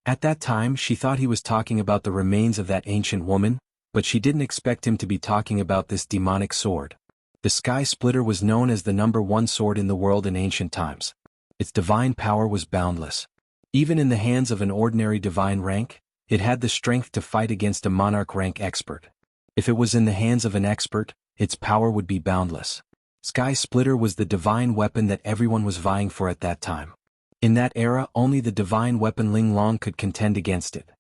At that time she thought he was talking about the remains of that ancient woman, but she didn't expect him to be talking about this demonic sword. The Sky Splitter was known as the #1 sword in the world in ancient times. Its divine power was boundless. Even in the hands of an ordinary divine rank, it had the strength to fight against a monarch rank expert. If it was in the hands of an expert, its power would be boundless. Sky Splitter was the divine weapon that everyone was vying for at that time. In that era only the divine weapon Ling Long could contend against it.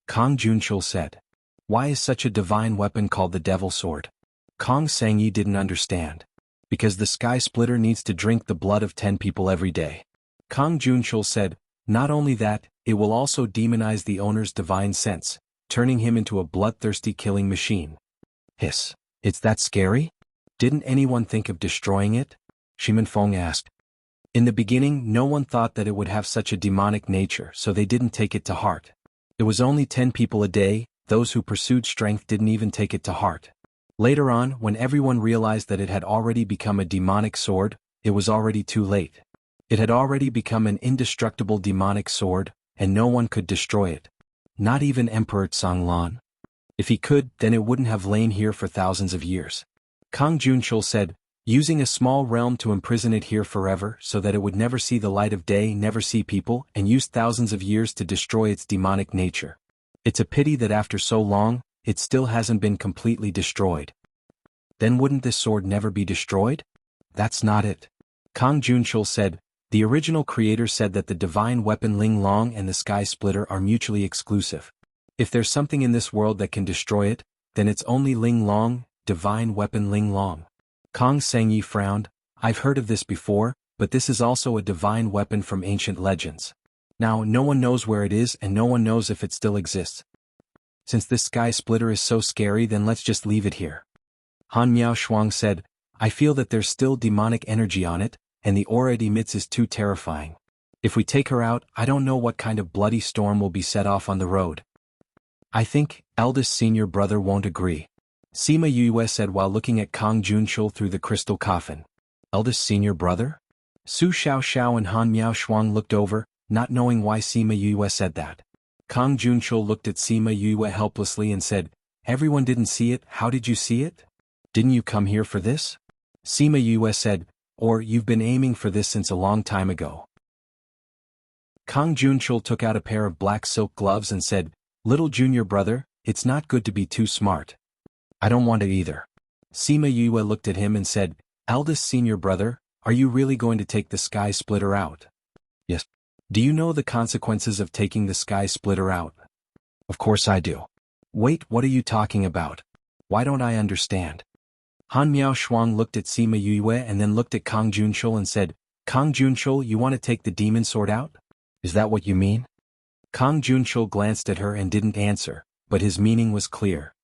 Kang Junchul said. Why is such a divine weapon called the Devil Sword? Kang Sangyi didn't understand. Because the Sky Splitter needs to drink the blood of 10 people every day. Kang Junchul said, not only that, it will also demonize the owner's divine sense, turning him into a bloodthirsty killing machine. Hiss. It's that scary? Didn't anyone think of destroying it? Shimen Feng asked. In the beginning no one thought that it would have such a demonic nature, so they didn't take it to heart. It was only 10 people a day, those who pursued strength didn't even take it to heart. Later on, when everyone realized that it had already become a demonic sword, it was already too late. It had already become an indestructible demonic sword, and no one could destroy it. Not even Emperor Zhonglan. If he could, then it wouldn't have lain here for thousands of years. Kang Junchul said, using a small realm to imprison it here forever so that it would never see the light of day, never see people, and use thousands of years to destroy its demonic nature. It's a pity that after so long, it still hasn't been completely destroyed. Then wouldn't this sword never be destroyed? That's not it. Kang Junchul said, the original creator said that the divine weapon Ling Long and the Sky Splitter are mutually exclusive. If there's something in this world that can destroy it, then it's only Ling Long, divine weapon Ling Long. Kang Sangyi frowned. I've heard of this before, but this is also a divine weapon from ancient legends. Now no one knows where it is and no one knows if it still exists. Since this Sky Splitter is so scary, then let's just leave it here. Han Miao Shuang said, I feel that there's still demonic energy on it, and the aura it emits is too terrifying. If we take her out, I don't know what kind of bloody storm will be set off on the road. I think, eldest senior brother won't agree. Sima Yue said while looking at Kang Junchul through the crystal coffin. Eldest senior brother? Su Xiaoxiao and Han Miao Shuang looked over, not knowing why Sima Yue said that. Kang Junchul looked at Sima Yue helplessly and said, everyone didn't see it, how did you see it? Didn't you come here for this? Sima Yue said, or you've been aiming for this since a long time ago. Kang Junchul took out a pair of black silk gloves and said, little junior brother, it's not good to be too smart. I don't want it either. Sima Yue looked at him and said, eldest senior brother, are you really going to take the Sky Splitter out? Yes. Do you know the consequences of taking the Sky Splitter out? Of course I do. Wait, what are you talking about? Why don't I understand? Han Miao Shuang looked at Sima Yue and then looked at Kang Junchul and said, Kang Junchul, you want to take the demon sword out? Is that what you mean? Kang Junchul glanced at her and didn't answer, but his meaning was clear.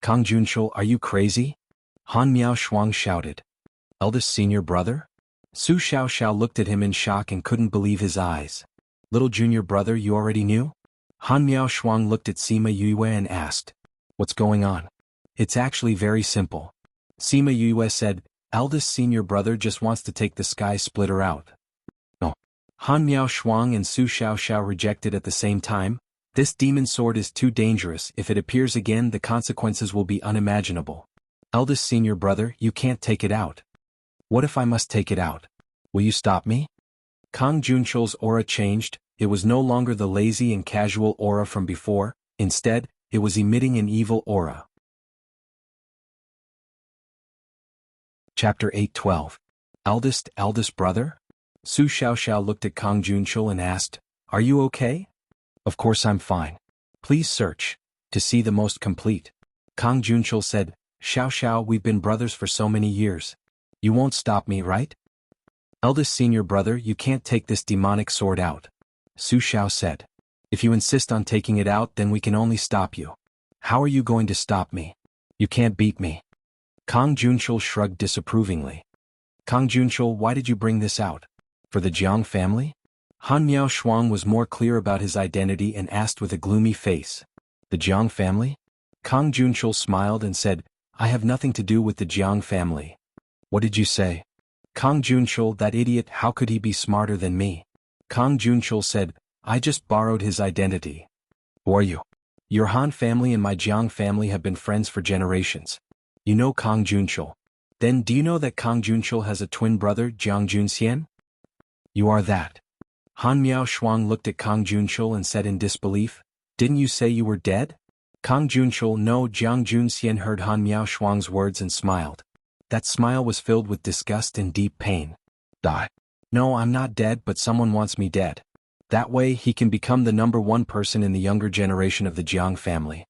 Kang Junchul, are you crazy? Han Miao Shuang shouted. Eldest senior brother? Su Xiaoxiao looked at him in shock and couldn't believe his eyes. Little junior brother, you already knew? Han Miao Shuang looked at Sima Yue and asked, what's going on? It's actually very simple. Sima Yue said, eldest senior brother just wants to take the Sky Splitter out. No. Han Miao Shuang and Su Xiaoxiao rejected at the same time. This demon sword is too dangerous. If it appears again, the consequences will be unimaginable. Eldest senior brother, you can't take it out. What if I must take it out? Will you stop me? Kang Junchul's aura changed. It was no longer the lazy and casual aura from before. Instead, it was emitting an evil aura. Chapter 8:12. Eldest brother? Su Xiaoxiao looked at Kang Junchul and asked, are you okay? Of course I'm fine. Please search. To see the most complete. Kang Junchul said, Xiaoxiao, we've been brothers for so many years. You won't stop me, right? Eldest senior brother, you can't take this demonic sword out. Su Xiao said. If you insist on taking it out, then we can only stop you. How are you going to stop me? You can't beat me. Kang Junchul shrugged disapprovingly. Kang Junchul, why did you bring this out? For the Jiang family? Han Miao Shuang was more clear about his identity and asked with a gloomy face. The Jiang family? Kang Junchul smiled and said, I have nothing to do with the Jiang family. What did you say? Kang Junchul, that idiot, how could he be smarter than me? Kang Junchul said, I just borrowed his identity. Who are you? Your Han family and my Jiang family have been friends for generations. You know Kang Junchul. Then do you know that Kang Junchul has a twin brother, Jiang Junxian? You are that. Han Miao Shuang looked at Kang Junchul and said in disbelief, didn't you say you were dead? Kang Junchul, no. Jiang Junxian heard Han Miao Shuang's words and smiled. That smile was filled with disgust and deep pain. Die. No, I'm not dead, but someone wants me dead. That way he can become the number one person in the younger generation of the Jiang family.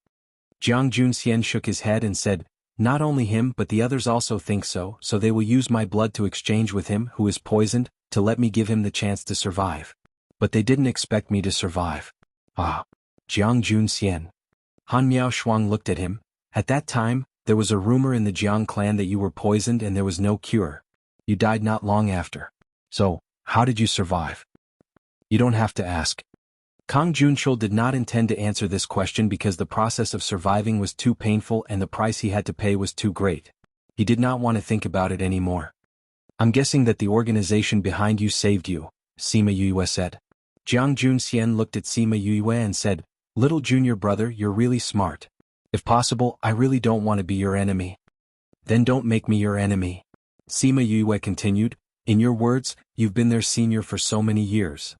Jiang Junxian shook his head and said, not only him but the others also think so they will use my blood to exchange with him who is poisoned, to let me give him the chance to survive. But they didn't expect me to survive. Ah. Jiang Junxian. Han Miao Shuang looked at him. At that time, there was a rumor in the Jiang clan that you were poisoned and there was no cure. You died not long after. So, how did you survive? You don't have to ask. Kang Junchul did not intend to answer this question because the process of surviving was too painful and the price he had to pay was too great. He did not want to think about it anymore. I'm guessing that the organization behind you saved you, Sima Yue said. Jiang Junxian looked at Sima Yue and said, little junior brother, you're really smart. If possible, I really don't want to be your enemy. Then don't make me your enemy. Sima Yue continued, in your words, you've been their senior for so many years.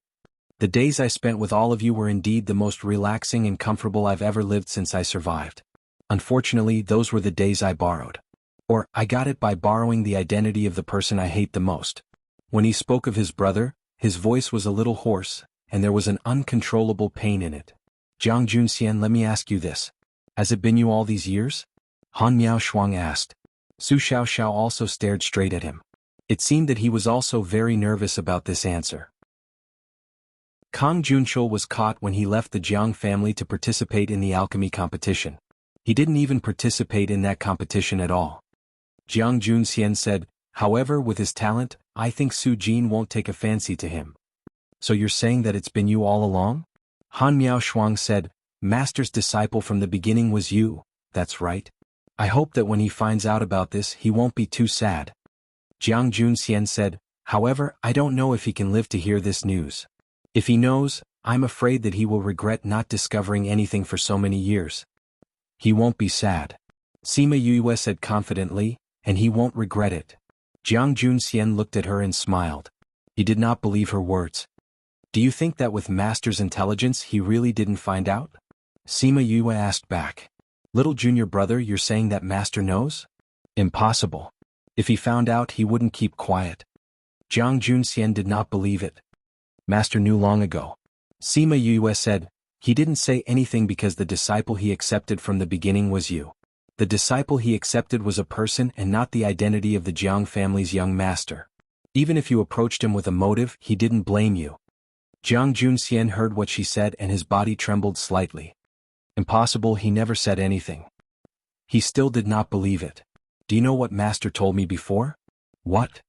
The days I spent with all of you were indeed the most relaxing and comfortable I've ever lived since I survived. Unfortunately, those were the days I borrowed. Or, I got it by borrowing the identity of the person I hate the most. When he spoke of his brother, his voice was a little hoarse, and there was an uncontrollable pain in it. Jiang Junxian, let me ask you this. Has it been you all these years? Han Miao Shuang asked. Su Xiaoxiao also stared straight at him. It seemed that he was also very nervous about this answer. Kang Junchul was caught when he left the Jiang family to participate in the alchemy competition. He didn't even participate in that competition at all. Jiang Junxian said, however, with his talent, I think Su Jin won't take a fancy to him. So you're saying that it's been you all along? Han Miao Shuang said, Master's disciple from the beginning was you, that's right. I hope that when he finds out about this he won't be too sad. Jiang Junxian said, however, I don't know if he can live to hear this news. If he knows, I'm afraid that he will regret not discovering anything for so many years. He won't be sad. Sima Yue said confidently, and he won't regret it. Jiang Junxian looked at her and smiled. He did not believe her words. Do you think that with Master's intelligence he really didn't find out? Sima Yue asked back. Little junior brother, you're saying that Master knows? Impossible. If he found out he wouldn't keep quiet. Jiang Junxian did not believe it. Master knew long ago. Sima Yue said, he didn't say anything because the disciple he accepted from the beginning was you. The disciple he accepted was a person and not the identity of the Jiang family's young master. Even if you approached him with a motive, he didn't blame you. Jiang Junxian heard what she said and his body trembled slightly. Impossible, he never said anything. He still did not believe it. Do you know what Master told me before? What?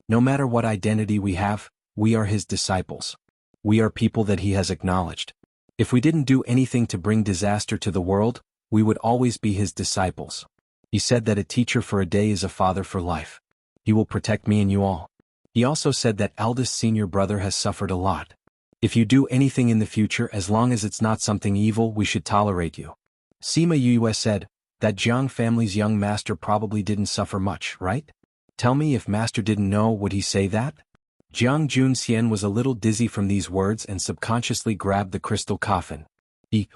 No matter what identity we have, we are his disciples. We are people that he has acknowledged. If we didn't do anything to bring disaster to the world, we would always be his disciples. He said that a teacher for a day is a father for life. He will protect me and you all. He also said that eldest senior brother has suffered a lot. If you do anything in the future, as long as it's not something evil, we should tolerate you. Sima Yue said, that Jiang family's young master probably didn't suffer much, right? Tell me, if Master didn't know, would he say that? Jiang Junxian was a little dizzy from these words and subconsciously grabbed the crystal coffin.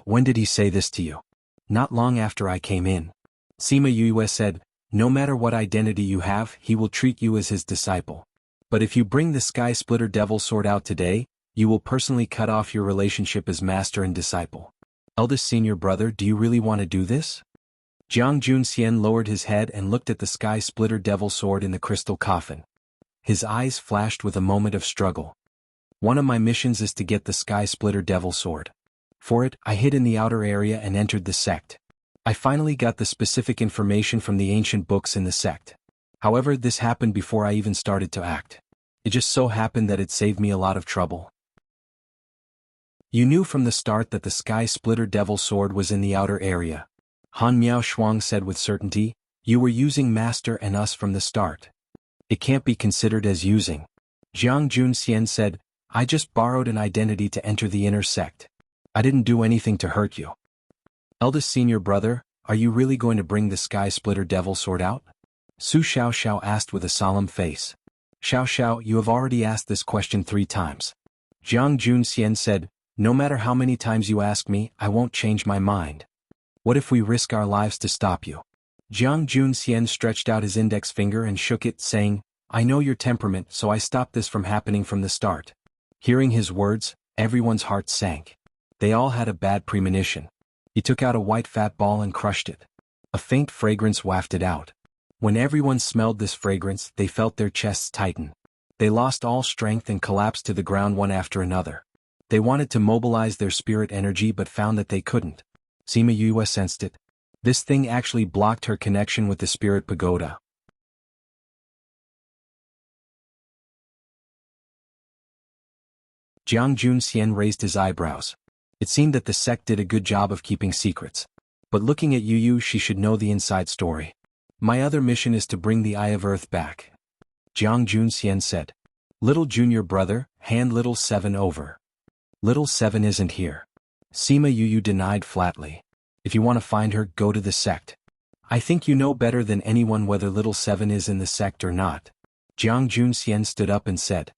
When did he say this to you? Not long after I came in. Sima Yue said, no matter what identity you have, he will treat you as his disciple. But if you bring the Sky Splitter Devil Sword out today, you will personally cut off your relationship as master and disciple. Eldest senior brother, do you really want to do this? Jiang Junxian lowered his head and looked at the Sky Splitter Devil Sword in the crystal coffin. His eyes flashed with a moment of struggle. One of my missions is to get the Sky Splitter Devil Sword. For it, I hid in the outer area and entered the sect. I finally got the specific information from the ancient books in the sect. However, this happened before I even started to act. It just so happened that it saved me a lot of trouble. You knew from the start that the Sky Splitter Devil Sword was in the outer area. Han Miao Shuang said with certainty, you were using Master and us from the start. It can't be considered as using. Jiang Junxian said, I just borrowed an identity to enter the inner sect. I didn't do anything to hurt you. Eldest senior brother, are you really going to bring the Sky Splitter Devil Sword out? Su Xiaoxiao asked with a solemn face. Xiaoxiao, you have already asked this question 3 times. Jiang Junxian said, no matter how many times you ask me, I won't change my mind. What if we risk our lives to stop you? Jiang Junxian stretched out his index finger and shook it, saying, I know your temperament, so I stopped this from happening from the start. Hearing his words, everyone's heart sank. They all had a bad premonition. He took out a white fat ball and crushed it. A faint fragrance wafted out. When everyone smelled this fragrance, they felt their chests tighten. They lost all strength and collapsed to the ground one after another. They wanted to mobilize their spirit energy but found that they couldn't. Sima Yue sensed it. This thing actually blocked her connection with the spirit pagoda. Jiang Junxian raised his eyebrows. It seemed that the sect did a good job of keeping secrets. But looking at Yu, she should know the inside story. My other mission is to bring the Eye of Earth back. Jiang Junxian said. Little junior brother, hand little 7 over. Little 7 isn't here. Sima Yu denied flatly. If you want to find her, go to the sect. I think you know better than anyone whether little 7 is in the sect or not. Jiang Junxian stood up and said.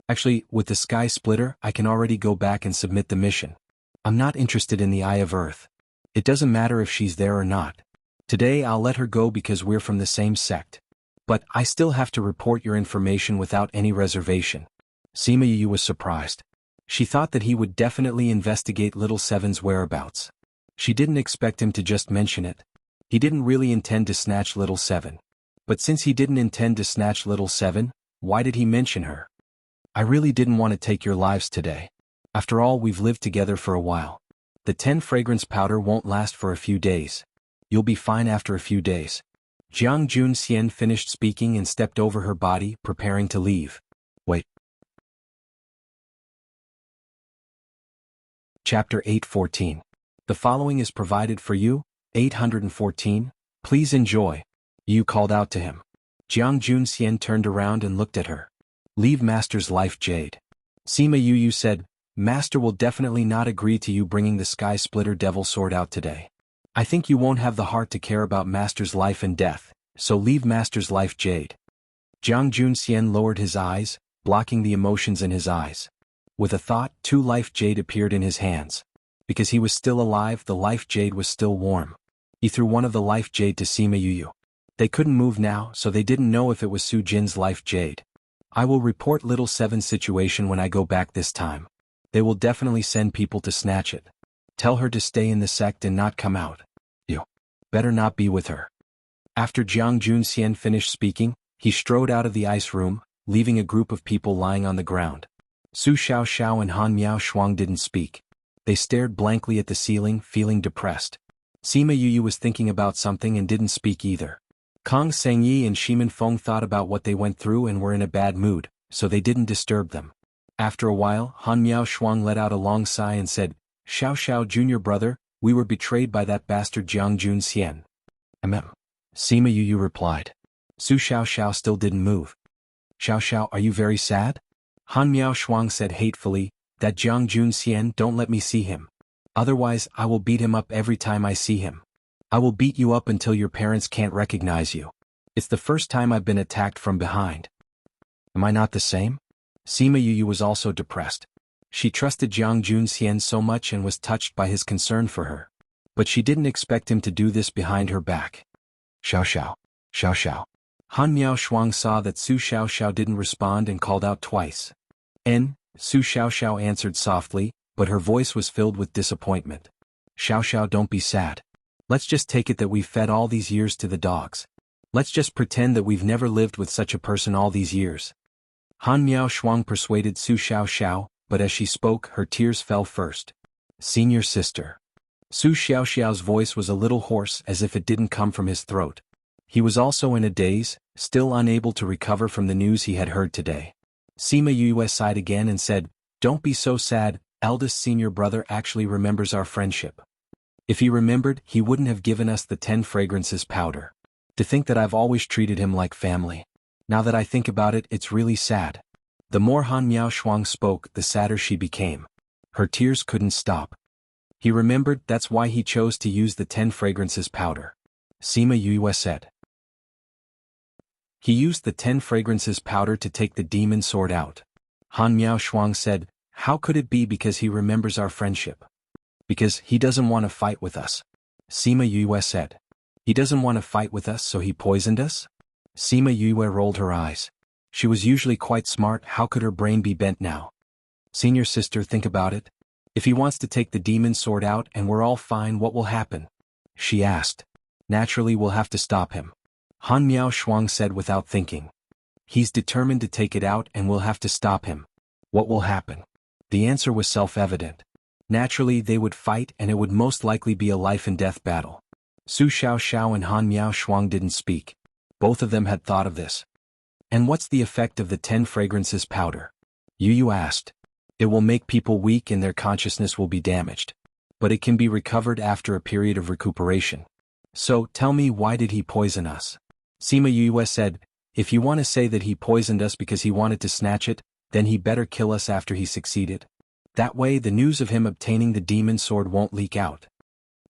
Actually, with the Sky Splitter, I can already go back and submit the mission. I'm not interested in the Eye of Earth. It doesn't matter if she's there or not. Today I'll let her go because we're from the same sect. But I still have to report your information without any reservation. Sima Yu was surprised. She thought that he would definitely investigate little 7's whereabouts. She didn't expect him to just mention it. He didn't really intend to snatch little 7. But since he didn't intend to snatch little 7, why did he mention her? I really didn't want to take your lives today. After all, we've lived together for a while. The 10 fragrance powder won't last for a few days. You'll be fine after a few days. Jiang Junxian finished speaking and stepped over her body, preparing to leave. Wait. Chapter 814. The following is provided for you, 814. Please enjoy. Yu called out to him. Jiang Junxian turned around and looked at her. Leave Master's life, Jade. Sima Yu said, Master will definitely not agree to you bringing the Sky Splitter Devil Sword out today. I think you won't have the heart to care about Master's life and death, so leave Master's life, Jade. Jiang Junxian lowered his eyes, blocking the emotions in his eyes. With a thought, 2 life jade appeared in his hands. Because he was still alive, the life jade was still warm. He threw one of the life jade to Sima Yu. They couldn't move now, so they didn't know if it was Su Jin's life jade. I will report little 7's situation when I go back this time. They will definitely send people to snatch it. Tell her to stay in the sect and not come out. You better not be with her. After Jiang Junxian finished speaking, he strode out of the ice room, leaving a group of people lying on the ground. Su Xiaoxiao and Han Miao Shuang didn't speak. They stared blankly at the ceiling, feeling depressed. Sima Yu was thinking about something and didn't speak either. Kong Sengyi and Shimin Feng thought about what they went through and were in a bad mood, so they didn't disturb them. After a while, Han Miao Shuang let out a long sigh and said, Xiaoxiao junior brother, we were betrayed by that bastard Jiang Junxian. Sima Yu replied. Su Xiaoxiao still didn't move. Xiaoxiao, are you very sad? Han Miao Shuang said hatefully, that Jiang Junxian, don't let me see him. Otherwise, I will beat him up every time I see him. I will beat you up until your parents can't recognize you. It's the first time I've been attacked from behind. Am I not the same? Sima Yu was also depressed. She trusted Jiang Junxian so much and was touched by his concern for her. But she didn't expect him to do this behind her back. Xiaoxiao. Xiaoxiao. Han Miao Shuang saw that Su Xiaoxiao didn't respond and called out twice. Su Xiaoxiao answered softly, but her voice was filled with disappointment. Xiaoxiao, don't be sad. Let's just take it that we've fed all these years to the dogs. Let's just pretend that we've never lived with such a person all these years. Han Miao Shuang persuaded Su Xiaoxiao, but as she spoke, her tears fell first. Senior sister. Su Xiaoxiao's voice was a little hoarse as if it didn't come from his throat. He was also in a daze, still unable to recover from the news he had heard today. Sima Yu sighed again and said, Don't be so sad, eldest senior brother actually remembers our friendship. If he remembered, he wouldn't have given us the 10 fragrances powder. To think that I've always treated him like family. Now that I think about it, it's really sad. The more Han Miaoshuang spoke, the sadder she became. Her tears couldn't stop. He remembered that's why he chose to use the 10 fragrances powder. Sima Yue said. He used the 10 fragrances powder to take the demon sword out. Han Miaoshuang said, how could it be because he remembers our friendship? Because he doesn't want to fight with us. Sima Yue said. He doesn't want to fight with us, so he poisoned us? Sima Yue rolled her eyes. She was usually quite smart, how could her brain be bent now? Senior sister, think about it. If he wants to take the demon sword out and we're all fine, what will happen? She asked. Naturally, we'll have to stop him. Han Miaoshuang said without thinking. He's determined to take it out and we'll have to stop him. What will happen? The answer was self-evident. Naturally, they would fight and it would most likely be a life-and-death battle. Su Xiaoxiao and Han Miaoshuang didn't speak. Both of them had thought of this. And what's the effect of the 10 fragrances powder? Yu asked. It will make people weak and their consciousness will be damaged. But it can be recovered after a period of recuperation. So, tell me, why did he poison us? Sima Yue said, if you want to say that he poisoned us because he wanted to snatch it, then he better kill us after he succeeded. That way the news of him obtaining the demon sword won't leak out.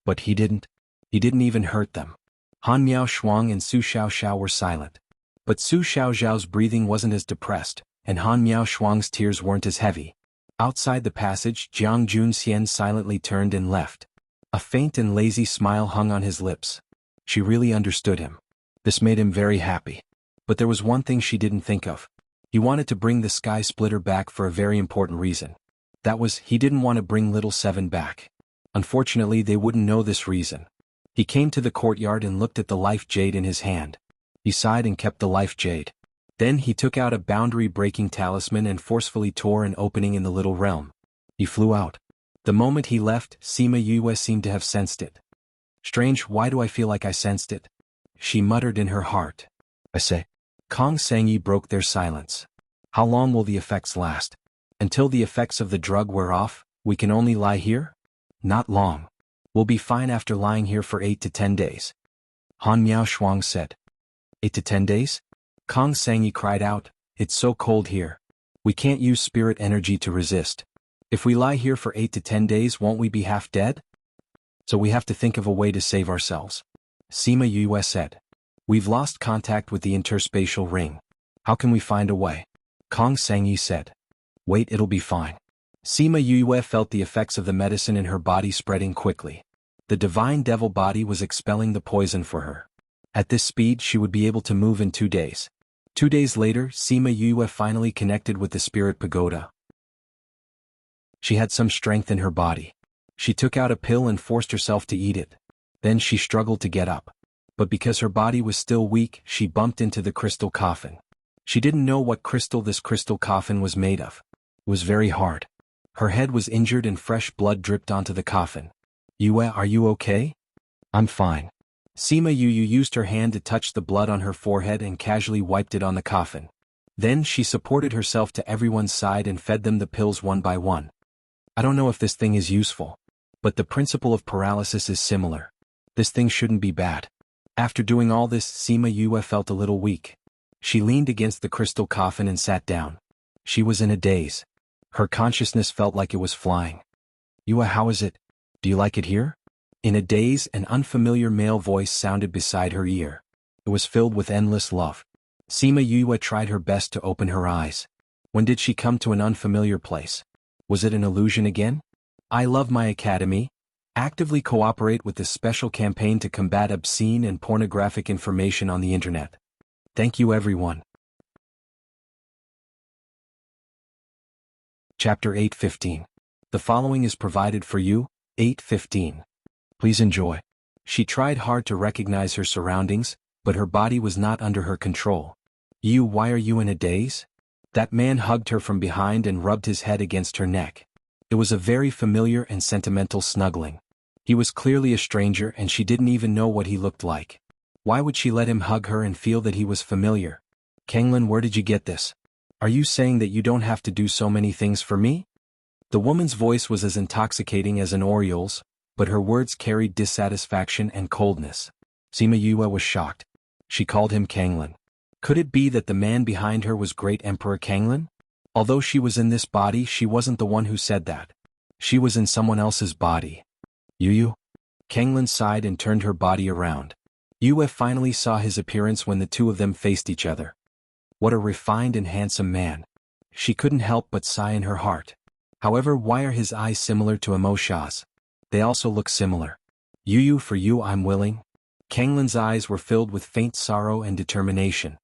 But he didn't. He didn't even hurt them. Han Miaoshuang and Su Xiaoxiao were silent. But Su Xiaoxiao's breathing wasn't as depressed, and Han Miaoshuang's tears weren't as heavy. Outside the passage, Jiang Junxian silently turned and left. A faint and lazy smile hung on his lips. She really understood him. This made him very happy. But there was one thing she didn't think of. He wanted to bring the Sky Splitter back for a very important reason. That was, he didn't want to bring Little Seven back. Unfortunately, they wouldn't know this reason. He came to the courtyard and looked at the life jade in his hand. He sighed and kept the life jade. Then he took out a boundary-breaking talisman and forcefully tore an opening in the little realm. He flew out. The moment he left, Sima Yue seemed to have sensed it. Strange, why do I feel like I sensed it? She muttered in her heart. I say. Kong Sangyi broke their silence. How long will the effects last? Until the effects of the drug wear off, we can only lie here? Not long. We'll be fine after lying here for 8 to 10 days. Han Miaoshuang said. 8 to 10 days? Kong Sangyi cried out, it's so cold here. We can't use spirit energy to resist. If we lie here for 8 to 10 days, won't we be half dead? So we have to think of a way to save ourselves. Sima Yue said. We've lost contact with the interspatial ring. How can we find a way? Kong Sangyi said. Wait, it'll be fine. Sima Yue felt the effects of the medicine in her body spreading quickly. The divine devil body was expelling the poison for her. At this speed, she would be able to move in 2 days. 2 days later, Sima Yue finally connected with the spirit pagoda. She had some strength in her body. She took out a pill and forced herself to eat it. Then she struggled to get up. But because her body was still weak, she bumped into the crystal coffin. She didn't know what crystal this crystal coffin was made of. It was very hard. Her head was injured and fresh blood dripped onto the coffin. Yue, are you okay? I'm fine. Sima Yue used her hand to touch the blood on her forehead and casually wiped it on the coffin. Then she supported herself to everyone's side and fed them the pills one by one. I don't know if this thing is useful. But the principle of paralysis is similar. This thing shouldn't be bad. After doing all this, Sima Yue felt a little weak. She leaned against the crystal coffin and sat down. She was in a daze. Her consciousness felt like it was flying. Yue, how is it? Do you like it here? In a daze, an unfamiliar male voice sounded beside her ear. It was filled with endless love. Sima Yue tried her best to open her eyes. When did she come to an unfamiliar place? Was it an illusion again? I love my academy. Actively cooperate with this special campaign to combat obscene and pornographic information on the internet. Thank you, everyone. Chapter 8:15. The following is provided for you, 8:15. Please enjoy. She tried hard to recognize her surroundings, but her body was not under her control. You, why are you in a daze? That man hugged her from behind and rubbed his head against her neck. It was a very familiar and sentimental snuggling. He was clearly a stranger and she didn't even know what he looked like. Why would she let him hug her and feel that he was familiar? Kanglin, where did you get this? Are you saying that you don't have to do so many things for me? The woman's voice was as intoxicating as an oriole's, but her words carried dissatisfaction and coldness. Sima Yue was shocked. She called him Kanglin. Could it be that the man behind her was Great Emperor Kanglin? Although she was in this body, she wasn't the one who said that. She was in someone else's body. Yu? Kanglin sighed and turned her body around. Yue finally saw his appearance when the two of them faced each other. What a refined and handsome man. She couldn't help but sigh in her heart. However, why are his eyes similar to Emosha's? They also look similar. Yu, for you I'm willing. Kanglin's eyes were filled with faint sorrow and determination.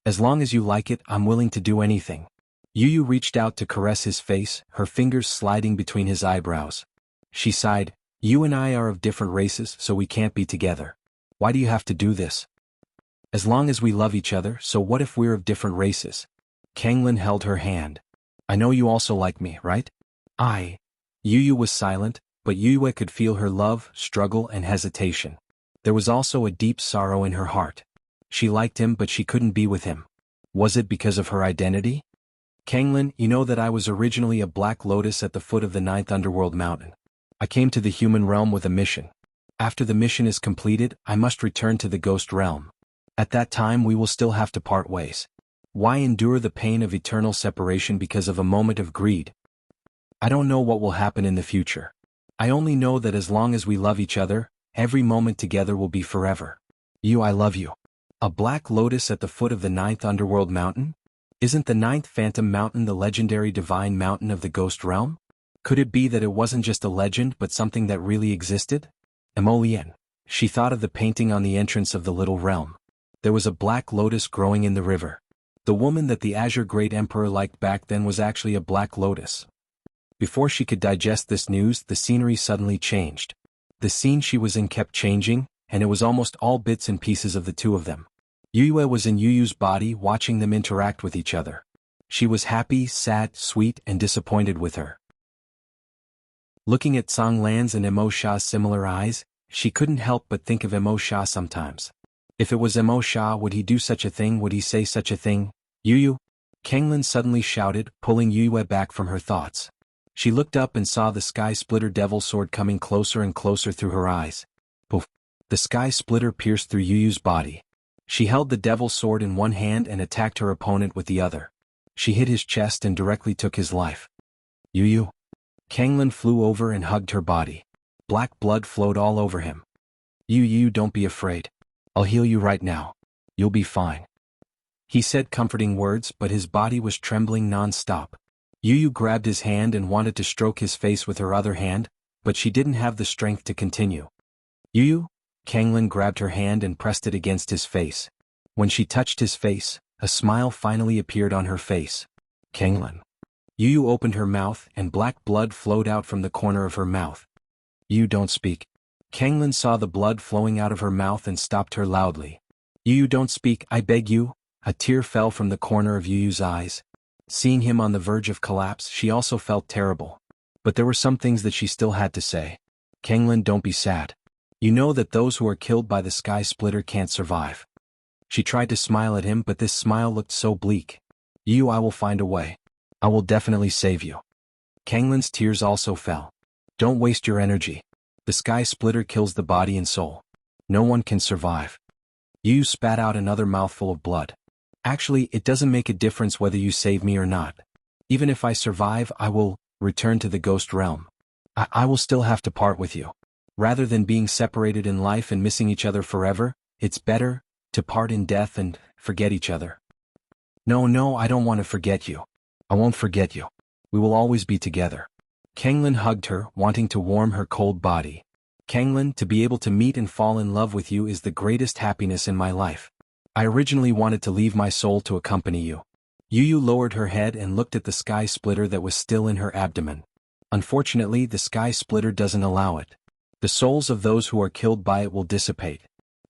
As long as you like it, I'm willing to do anything. Yu reached out to caress his face, her fingers sliding between his eyebrows. She sighed, you and I are of different races, so we can't be together. Why do you have to do this? As long as we love each other, so what if we're of different races? Kanglin held her hand. I know you also like me, right? Yu was silent, but Yue could feel her love, struggle, and hesitation. There was also a deep sorrow in her heart. She liked him, but she couldn't be with him. Was it because of her identity? Kanglin, you know that I was originally a black lotus at the foot of the 9th underworld mountain. I came to the human realm with a mission. After the mission is completed, I must return to the ghost realm. At that time we will still have to part ways. Why endure the pain of eternal separation because of a moment of greed? I don't know what will happen in the future. I only know that as long as we love each other, every moment together will be forever. I love you. A black lotus at the foot of the 9th underworld mountain? Isn't the 9th phantom mountain the legendary divine mountain of the ghost realm? Could it be that it wasn't just a legend but something that really existed? Emolian. She thought of the painting on the entrance of the little realm. There was a black lotus growing in the river. The woman that the Azure Great Emperor liked back then was actually a black lotus. Before she could digest this news, the scenery suddenly changed. The scene she was in kept changing, and it was almost all bits and pieces of the two of them. Yue was in Yu's body, watching them interact with each other. She was happy, sad, sweet, and disappointed with her. Looking at Songlan's and Emosha's similar eyes, she couldn't help but think of Emosha sometimes. If it was Emosha, would he do such a thing? Would he say such a thing? Yu? Kanglin suddenly shouted, pulling Yue back from her thoughts. She looked up and saw the Sky Splitter Devil Sword coming closer and closer through her eyes. Poof! The Sky Splitter pierced through Yu's body. She held the Devil Sword in one hand and attacked her opponent with the other. She hit his chest and directly took his life. Yu? Kanglin flew over and hugged her body. Black blood flowed all over him. Yu, don't be afraid. I'll heal you right now. You'll be fine. He said comforting words, but his body was trembling non-stop. Yu grabbed his hand and wanted to stroke his face with her other hand, but she didn't have the strength to continue. Yu? Kanglin grabbed her hand and pressed it against his face. When she touched his face, a smile finally appeared on her face. Kanglin. Yu opened her mouth and black blood flowed out from the corner of her mouth. You don't speak. Kanglin saw the blood flowing out of her mouth and stopped her loudly. Yu, don't speak, I beg you. A tear fell from the corner of Yu's eyes. Seeing him on the verge of collapse, she also felt terrible. But there were some things that she still had to say. Kanglin, don't be sad. You know that those who are killed by the Sky Splitter can't survive. She tried to smile at him, but this smile looked so bleak. Yu, I will find a way. I will definitely save you. Kanglin's tears also fell. Don't waste your energy. The Sky Splitter kills the body and soul. No one can survive. Yu spat out another mouthful of blood. Actually, it doesn't make a difference whether you save me or not. Even if I survive, I will return to the ghost realm. I will still have to part with you. Rather than being separated in life and missing each other forever, it's better to part in death and forget each other. No, I don't want to forget you. I won't forget you. We will always be together. Kanglin hugged her, wanting to warm her cold body. Kanglin, to be able to meet and fall in love with you is the greatest happiness in my life. I originally wanted to leave my soul to accompany you. Yu lowered her head and looked at the Sky Splitter that was still in her abdomen. Unfortunately, the Sky Splitter doesn't allow it. The souls of those who are killed by it will dissipate.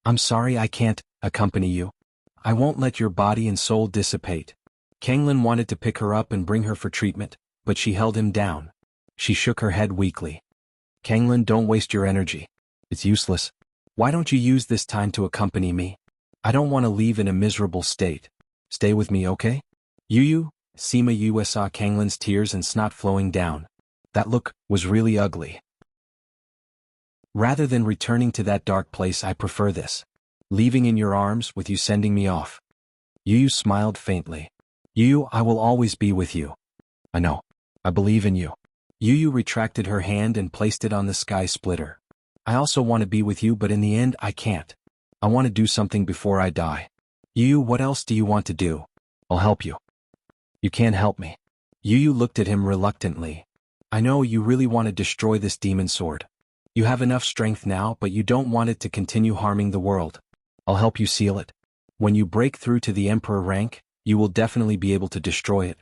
I'm sorry I can't accompany you. I won't let your body and soul dissipate. Kanglin wanted to pick her up and bring her for treatment, but she held him down. She shook her head weakly. Kanglin, don't waste your energy. It's useless. Why don't you use this time to accompany me? I don't want to leave in a miserable state. Stay with me, okay? Yu, Sima Yue saw Kanglin's tears and snot flowing down. That look was really ugly. Rather than returning to that dark place, I prefer this. Leaving in your arms with you sending me off. Yu smiled faintly. Yu, I will always be with you. I know. I believe in you. Yu retracted her hand and placed it on the sky splitter. I also want to be with you, but in the end I can't. I want to do something before I die. Yu, what else do you want to do? I'll help you. You can't help me. Yu looked at him reluctantly. I know you really want to destroy this demon sword. You have enough strength now, but you don't want it to continue harming the world. I'll help you seal it. When you break through to the Emperor rank, you will definitely be able to destroy it.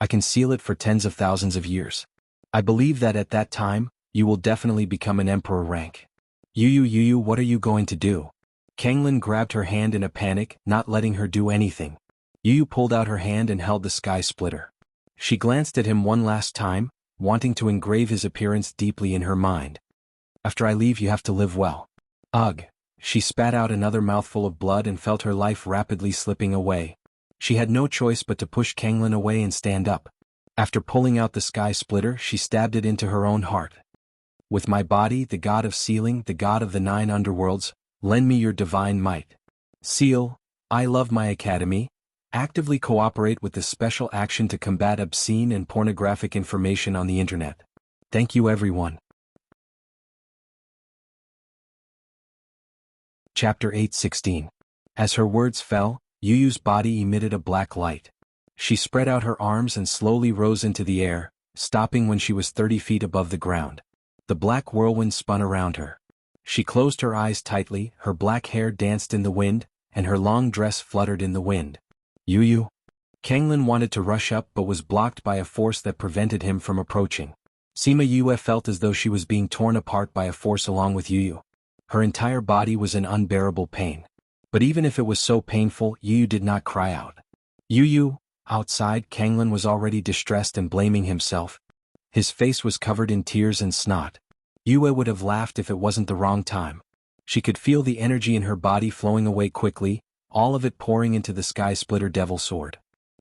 I can seal it for tens of thousands of years. I believe that at that time, you will definitely become an Emperor rank. Yu, what are you going to do? Kanglin grabbed her hand in a panic, not letting her do anything. Yu pulled out her hand and held the sky splitter. She glanced at him one last time, wanting to engrave his appearance deeply in her mind. After I leave, you have to live well. Ugh. She spat out another mouthful of blood and felt her life rapidly slipping away. She had no choice but to push Kanglin away and stand up. After pulling out the sky splitter, she stabbed it into her own heart. With my body, the god of sealing, the god of the 9 underworlds, lend me your divine might. Seal, I love my academy. Actively cooperate with the special action to combat obscene and pornographic information on the internet. Thank you, everyone. Chapter 8:16. As her words fell, Yuyu's body emitted a black light. She spread out her arms and slowly rose into the air, stopping when she was 30 feet above the ground. The black whirlwind spun around her. She closed her eyes tightly, her black hair danced in the wind, and her long dress fluttered in the wind. Yu. Kanglin wanted to rush up but was blocked by a force that prevented him from approaching. Sima Yue felt as though she was being torn apart by a force along with Yu. Her entire body was in unbearable pain. But even if it was so painful, Yu did not cry out. Yu. Outside, Kanglin was already distressed and blaming himself. His face was covered in tears and snot. Yue would have laughed if it wasn't the wrong time. She could feel the energy in her body flowing away quickly, all of it pouring into the sky splitter devil sword.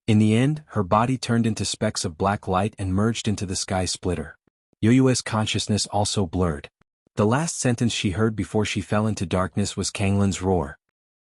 In the end, her body turned into specks of black light and merged into the sky splitter. Yu's consciousness also blurred. The last sentence she heard before she fell into darkness was Kanglin's roar.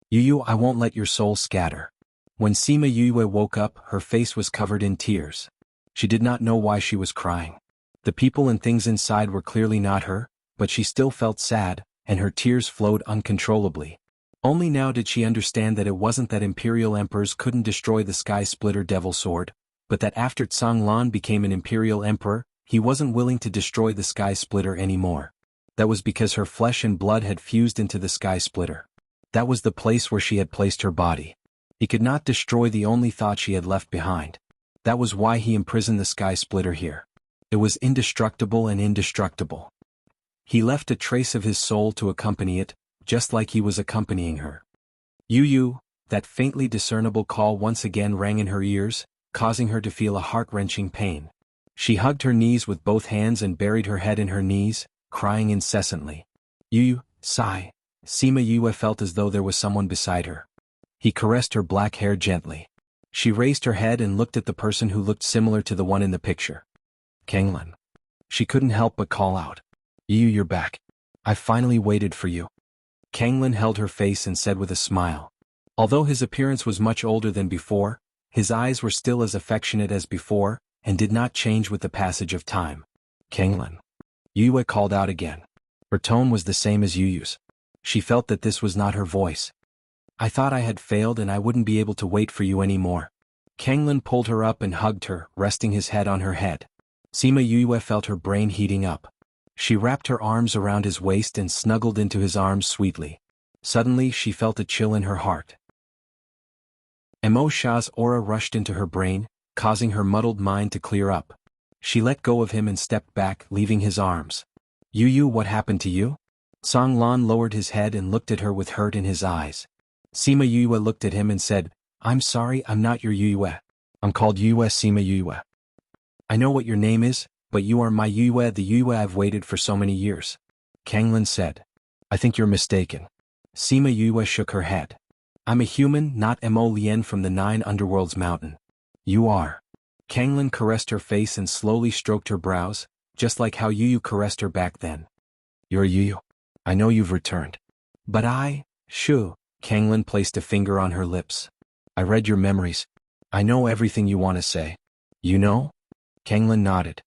Yu, I won't let your soul scatter. When Sima Yue woke up, her face was covered in tears. She did not know why she was crying. The people and things inside were clearly not her, but she still felt sad, and her tears flowed uncontrollably. Only now did she understand that it wasn't that Imperial Emperors couldn't destroy the Sky Splitter Devil Sword, but that after Tsanglan became an Imperial Emperor, he wasn't willing to destroy the Sky Splitter anymore. That was because her flesh and blood had fused into the Sky Splitter. That was the place where she had placed her body. He could not destroy the only thought she had left behind. That was why he imprisoned the Sky Splitter here. It was indestructible and indestructible. He left a trace of his soul to accompany it, just like he was accompanying her. Yu, that faintly discernible call once again rang in her ears, causing her to feel a heart-wrenching pain. She hugged her knees with both hands and buried her head in her knees, crying incessantly. Yu, sigh. Sima Yue felt as though there was someone beside her. He caressed her black hair gently. She raised her head and looked at the person who looked similar to the one in the picture. Kanglin. She couldn't help but call out. Yu, you're back. I finally waited for you. Kanglin held her face and said with a smile. Although his appearance was much older than before, his eyes were still as affectionate as before, and did not change with the passage of time. Kanglin. Yue called out again. Her tone was the same as Yu's. She felt that this was not her voice. I thought I had failed and I wouldn't be able to wait for you anymore. Kanglin pulled her up and hugged her, resting his head on her head. Sima Yue felt her brain heating up. She wrapped her arms around his waist and snuggled into his arms sweetly. Suddenly she felt a chill in her heart. Emo Sha's aura rushed into her brain, causing her muddled mind to clear up. She let go of him and stepped back, leaving his arms. Yu, what happened to you? Tsanglan lowered his head and looked at her with hurt in his eyes. Sima Yue looked at him and said, I'm sorry, I'm not your Yue. I'm called Yue Sima Yue. I know what your name is, but you are my Yue, the Yue I've waited for so many years. Kanglin said. I think you're mistaken. Sima Yue shook her head. I'm a human, not Mo Lien from the 9 Underworlds mountain. You are. Kanglin caressed her face and slowly stroked her brows, just like how Yu caressed her back then. You're Yu. I know you've returned. But Shu. Kanglin placed a finger on her lips. I read your memories. I know everything you want to say. You know? Kanglin nodded.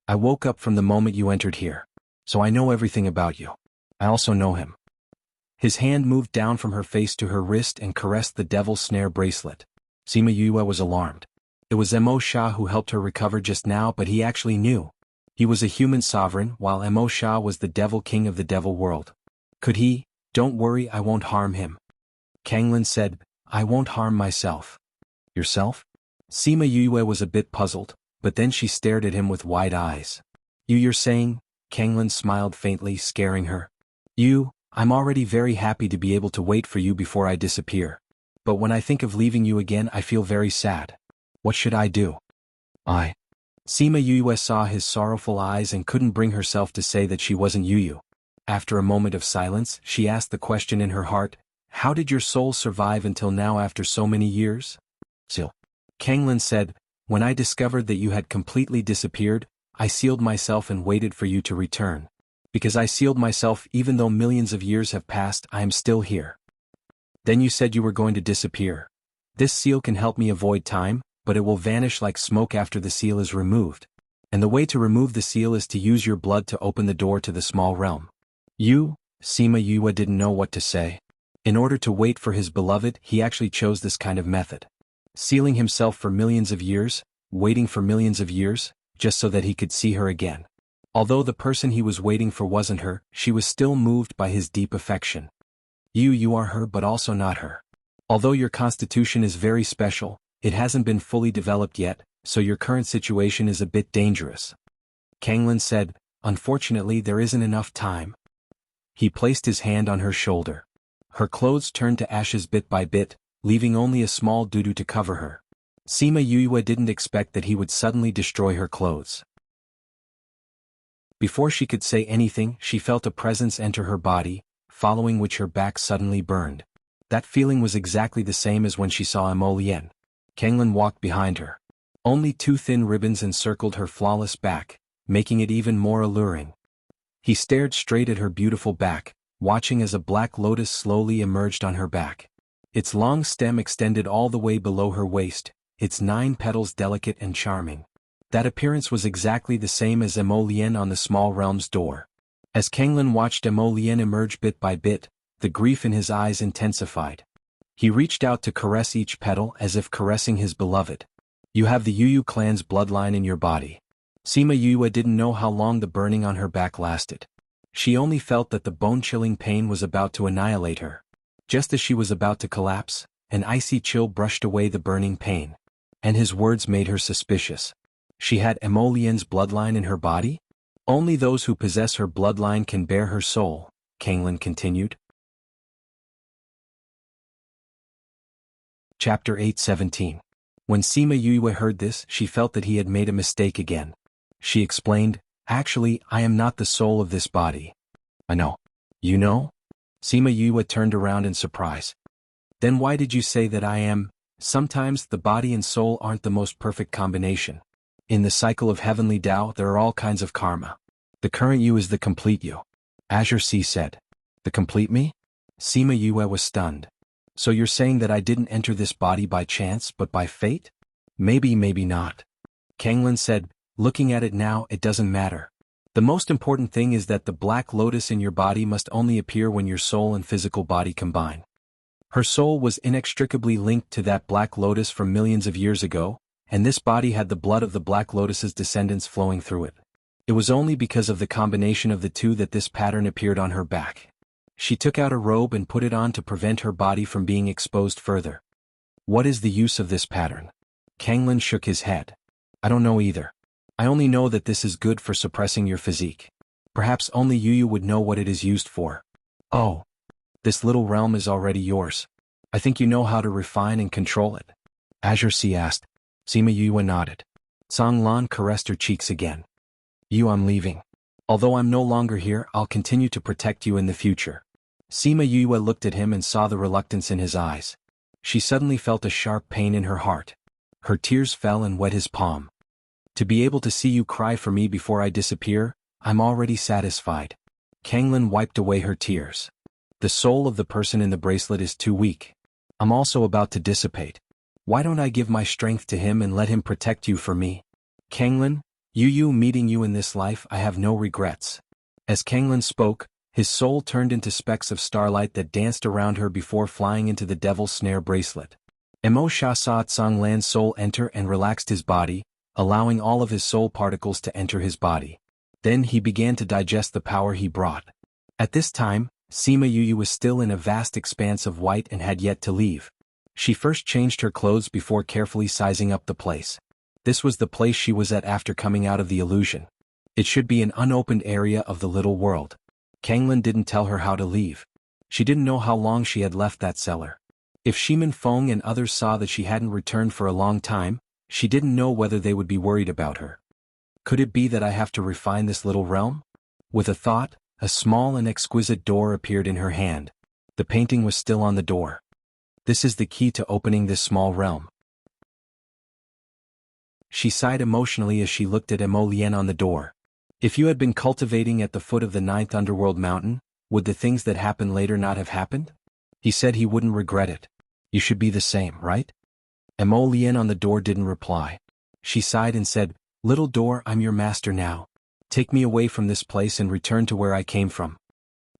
I woke up from the moment you entered here. So I know everything about you. I also know him. His hand moved down from her face to her wrist and caressed the devil's snare bracelet. Sima Yue was alarmed. It was Mo Sha who helped her recover just now, but he actually knew. He was a human sovereign, while Mo Sha was the devil king of the devil world. Could he? Don't worry, I won't harm him. Kanglin said, I won't harm myself. Yourself? Sima Yue was a bit puzzled, but then she stared at him with wide eyes. You're saying? Kanglin smiled faintly, scaring her. I'm already very happy to be able to wait for you before I disappear. But when I think of leaving you again, I feel very sad. What should I do? Sima Yue saw his sorrowful eyes and couldn't bring herself to say that she wasn't Yu. After a moment of silence, she asked the question in her heart, how did your soul survive until now after so many years? Kanglin said, when I discovered that you had completely disappeared, I sealed myself and waited for you to return. Because I sealed myself even though millions of years have passed, I am still here. Then you said you were going to disappear. This seal can help me avoid time, but it will vanish like smoke after the seal is removed. And the way to remove the seal is to use your blood to open the door to the small realm. Sima Yue didn't know what to say. In order to wait for his beloved, he actually chose this kind of method. Sealing himself for millions of years, waiting for millions of years, just so that he could see her again. Although the person he was waiting for wasn't her, she was still moved by his deep affection. You are her but also not her. Although your constitution is very special, it hasn't been fully developed yet, so your current situation is a bit dangerous. Kanglin said, unfortunately there isn't enough time. He placed his hand on her shoulder. Her clothes turned to ashes bit by bit, leaving only a small doo-doo to cover her. Sima Yue didn't expect that he would suddenly destroy her clothes. Before she could say anything, she felt a presence enter her body, following which her back suddenly burned. That feeling was exactly the same as when she saw Mo Lian. Kanglin walked behind her. Only 2 thin ribbons encircled her flawless back, making it even more alluring. He stared straight at her beautiful back, watching as a black lotus slowly emerged on her back. Its long stem extended all the way below her waist, its 9 petals delicate and charming. That appearance was exactly the same as Mo Lian on the small realm's door. As Kanglin watched Mo Lian emerge bit by bit, the grief in his eyes intensified. He reached out to caress each petal as if caressing his beloved. You have the Yu clan's bloodline in your body. Sima Yue didn't know how long the burning on her back lasted. She only felt that the bone-chilling pain was about to annihilate her. Just as she was about to collapse, an icy chill brushed away the burning pain. And his words made her suspicious. She had Mo Lian's bloodline in her body? Only those who possess her bloodline can bear her soul, Kanglin continued. Chapter 8:17. When Sima Yue heard this, she felt that he had made a mistake again. She explained, actually, I am not the soul of this body. I know. You know? Sima Yue turned around in surprise. Then why did you say that I am? Sometimes the body and soul aren't the most perfect combination. In the cycle of heavenly Tao, there are all kinds of karma. The current you is the complete you. Azure Sea said. The complete me? Sima Yue was stunned. So you're saying that I didn't enter this body by chance but by fate? Maybe, maybe not. Kanglin said, looking at it now, it doesn't matter. The most important thing is that the black lotus in your body must only appear when your soul and physical body combine. Her soul was inextricably linked to that black lotus from millions of years ago, and this body had the blood of the black lotus's descendants flowing through it. It was only because of the combination of the two that this pattern appeared on her back. She took out a robe and put it on to prevent her body from being exposed further. What is the use of this pattern? Kanglin shook his head. I don't know either. I only know that this is good for suppressing your physique. Perhaps only Yu would know what it is used for. Oh. This little realm is already yours. I think you know how to refine and control it. Azure Sea asked. Sima Yue nodded. Song Lan caressed her cheeks again. I'm leaving. Although I'm no longer here, I'll continue to protect you in the future. Sima Yue looked at him and saw the reluctance in his eyes. She suddenly felt a sharp pain in her heart. Her tears fell and wet his palm. To be able to see you cry for me before I disappear, I'm already satisfied. Kanglin wiped away her tears. The soul of the person in the bracelet is too weak. I'm also about to dissipate. Why don't I give my strength to him and let him protect you for me? Kanglin, meeting you in this life I have no regrets. As Kanglin spoke, his soul turned into specks of starlight that danced around her before flying into the devil's snare bracelet. Emo Sha saw Tsang Lan's soul enter and relaxed his body, allowing all of his soul particles to enter his body. Then he began to digest the power he brought. At this time, Sima Yu was still in a vast expanse of white and had yet to leave. She first changed her clothes before carefully sizing up the place. This was the place she was at after coming out of the illusion. It should be an unopened area of the little world. Kanglin didn't tell her how to leave. She didn't know how long she had left that cellar. If Shimin Feng and others saw that she hadn't returned for a long time, she didn't know whether they would be worried about her. Could it be that I have to refine this little realm? With a thought, a small and exquisite door appeared in her hand. The painting was still on the door. This is the key to opening this small realm. She sighed emotionally as she looked at Emo Lien on the door. If you had been cultivating at the foot of the 9th underworld mountain, would the things that happened later not have happened? He said he wouldn't regret it. You should be the same, right? Emo Lien on the door didn't reply. She sighed and said, Little door, I'm your master now. Take me away from this place and return to where I came from.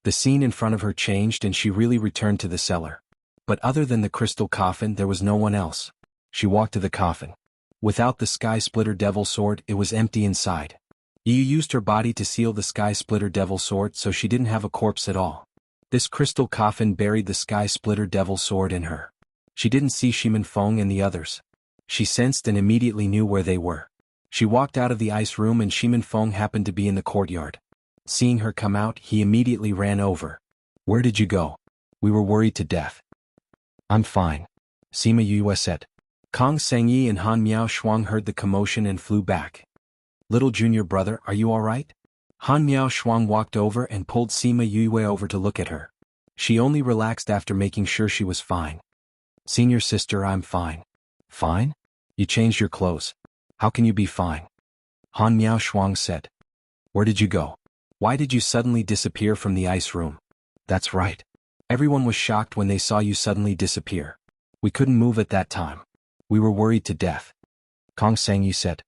The scene in front of her changed and she really returned to the cellar. But other than the crystal coffin there was no one else. She walked to the coffin. Without the Sky Splitter Devil Sword it was empty inside. Yu used her body to seal the Sky Splitter Devil Sword so she didn't have a corpse at all. This crystal coffin buried the Sky Splitter Devil Sword in her. She didn't see Shimin Feng and the others. She sensed and immediately knew where they were. She walked out of the ice room and Shimin Feng happened to be in the courtyard. Seeing her come out, he immediately ran over. Where did you go? We were worried to death. I'm fine. Sima Yue said. Kong Sengyi and Han Miao Shuang heard the commotion and flew back. Little junior brother, are you alright? Han Miao Shuang walked over and pulled Sima Yue over to look at her. She only relaxed after making sure she was fine. Senior sister, I'm fine. Fine? You changed your clothes. How can you be fine? Han Miao Shuang said. Where did you go? Why did you suddenly disappear from the ice room? That's right. Everyone was shocked when they saw you suddenly disappear. We couldn't move at that time. We were worried to death. Kong Sengyi said.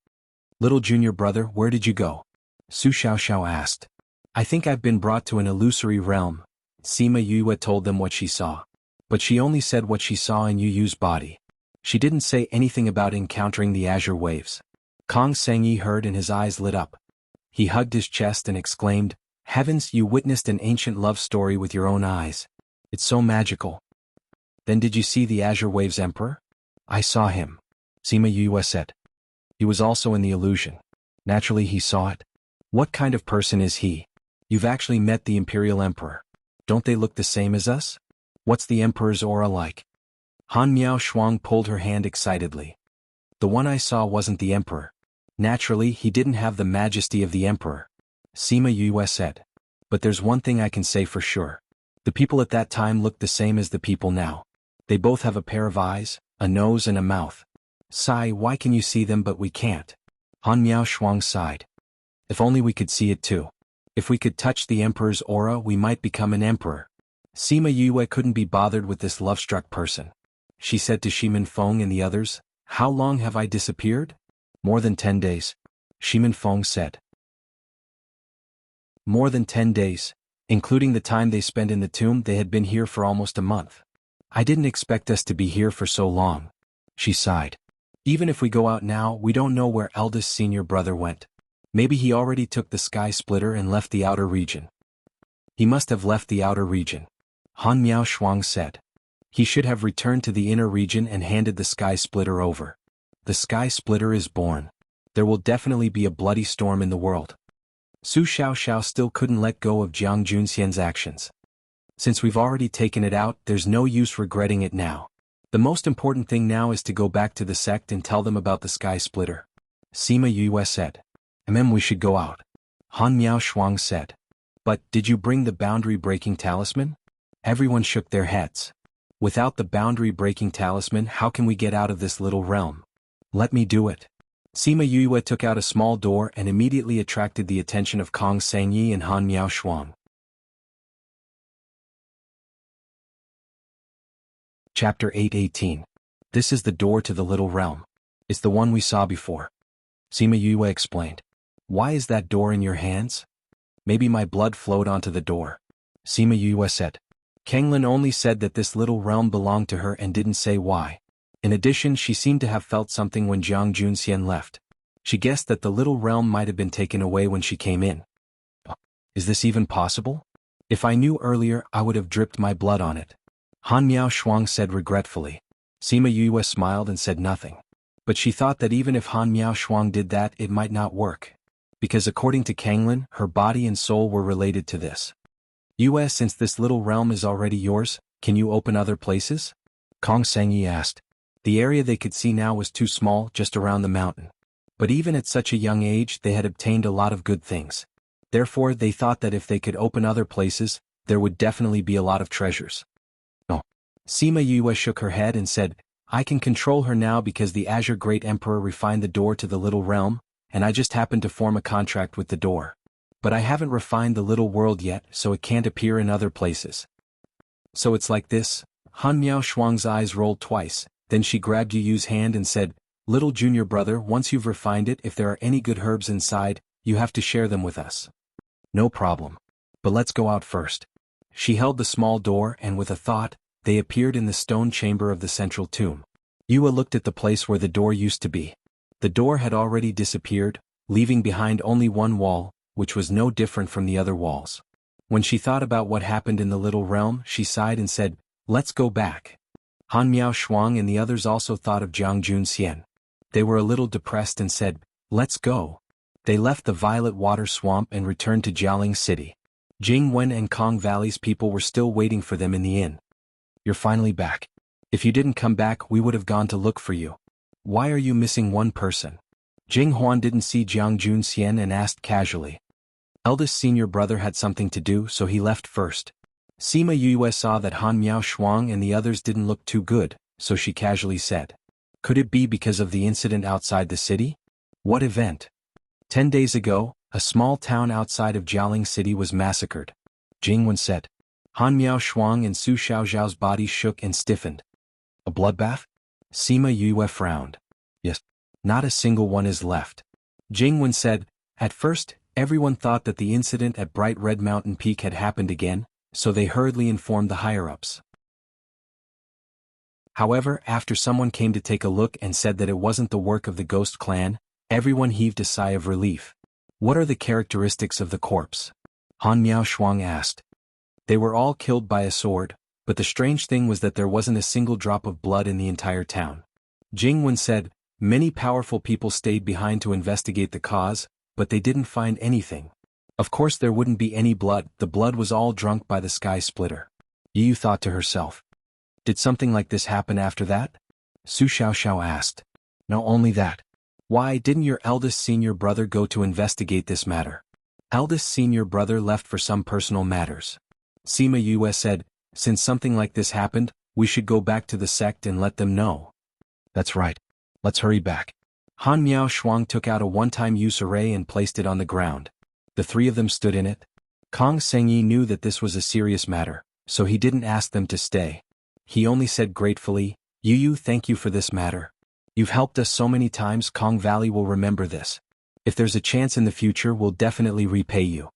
Little junior brother, where did you go? Su Xiaoxiao asked. I think I've been brought to an illusory realm. Sima Yue told them what she saw. But she only said what she saw in Yu Yu's body. She didn't say anything about encountering the azure waves. Kong Sengyi heard and his eyes lit up. He hugged his chest and exclaimed, Heavens, you witnessed an ancient love story with your own eyes. It's so magical. Then did you see the azure waves emperor? I saw him. Sima Yue said. He was also in the illusion. Naturally he saw it. What kind of person is he? You've actually met the Imperial Emperor. Don't they look the same as us? What's the Emperor's aura like? Han Miao Shuang pulled her hand excitedly. The one I saw wasn't the Emperor. Naturally he didn't have the majesty of the Emperor. Sima Yue said. But there's one thing I can say for sure. The people at that time looked the same as the people now. They both have a pair of eyes, a nose and a mouth. Sigh, why can you see them but we can't? Han Miao Shuang sighed. If only we could see it too. If we could touch the Emperor's aura we might become an emperor. Sima Yue couldn't be bothered with this love-struck person. She said to Shimin Feng and the others, How long have I disappeared? More than 10 days. Shimin Feng said. More than 10 days. Including the time they spent in the tomb, they had been here for almost a month. I didn't expect us to be here for so long. She sighed. Even if we go out now, we don't know where eldest senior brother went. Maybe he already took the Sky Splitter and left the outer region. He must have left the outer region. Han Miao Shuang said. He should have returned to the inner region and handed the Sky Splitter over. The Sky Splitter is born. There will definitely be a bloody storm in the world. Su Xiaoxiao still couldn't let go of Jiang Junxian's actions. Since we've already taken it out, there's no use regretting it now. The most important thing now is to go back to the sect and tell them about the Sky Splitter. Sima Yue said. We should go out. Han Miao Shuang said. But, did you bring the boundary-breaking talisman? Everyone shook their heads. Without the boundary-breaking talisman, how can we get out of this little realm? Let me do it. Sima Yue took out a small door and immediately attracted the attention of Kong Sengyi and Han Miao Shuang. Chapter 8:18. This is the door to the little realm. It's the one we saw before. Sima Yue explained. Why is that door in your hands? Maybe my blood flowed onto the door. Sima Yue said. Kenglin only said that this little realm belonged to her and didn't say why. In addition, she seemed to have felt something when Jiang Junxian left. She guessed that the little realm might have been taken away when she came in. Is this even possible? If I knew earlier, I would have dripped my blood on it. Han Miao Shuang said regretfully. Sima Yue smiled and said nothing. But she thought that even if Han Miao Shuang did that, it might not work. Because according to Kenglin, her body and soul were related to this. Yue, since this little realm is already yours, can you open other places? Kong Sengyi asked. The area they could see now was too small, just around the mountain. But even at such a young age, they had obtained a lot of good things. Therefore, they thought that if they could open other places, there would definitely be a lot of treasures. No. Sima Yue shook her head and said, I can control her now because the Azure Great Emperor refined the door to the little realm, and I just happened to form a contract with the door. But I haven't refined the little world yet, so it can't appear in other places. So it's like this? Han Miao Shuang's eyes rolled twice, then she grabbed Yu Yu's hand and said, Little junior brother, once you've refined it, if there are any good herbs inside, you have to share them with us. No problem. But let's go out first. She held the small door and with a thought, they appeared in the stone chamber of the central tomb. Yue looked at the place where the door used to be. The door had already disappeared, leaving behind only one wall, which was no different from the other walls. When she thought about what happened in the little realm, she sighed and said, Let's go back. Han Miao Shuang and the others also thought of Jiang Junxian. They were a little depressed and said, Let's go. They left the Violet Water Swamp and returned to Jialing City. Jingwen and Kong Valley's people were still waiting for them in the inn. You're finally back. If you didn't come back, we would have gone to look for you. Why are you missing one person? Jing Huan didn't see Jiang Junxian and asked casually. Eldest senior brother had something to do, so he left first. Sima Yue saw that Han Miao Shuang and the others didn't look too good, so she casually said. Could it be because of the incident outside the city? What event? 10 days ago, a small town outside of Jialing City was massacred. Jingwen said. Han Miao Shuang and Su Xiaozhao's bodies shook and stiffened. A bloodbath? Sima Yue frowned. Yes. Not a single one is left. Jingwen said, At first, everyone thought that the incident at Bright Red Mountain Peak had happened again, so they hurriedly informed the higher-ups. However, after someone came to take a look and said that it wasn't the work of the Ghost Clan, everyone heaved a sigh of relief. What are the characteristics of the corpse? Han Miao Shuang asked. They were all killed by a sword, but the strange thing was that there wasn't a single drop of blood in the entire town. Jingwen said, Many powerful people stayed behind to investigate the cause, but they didn't find anything. Of course there wouldn't be any blood, the blood was all drunk by the Sky Splitter. Yu thought to herself. Did something like this happen after that? Su Xiaoxiao asked. No, only that. Why didn't your eldest senior brother go to investigate this matter? Eldest senior brother left for some personal matters. Sima Yue said, Since something like this happened, we should go back to the sect and let them know. That's right. Let's hurry back. Han Miao Shuang took out a one-time use array and placed it on the ground. The three of them stood in it. Kong Sengyi knew that this was a serious matter, so he didn't ask them to stay. He only said gratefully, Yu, thank you for this matter. You've helped us so many times, Kong Valley will remember this. If there's a chance in the future, we'll definitely repay you.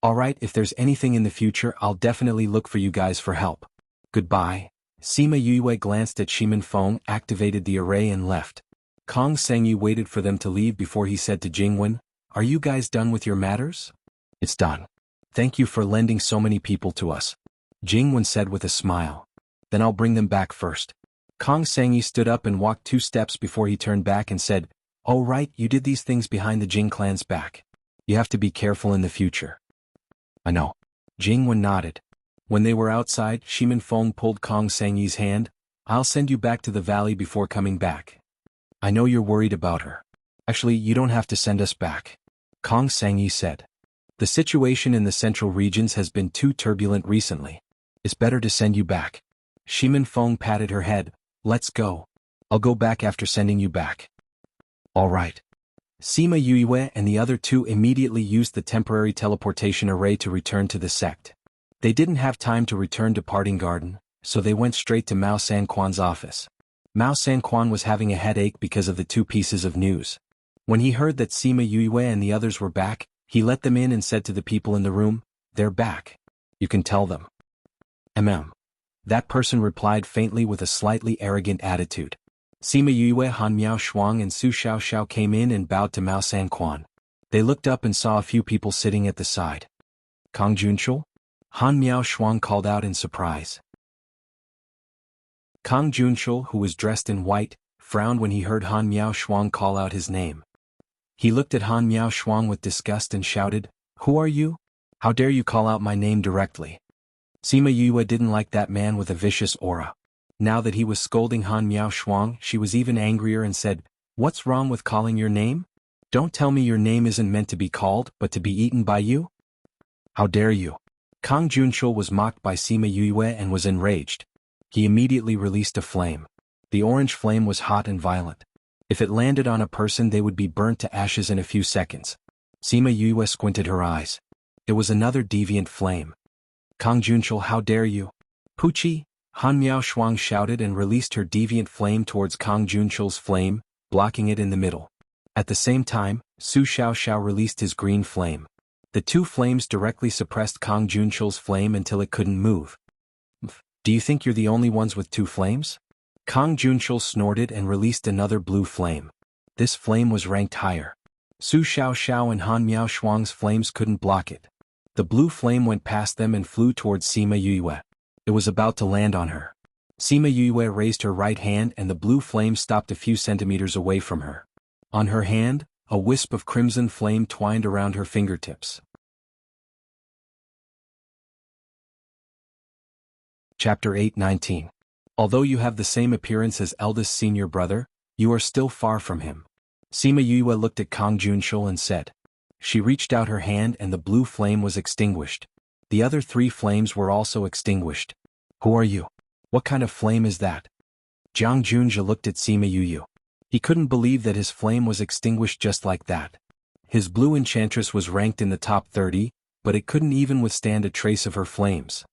Alright, if there's anything in the future, I'll definitely look for you guys for help. Goodbye. Sima Yue glanced at Shimin Feng, activated the array and left. Kong Sengyi waited for them to leave before he said to Jingwen, Are you guys done with your matters? It's done. Thank you for lending so many people to us. Jingwen said with a smile. Then I'll bring them back first. Kong Sengyi stood up and walked 2 steps before he turned back and said, Oh right, you did these things behind the Jing clan's back. You have to be careful in the future. I know. Jingwen nodded. When they were outside, Shimin Feng pulled Kong Sengyi's hand. I'll send you back to the valley before coming back. I know you're worried about her. Actually, you don't have to send us back. Kong Sengyi said. The situation in the central regions has been too turbulent recently. It's better to send you back. Shimin Feng patted her head. Let's go. I'll go back after sending you back. All right. Sima Yue and the other 2 immediately used the temporary teleportation array to return to the sect. They didn't have time to return to Parting Garden, so they went straight to Mao Sanquan's office. Mao Sanquan was having a headache because of the two pieces of news. When he heard that Sima Yue and the others were back, he let them in and said to the people in the room, "They're back. You can tell them." That person replied faintly with a slightly arrogant attitude. Sima Yue, Han Miao Shuang and Su Xiaoxiao came in and bowed to Mao Sanquan. They looked up and saw a few people sitting at the side. "Kang Junshul?" Han Miao Shuang called out in surprise. Kang Junshul, who was dressed in white, frowned when he heard Han Miao Shuang call out his name. He looked at Han Miao Shuang with disgust and shouted, "Who are you? How dare you call out my name directly?" Sima Yue didn't like that man with a vicious aura. Now that he was scolding Han Miao Shuang, she was even angrier and said, "What's wrong with calling your name? Don't tell me your name isn't meant to be called, but to be eaten by you? How dare you?" Kang Junshul was mocked by Sima Yue and was enraged. He immediately released a flame. The orange flame was hot and violent. If it landed on a person, they would be burnt to ashes in a few seconds. Sima Yue squinted her eyes. It was another deviant flame. "Kang Junshul, how dare you?" "Puchi!" Han Miao Shuang shouted and released her deviant flame towards Kang Junshul's flame, blocking it in the middle. At the same time, Su Xiaoxiao released his green flame. The two flames directly suppressed Kang Junshul's flame until it couldn't move. "Do you think you're the only ones with two flames?" Kang Junshul snorted and released another blue flame. This flame was ranked higher. Su Xiaoxiao and Han Miao Shuang's flames couldn't block it. The blue flame went past them and flew towards Sima Yue. It was about to land on her. Sima Yue raised her right hand and the blue flame stopped a few centimeters away from her. On her hand, a wisp of crimson flame twined around her fingertips. Chapter 8:19. Although you have the same appearance as eldest senior brother, you are still far from him. Sima Yue looked at Kang Junshul and said. She reached out her hand and the blue flame was extinguished. The other three flames were also extinguished. "Who are you? What kind of flame is that?" Jiang Junja looked at Sima Yue. He couldn't believe that his flame was extinguished just like that. His blue enchantress was ranked in the top 30, but it couldn't even withstand a trace of her flames.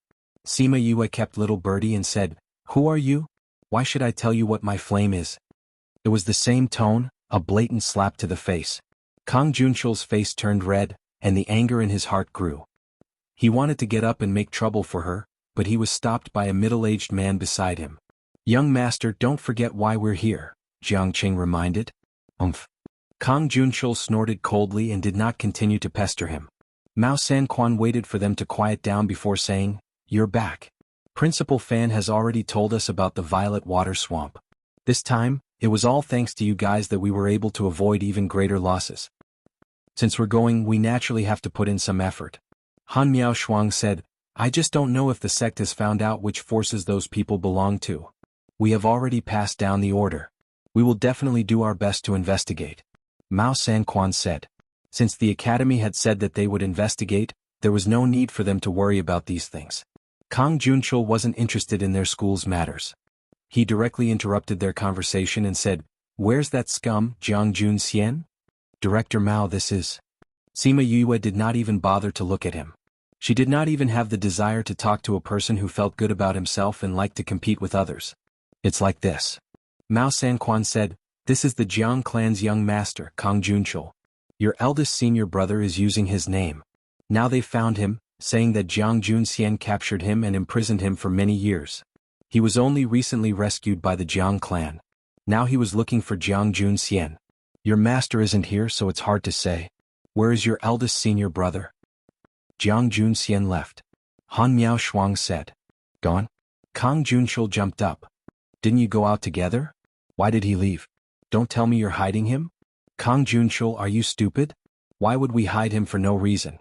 Sima Yue kept little birdie and said, "Who are you? Why should I tell you what my flame is?" It was the same tone, a blatant slap to the face. Kang Junshul's face turned red, and the anger in his heart grew. He wanted to get up and make trouble for her, but he was stopped by a middle-aged man beside him. "Young master, don't forget why we're here," Jiang Qing reminded. Kang Junshul snorted coldly and did not continue to pester him. Mao Sanquan waited for them to quiet down before saying, "You're back. Principal Fan has already told us about the violet water swamp. This time, it was all thanks to you guys that we were able to avoid even greater losses. Since we're going, we naturally have to put in some effort." Han Miao Shuang said, "I just don't know if the sect has found out which forces those people belong to. We have already passed down the order. We will definitely do our best to investigate." Mao Sanquan said. Since the academy had said that they would investigate, there was no need for them to worry about these things. Kang Junshul wasn't interested in their school's matters. He directly interrupted their conversation and said, "Where's that scum, Jiang Junxian? Director Mao, this is." Sima Yue did not even bother to look at him. She did not even have the desire to talk to a person who felt good about himself and liked to compete with others. "It's like this." Mao Sanquan said, "This is the Jiang clan's young master, Kang Junshul. Your eldest senior brother is using his name. Now they've found him, saying that Jiang Junxian captured him and imprisoned him for many years. He was only recently rescued by the Jiang clan. Now he was looking for Jiang Junxian. Your master isn't here, so it's hard to say. Where is your eldest senior brother?" Jiang Junxian left. Han Miao Shuang said. "Gone?" Kang Junshul jumped up. "Didn't you go out together? Why did he leave? Don't tell me you're hiding him?" "Kang Junshul, are you stupid? Why would we hide him for no reason?"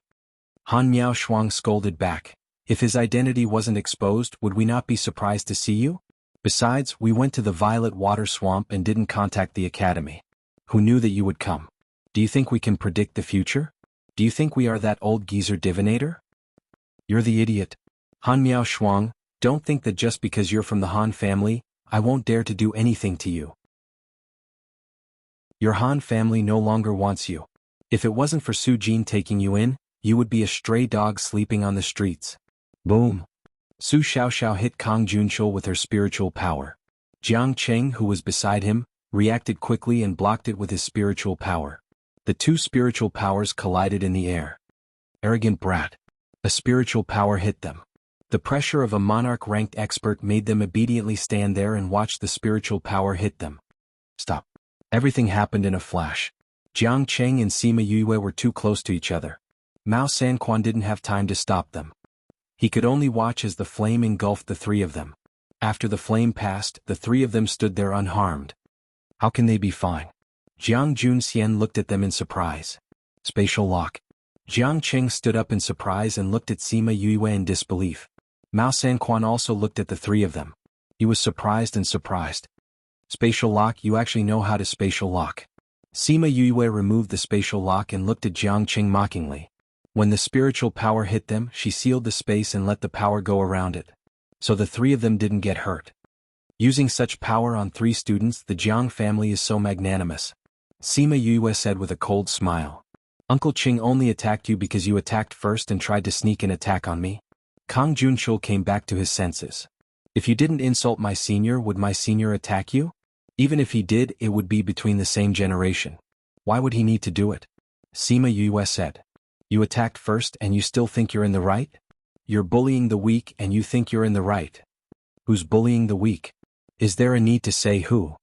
Han Miao Shuang scolded back. "If his identity wasn't exposed, would we not be surprised to see you? Besides, we went to the violet water swamp and didn't contact the academy. Who knew that you would come? Do you think we can predict the future? Do you think we are that old geezer divinator? You're the idiot. Han Miao Shuang, don't think that just because you're from the Han family, I won't dare to do anything to you. Your Han family no longer wants you. If it wasn't for Su Jin taking you in, you would be a stray dog sleeping on the streets." Boom. Su Xiaoxiao hit Kang Junshul with her spiritual power. Jiang Cheng, who was beside him, reacted quickly and blocked it with his spiritual power. The two spiritual powers collided in the air. Arrogant brat. A spiritual power hit them. The pressure of a monarch-ranked expert made them obediently stand there and watch the spiritual power hit them. Stop. Everything happened in a flash. Jiang Cheng and Sima Yue were too close to each other. Mao Sanquan didn't have time to stop them. He could only watch as the flame engulfed the three of them. After the flame passed, the three of them stood there unharmed. How can they be fine? Jiang Junxian looked at them in surprise. Spatial lock. Jiang Cheng stood up in surprise and looked at Sima Yue in disbelief. Mao Sanquan also looked at the three of them. He was surprised and surprised. Spatial lock, you actually know how to spatial lock. Sima Yue removed the spatial lock and looked at Jiang Cheng mockingly. When the spiritual power hit them, she sealed the space and let the power go around it. So the three of them didn't get hurt. Using such power on three students, the Jiang family is so magnanimous. Sima Yue said with a cold smile. Uncle Qing only attacked you because you attacked first and tried to sneak an attack on me? Kang Junshul came back to his senses. If you didn't insult my senior, would my senior attack you? Even if he did, it would be between the same generation. Why would he need to do it? Sima Yue said. You attacked first and you still think you're in the right? You're bullying the weak and you think you're in the right. Who's bullying the weak? Is there a need to say who?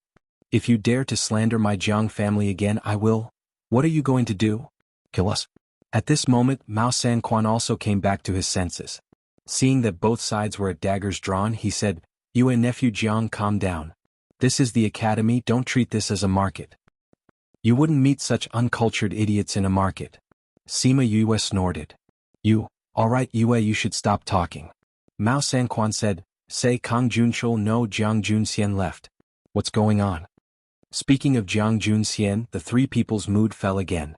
If you dare to slander my Jiang family again, I will. What are you going to do? Kill us? At this moment, Mao Sanquan also came back to his senses. Seeing that both sides were at daggers drawn, he said, You and nephew Jiang, calm down. This is the academy, don't treat this as a market. You wouldn't meet such uncultured idiots in a market. Sima Yue snorted. Alright Yue, you should stop talking. Mao Sanquan said, Say Kang Junshul no, Jiang Junxian left. What's going on? Speaking of Jiang Junxian, the three people's mood fell again.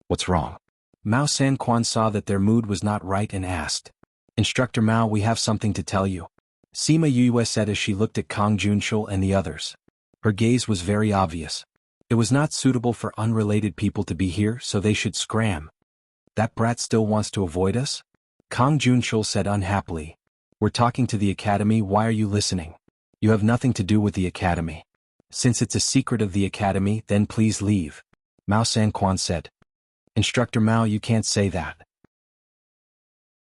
What's wrong? Mao Sanquan saw that their mood was not right and asked. Instructor Mao, we have something to tell you. Sima Yue said as she looked at Kang Junshul and the others. Her gaze was very obvious. It was not suitable for unrelated people to be here, so they should scram. That brat still wants to avoid us? Kang Junshul said unhappily. We're talking to the academy, why are you listening? You have nothing to do with the academy. Since it's a secret of the academy, then please leave. Mao Sanquan said. Instructor Mao, you can't say that.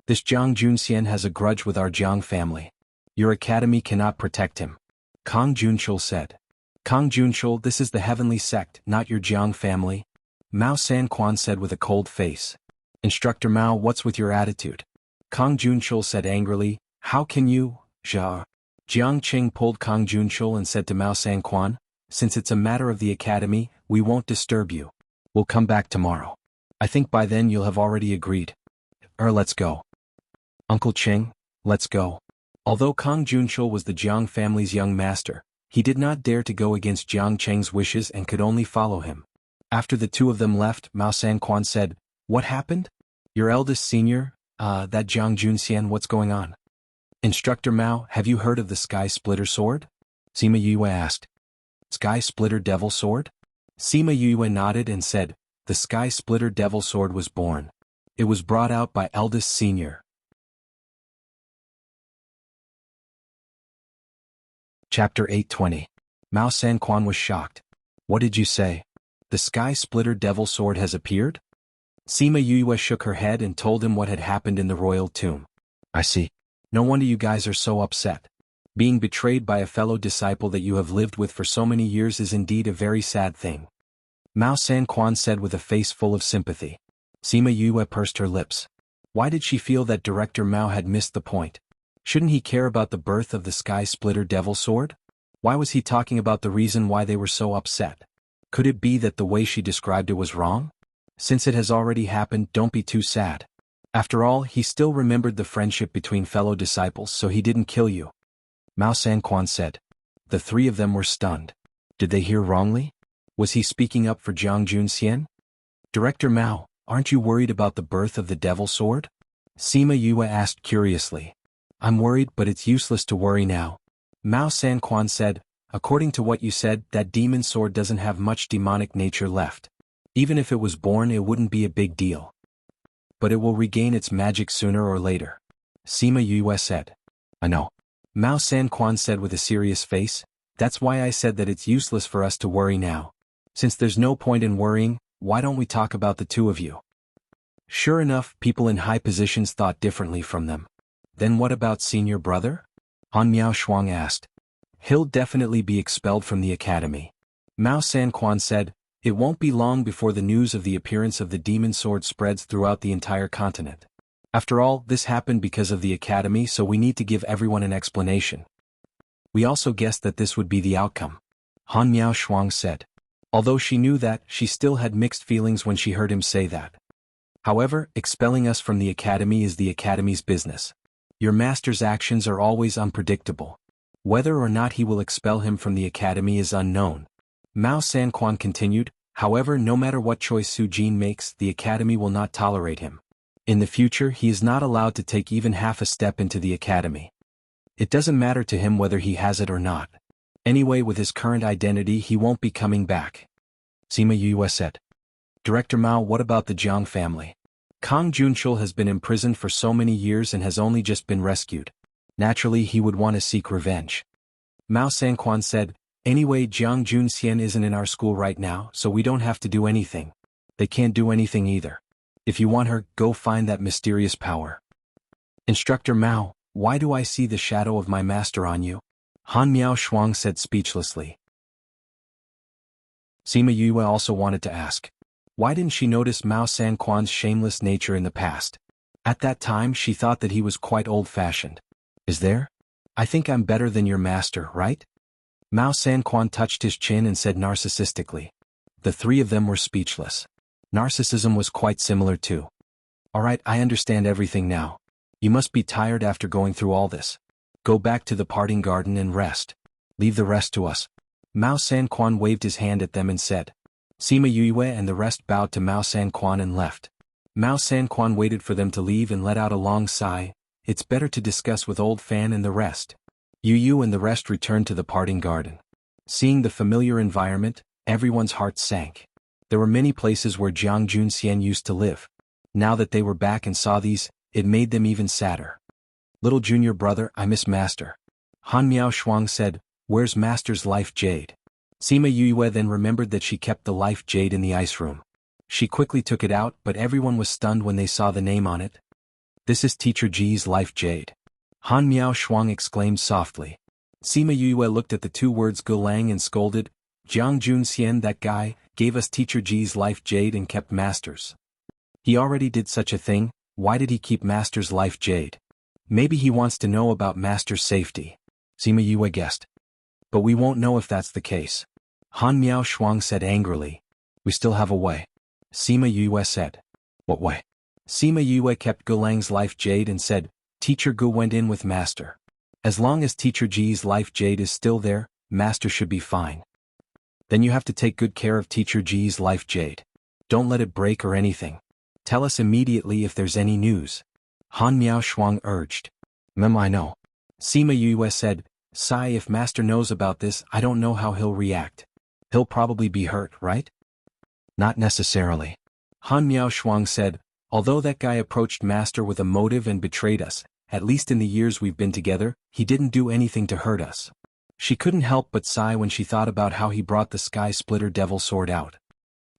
This Jiang Junxian has a grudge with our Jiang family. Your academy cannot protect him. Kang Junshul said. Kang Junshul, this is the heavenly sect, not your Jiang family. Mao Sanquan said with a cold face. Instructor Mao, what's with your attitude? Kang Junshul said angrily, How can you, Jia? Jiang Qing pulled Kang Junshul and said to Mao Sanquan, Since it's a matter of the academy, we won't disturb you. We'll come back tomorrow. I think by then you'll have already agreed. Let's go. Uncle Qing, let's go. Although Kang Junshul was the Jiang family's young master, he did not dare to go against Jiang Cheng's wishes and could only follow him. After the two of them left, Mao Sanquan said, What happened? Your eldest senior, that Jiang Junxian, what's going on? Instructor Mao, have you heard of the Sky Splitter Sword? Sima Yue asked. Sky Splitter Devil Sword? Sima Yue nodded and said, The Sky Splitter Devil Sword was born. It was brought out by eldest senior. Chapter 820. Mao Sanquan was shocked. What did you say? The Sky Splitter Devil Sword has appeared? Sima Yue shook her head and told him what had happened in the royal tomb. I see. No wonder you guys are so upset. Being betrayed by a fellow disciple that you have lived with for so many years is indeed a very sad thing. Mao Sanquan said with a face full of sympathy. Sima Yue pursed her lips. Why did she feel that Director Mao had missed the point? Shouldn't he care about the birth of the Sky Splitter Devil Sword? Why was he talking about the reason why they were so upset? Could it be that the way she described it was wrong? Since it has already happened, don't be too sad. After all, he still remembered the friendship between fellow disciples, so he didn't kill you. Mao Sanquan said. The three of them were stunned. Did they hear wrongly? Was he speaking up for Jiang Junxian? Director Mao, aren't you worried about the birth of the Devil Sword? Sima Yue asked curiously. I'm worried, but it's useless to worry now. Mao Sanquan said, According to what you said, that demon sword doesn't have much demonic nature left. Even if it was born, it wouldn't be a big deal. But it will regain its magic sooner or later. Sima Yue said. I know. Mao Sanquan said with a serious face. That's why I said that it's useless for us to worry now. Since there's no point in worrying, why don't we talk about the two of you? Sure enough, people in high positions thought differently from them. Then what about senior brother? Han Miao Shuang asked. He'll definitely be expelled from the academy. Mao Sanquan said, it won't be long before the news of the appearance of the demon sword spreads throughout the entire continent. After all, this happened because of the academy, so we need to give everyone an explanation. We also guessed that this would be the outcome. Han Miao Shuang said. Although she knew that, she still had mixed feelings when she heard him say that. However, expelling us from the academy is the academy's business. Your master's actions are always unpredictable. Whether or not he will expel him from the academy is unknown. Mao Sanquan continued, however, no matter what choice Su Jin makes, the academy will not tolerate him. In the future, he is not allowed to take even half a step into the academy. It doesn't matter to him whether he has it or not. Anyway, with his current identity, he won't be coming back. Sima Yue said. Director Mao, what about the Jiang family? Kang Junchul has been imprisoned for so many years and has only just been rescued. Naturally, he would want to seek revenge. Mao Sanquan said, anyway, Jiang Junxian isn't in our school right now, so we don't have to do anything. They can't do anything either. If you want her, go find that mysterious power. Instructor Mao, why do I see the shadow of my master on you? Han Miao Shuang said speechlessly. Sima Yue also wanted to ask. Why didn't she notice Mao Sanquan's shameless nature in the past? At that time she thought that he was quite old-fashioned. Is there? I think I'm better than your master, right? Mao Sanquan touched his chin and said narcissistically. The three of them were speechless. Narcissism was quite similar too. Alright, I understand everything now. You must be tired after going through all this. Go back to the parting garden and rest. Leave the rest to us. Mao Sanquan waved his hand at them and said. Sima Yue and the rest bowed to Mao Sanquan and left. Mao Sanquan waited for them to leave and let out a long sigh. It's better to discuss with old Fan and the rest. Yu and the rest returned to the parting garden. Seeing the familiar environment, everyone's heart sank. There were many places where Jiang Junxian used to live. Now that they were back and saw these, it made them even sadder. Little junior brother, I miss Master. Han Miao Shuang said, where's Master's life jade? Sima Yue then remembered that she kept the life jade in the ice room. She quickly took it out, but everyone was stunned when they saw the name on it. This is Teacher Ji's life jade. Han Miao Shuang exclaimed softly. Sima Yue looked at the two words Gulang and scolded, Jiang Junxian, that guy, gave us Teacher Ji's life jade and kept Master's. He already did such a thing, why did he keep Master's life jade? Maybe he wants to know about Master's safety. Sima Yue guessed. But we won't know if that's the case. Han Miao Shuang said angrily. We still have a way. Sima Yue said. What way? Sima Yue kept Gulang's life jade and said, Teacher Gu went in with Master. As long as Teacher Ji's life jade is still there, Master should be fine. Then you have to take good care of Teacher Ji's life jade. Don't let it break or anything. Tell us immediately if there's any news. Han Miao Shuang urged. I know. Sima Yue said, Sai, if Master knows about this, I don't know how he'll react. He'll probably be hurt, right? Not necessarily. Han Miao Shuang said, although that guy approached Master with a motive and betrayed us, at least in the years we've been together, he didn't do anything to hurt us. She couldn't help but sigh when she thought about how he brought the Sky Splitter Devil Sword out.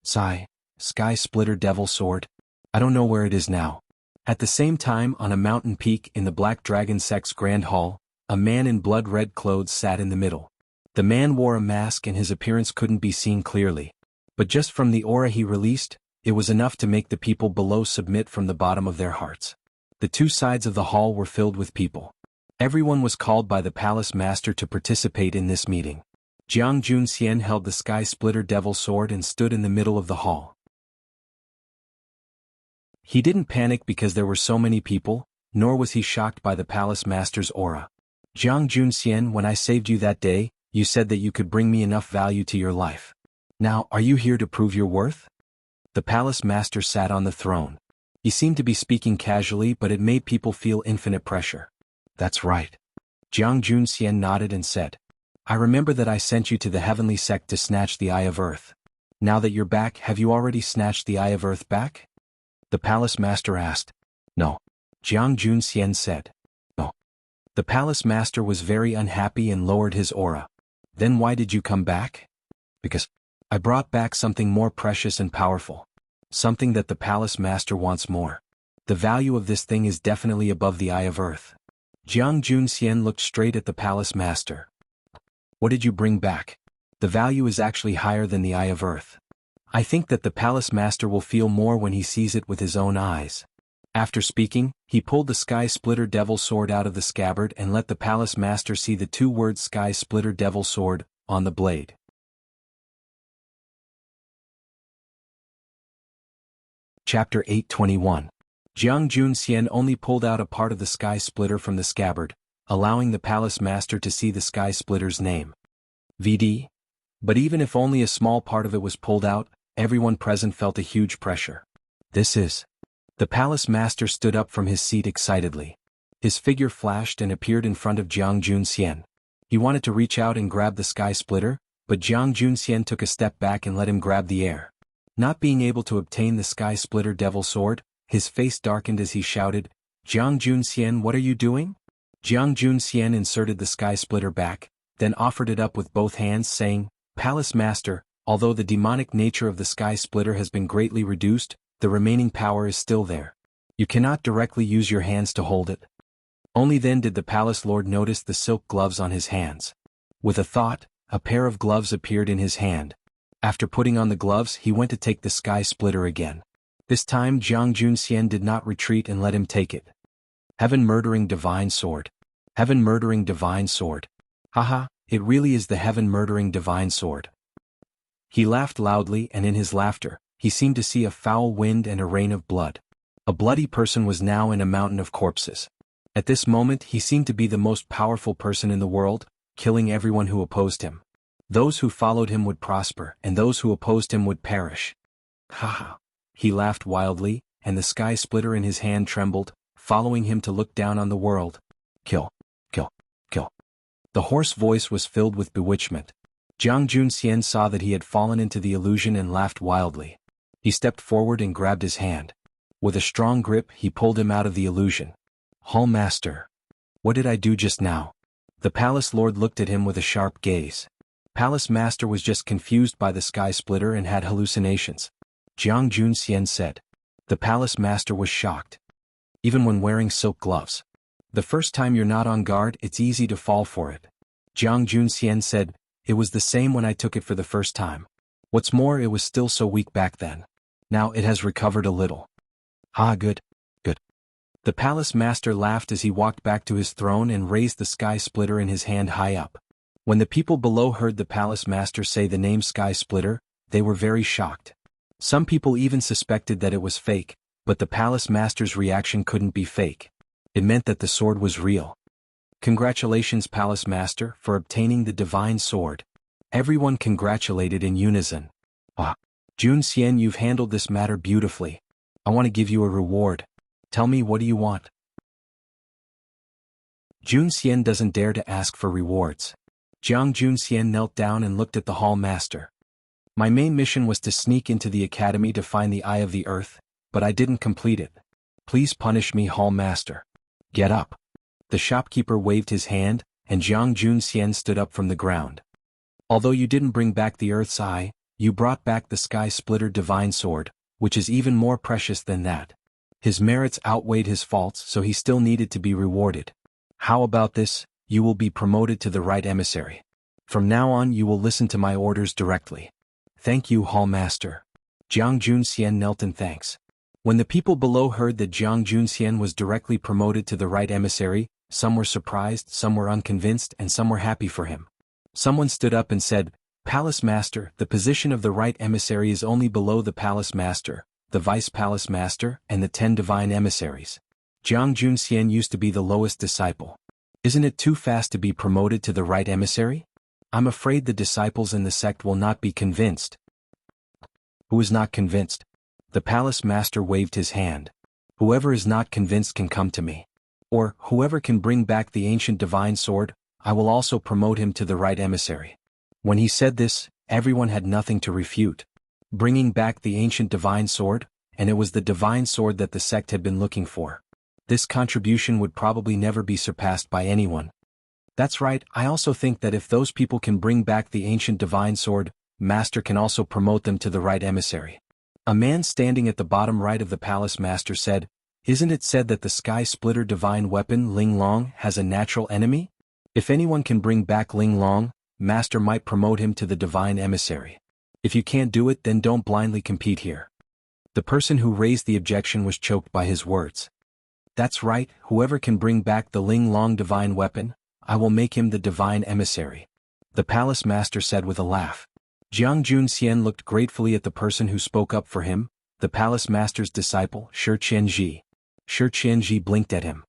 Sigh, Sky Splitter Devil Sword? I don't know where it is now. At the same time, on a mountain peak in the Black Dragon Sect's Grand Hall, a man in blood-red clothes sat in the middle. The man wore a mask and his appearance couldn't be seen clearly. But just from the aura he released, it was enough to make the people below submit from the bottom of their hearts. The two sides of the hall were filled with people. Everyone was called by the palace master to participate in this meeting. Jiang Junxian held the Sky Splitter Devil Sword and stood in the middle of the hall. He didn't panic because there were so many people, nor was he shocked by the palace master's aura. Jiang Junxian, when I saved you that day, you said that you could bring me enough value to your life. Now, are you here to prove your worth? The palace master sat on the throne. He seemed to be speaking casually, but it made people feel infinite pressure. That's right. Jiang Junxian nodded and said, I remember that I sent you to the heavenly sect to snatch the Eye of Earth. Now that you're back, have you already snatched the Eye of Earth back? The palace master asked. No. Jiang Junxian said. No. The palace master was very unhappy and lowered his aura. Then why did you come back? Because I brought back something more precious and powerful. Something that the palace master wants more. The value of this thing is definitely above the eye of earth. Jianghu looked straight at the palace master. What did you bring back? The value is actually higher than the eye of earth. I think that the palace master will feel more when he sees it with his own eyes. After speaking, he pulled the Sky Splitter Devil Sword out of the scabbard and let the palace master see the two words Sky Splitter Devil Sword on the blade. Chapter 821. Jianghu only pulled out a part of the Sky Splitter from the scabbard, allowing the palace master to see the Sky Splitter's name. VD. But even if only a small part of it was pulled out, everyone present felt a huge pressure. This is. The palace master stood up from his seat excitedly. His figure flashed and appeared in front of Jianghu. He wanted to reach out and grab the Sky Splitter, but Jianghu took a step back and let him grab the air. Not being able to obtain the Sky Splitter Devil Sword, his face darkened as he shouted, Jianghu, what are you doing? Jianghu inserted the Sky Splitter back, then offered it up with both hands saying, Palace Master, although the demonic nature of the Sky Splitter has been greatly reduced, the remaining power is still there. You cannot directly use your hands to hold it. Only then did the palace lord notice the silk gloves on his hands. With a thought, a pair of gloves appeared in his hand. After putting on the gloves, he went to take the Sky Splitter again. This time Jianghu did not retreat and let him take it. Heaven-murdering divine sword. Heaven-murdering divine sword. Haha, it really is the heaven-murdering divine sword. He laughed loudly, and in his laughter, he seemed to see a foul wind and a rain of blood. A bloody person was now in a mountain of corpses. At this moment he seemed to be the most powerful person in the world, killing everyone who opposed him. Those who followed him would prosper, and those who opposed him would perish. Haha. He laughed wildly, and the Sky Splitter in his hand trembled, following him to look down on the world. Kill. Kill. Kill. The hoarse voice was filled with bewitchment. Jianghu saw that he had fallen into the illusion and laughed wildly. He stepped forward and grabbed his hand. With a strong grip he pulled him out of the illusion. Hall Master. What did I do just now? The palace lord looked at him with a sharp gaze. Palace Master was just confused by the Sky Splitter and had hallucinations. Jianghu said. The palace master was shocked. Even when wearing silk gloves. The first time you're not on guard, it's easy to fall for it. Jianghu said, it was the same when I took it for the first time. What's more, it was still so weak back then. Now it has recovered a little. Ah, good. Good. The palace master laughed as he walked back to his throne and raised the Sky Splitter in his hand high up. When the people below heard the palace master say the name Sky Splitter, they were very shocked. Some people even suspected that it was fake, but the palace master's reaction couldn't be fake. It meant that the sword was real. Congratulations, Palace Master, for obtaining the divine sword. Everyone congratulated in unison. Ah, Jun, you've handled this matter beautifully. I want to give you a reward. Tell me, what do you want? Jun doesn't dare to ask for rewards. Jianghu knelt down and looked at the hall master. My main mission was to sneak into the academy to find the Eye of the Earth, but I didn't complete it. Please punish me, hall master. Get up. The shopkeeper waved his hand, and Jianghu stood up from the ground. Although you didn't bring back the Earth's Eye, you brought back the Sky Splitter Divine Sword, which is even more precious than that. His merits outweighed his faults, so he still needed to be rewarded. How about this? You will be promoted to the right emissary. From now on you will listen to my orders directly. Thank you, hall master. Jianghu knelt in thanks. When the people below heard that Jianghu was directly promoted to the right emissary, some were surprised, some were unconvinced, and some were happy for him. Someone stood up and said, Palace Master, the position of the right emissary is only below the Palace Master, the Vice Palace Master, and the 10 divine emissaries. Jianghu used to be the lowest disciple. Isn't it too fast to be promoted to the right emissary? I'm afraid the disciples in the sect will not be convinced. Who is not convinced? The Palace Master waved his hand. Whoever is not convinced can come to me. Or, whoever can bring back the ancient divine sword, I will also promote him to the right emissary. When he said this, everyone had nothing to refute. Bringing back the ancient divine sword, and it was the divine sword that the sect had been looking for. This contribution would probably never be surpassed by anyone. That's right, I also think that if those people can bring back the ancient divine sword, Master can also promote them to the right emissary. A man standing at the bottom right of the palace master said, "Isn't it said that the sky splitter divine weapon Ling Long has a natural enemy? If anyone can bring back Ling Long, Master might promote him to the divine emissary. If you can't do it, then don't blindly compete here." The person who raised the objection was choked by his words. "That's right, whoever can bring back the Ling Long divine weapon, I will make him the divine emissary," the palace master said with a laugh. Jiang Junxian looked gratefully at the person who spoke up for him, the palace master's disciple, Shi Qianji. Shi Qianji blinked at him.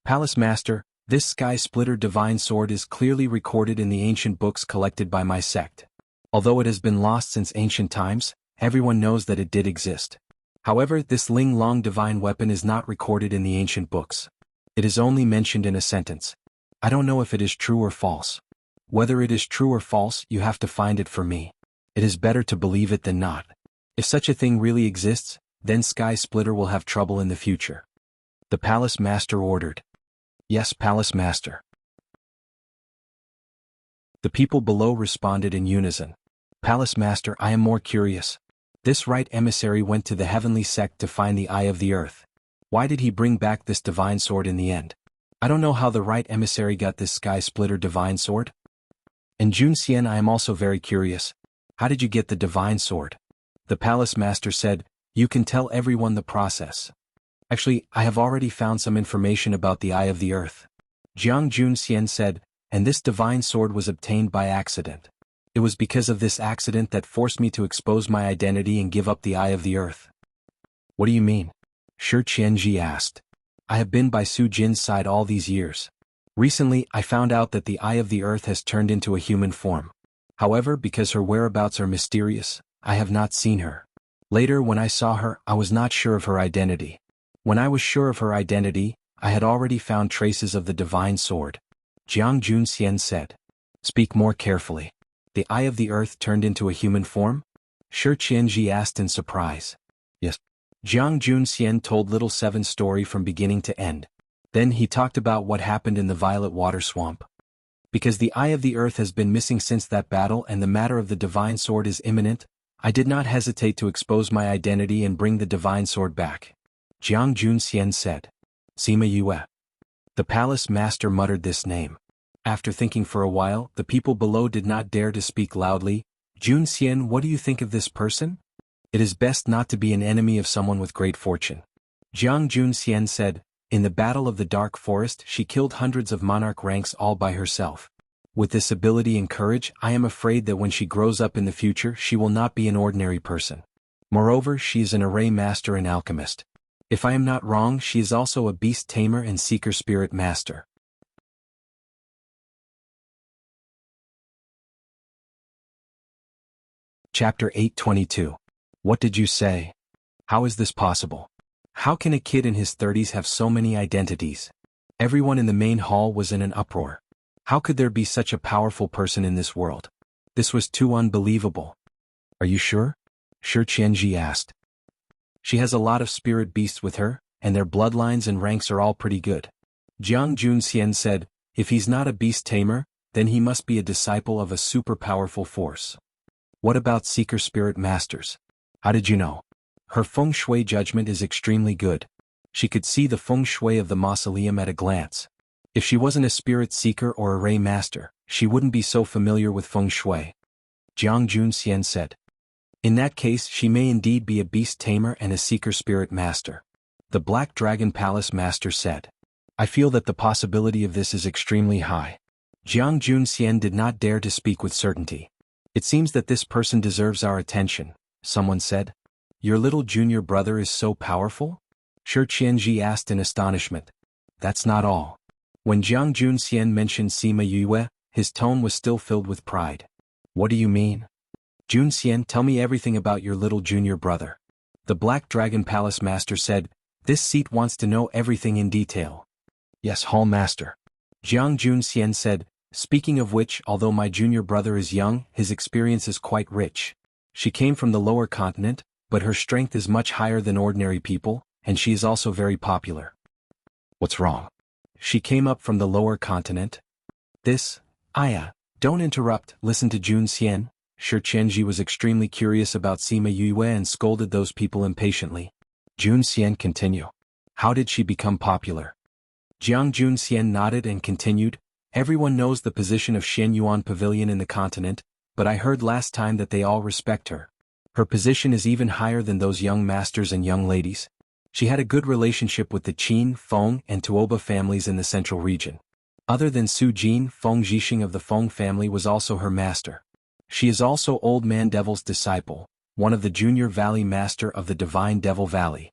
"Palace master, this sky splitter divine sword is clearly recorded in the ancient books collected by my sect. Although it has been lost since ancient times, everyone knows that it did exist. However, this Ling Long divine weapon is not recorded in the ancient books. It is only mentioned in a sentence. I don't know if it is true or false. Whether it is true or false, you have to find it for me. It is better to believe it than not. If such a thing really exists, then Sky Splitter will have trouble in the future," the palace master ordered. "Yes, palace master." The people below responded in unison. "Palace master, I am more curious. This right emissary went to the heavenly sect to find the Eye of the Earth. Why did he bring back this divine sword in the end? I don't know how the right emissary got this Sky Splitter divine sword. And Junxian, I am also very curious. How did you get the divine sword?" The palace master said, "You can tell everyone the process. Actually, I have already found some information about the Eye of the Earth." Jiang Junxian said, "And this divine sword was obtained by accident. It was because of this accident that forced me to expose my identity and give up the Eye of the Earth." "What do you mean?" Shi Qianji asked. "I have been by Su Jin's side all these years. Recently, I found out that the Eye of the Earth has turned into a human form. However, because her whereabouts are mysterious, I have not seen her. Later, when I saw her, I was not sure of her identity. When I was sure of her identity, I had already found traces of the divine sword." Jiang Junxian said. "Speak more carefully. The Eye of the Earth turned into a human form?" Shi Qianji asked in surprise. "Yes." Jiang Junxian told Little Seven's story from beginning to end. Then he talked about what happened in the Violet Water Swamp. "Because the Eye of the Earth has been missing since that battle and the matter of the divine sword is imminent, I did not hesitate to expose my identity and bring the divine sword back," Jiang Junxian said. "Sima Yue." The palace master muttered this name. After thinking for a while, the people below did not dare to speak loudly. "Junxian, what do you think of this person? It is best not to be an enemy of someone with great fortune." Jiang Junxian said, "In the Battle of the Dark Forest, she killed hundreds of monarch ranks all by herself. With this ability and courage, I am afraid that when she grows up in the future, she will not be an ordinary person. Moreover, she is an array master and alchemist. If I am not wrong, she is also a beast tamer and seeker spirit master." Chapter 822. What did you say? How is this possible? How can a kid in his 30s have so many identities? Everyone in the main hall was in an uproar. How could there be such a powerful person in this world? This was too unbelievable. "Are you sure?" Shi Qianji asked. "She has a lot of spirit beasts with her, and their bloodlines and ranks are all pretty good." Jiang Junxian said, "If he's not a beast tamer, then he must be a disciple of a super powerful force." "What about seeker spirit masters? How did you know?" "Her feng shui judgment is extremely good. She could see the feng shui of the mausoleum at a glance. If she wasn't a spirit seeker or a ray master, she wouldn't be so familiar with feng shui," Jiang Junxian said. "In that case, she may indeed be a beast tamer and a seeker spirit master," the Black Dragon Palace master said. "I feel that the possibility of this is extremely high." Jiang Junxian did not dare to speak with certainty. "It seems that this person deserves our attention," someone said. "Your little junior brother is so powerful?" Shi Qianji asked in astonishment. "That's not all." When Jiang Junxian mentioned Sima Yue, his tone was still filled with pride. "What do you mean?" "Junxian, tell me everything about your little junior brother." The Black Dragon Palace master said, "This seat wants to know everything in detail." "Yes, Hall Master." Jiang Junxian said, "Speaking of which, although my junior brother is young, his experience is quite rich. She came from the lower continent, but her strength is much higher than ordinary people, and she is also very popular." "What's wrong?" "She came up from the lower continent." This, Aya, don't interrupt, listen to Jun Xian. Shi Qianji was extremely curious about Sima Yue and scolded those people impatiently. Jun Xian continue. How did she become popular? Jun Xian nodded and continued, everyone knows the position of Xian Yuan Pavilion in the continent, but I heard last time that they all respect her. Her position is even higher than those young masters and young ladies. She had a good relationship with the Qin, Feng, and Tuoba families in the central region. Other than Su Jin, Feng Zhixing of the Feng family was also her master. She is also Old Man Devil's disciple, one of the junior valley master of the Divine Devil Valley.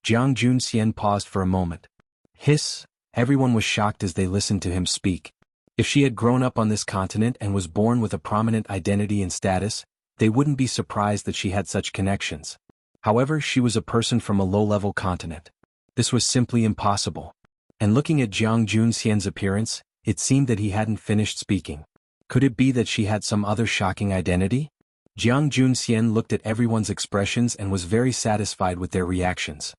Jiang Jun Xian paused for a moment. Hiss, everyone was shocked as they listened to him speak. If she had grown up on this continent and was born with a prominent identity and status, they wouldn't be surprised that she had such connections. However, she was a person from a low-level continent. This was simply impossible. And looking at Jiang Jun Xian's appearance, it seemed that he hadn't finished speaking. Could it be that she had some other shocking identity? Jiang Jun Xian looked at everyone's expressions and was very satisfied with their reactions.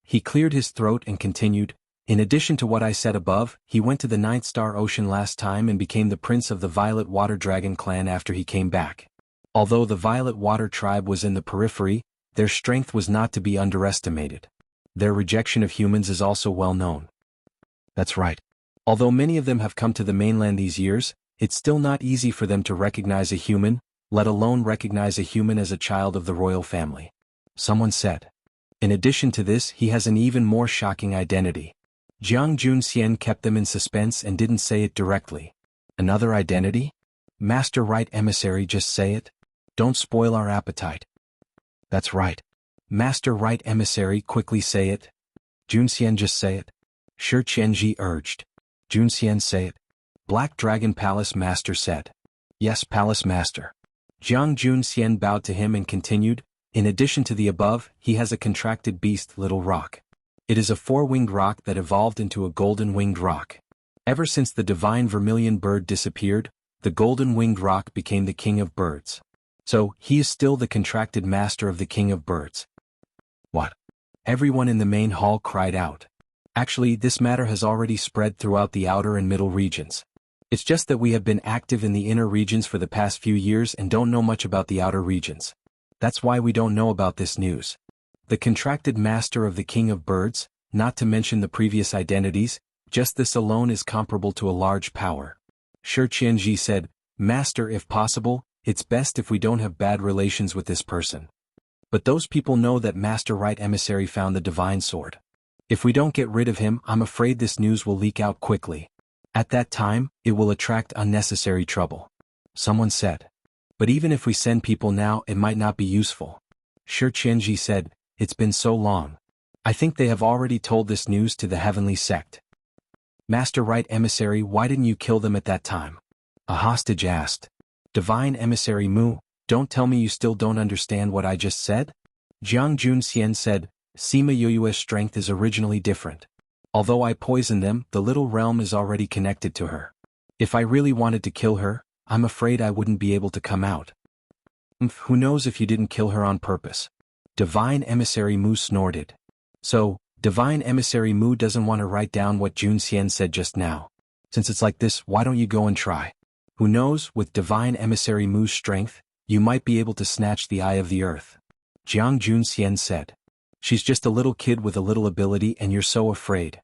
He cleared his throat and continued, in addition to what I said above, he went to the Ninth Star Ocean last time and became the prince of the Violet Water Dragon clan after he came back. Although the Violet Water tribe was in the periphery, their strength was not to be underestimated. Their rejection of humans is also well known. That's right. Although many of them have come to the mainland these years, it's still not easy for them to recognize a human, let alone recognize a human as a child of the royal family. Someone said. In addition to this, he has an even more shocking identity. Jiang Jun Xian kept them in suspense and didn't say it directly. Another identity? Master Right Emissary, just say it. Don't spoil our appetite. That's right. Master Right Emissary, quickly say it. Jun Xian, just say it. Shi Qianji urged. Jun Xian, say it. Black Dragon Palace Master said. Yes, Palace Master. Jiang Jun Xian bowed to him and continued, in addition to the above, he has a contracted beast, Little Rock. It is a four-winged rock that evolved into a golden-winged rock. Ever since the divine vermilion bird disappeared, the golden-winged rock became the king of birds. So, he is still the contracted master of the king of birds. What? Everyone in the main hall cried out. Actually, this matter has already spread throughout the outer and middle regions. It's just that we have been active in the inner regions for the past few years and don't know much about the outer regions. That's why we don't know about this news. The contracted master of the king of birds, not to mention the previous identities, just this alone is comparable to a large power. Shi Qianji said, Master, if possible, it's best if we don't have bad relations with this person. But those people know that Master Right Emissary found the divine sword. If we don't get rid of him, I'm afraid this news will leak out quickly. At that time, it will attract unnecessary trouble. Someone said. But even if we send people now, it might not be useful. Shi Qianji said, it's been so long. I think they have already told this news to the heavenly sect. Master Right Emissary, why didn't you kill them at that time? A hostage asked. Divine Emissary Mu, don't tell me you still don't understand what I just said? Jiang Jun Xian said, Sima Yue's strength is originally different. Although I poisoned them, the little realm is already connected to her. If I really wanted to kill her, I'm afraid I wouldn't be able to come out. Who knows if you didn't kill her on purpose? Divine Emissary Mu snorted. So, Divine Emissary Mu doesn't want to write down what Jun Xian said just now. Since it's like this, why don't you go and try? Who knows, with Divine Emissary Mu's strength, you might be able to snatch the eye of the earth. Jiang Jun Xian said. She's just a little kid with a little ability and you're so afraid.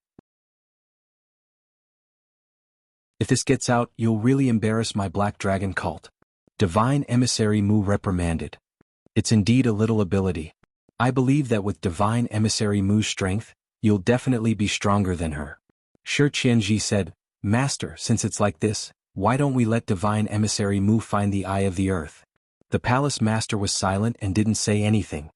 If this gets out, you'll really embarrass my Black Dragon cult. Divine Emissary Mu reprimanded. It's indeed a little ability. I believe that with Divine Emissary Mu's strength, you'll definitely be stronger than her. Shi Qianji said, Master, since it's like this, why don't we let Divine Emissary Mu find the eye of the earth? The palace master was silent and didn't say anything.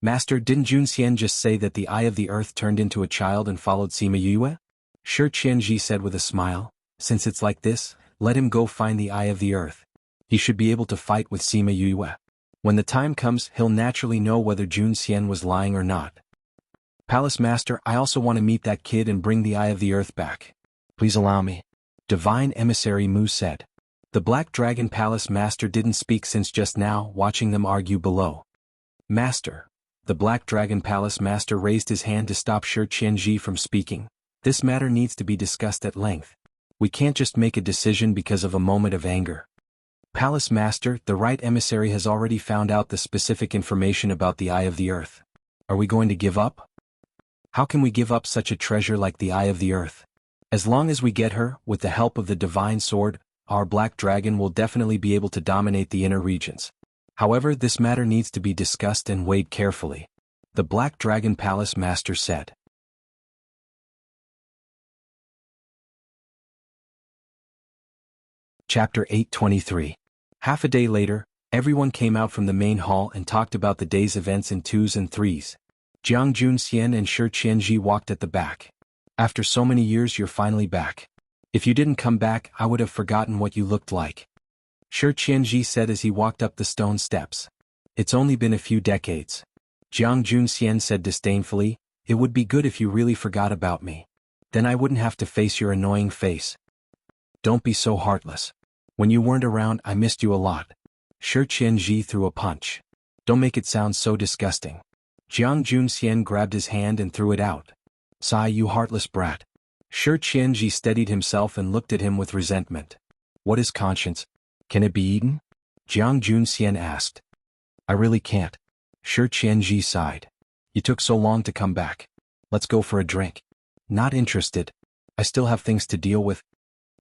Master, didn't Jun Xian just say that the eye of the earth turned into a child and followed Sima Yue? Shi Qianji said with a smile, since it's like this, let him go find the eye of the earth. He should be able to fight with Sima Yue. When the time comes, he'll naturally know whether Jun Xian was lying or not. Palace Master, I also want to meet that kid and bring the eye of the earth back. Please allow me. Divine Emissary Mu said. The Black Dragon Palace Master didn't speak since just now, watching them argue below. Master. The Black Dragon Palace Master raised his hand to stop Shi Qianji from speaking. This matter needs to be discussed at length. We can't just make a decision because of a moment of anger. Palace Master, the right emissary has already found out the specific information about the Eye of the Earth. Are we going to give up? How can we give up such a treasure like the Eye of the Earth? As long as we get her, with the help of the Divine Sword, our Black Dragon will definitely be able to dominate the inner regions. However, this matter needs to be discussed and weighed carefully. The Black Dragon Palace Master said. Chapter 823. Half a day later, everyone came out from the main hall and talked about the day's events in twos and threes. Jiang Junxian and Shi Qianji walked at the back. After so many years, you're finally back. If you didn't come back, I would have forgotten what you looked like. Shi Qianji said as he walked up the stone steps. It's only been a few decades. Jiang Junxian said disdainfully, it would be good if you really forgot about me. Then I wouldn't have to face your annoying face. Don't be so heartless. When you weren't around, I missed you a lot. Shi Qianji threw a punch. Don't make it sound so disgusting. Jiang Junxian grabbed his hand and threw it out. Sigh, you heartless brat. Shi Qianji steadied himself and looked at him with resentment. What is conscience? Can it be eaten? Jiang Junxian asked. I really can't. Shi Qianji sighed. You took so long to come back. Let's go for a drink. Not interested. I still have things to deal with.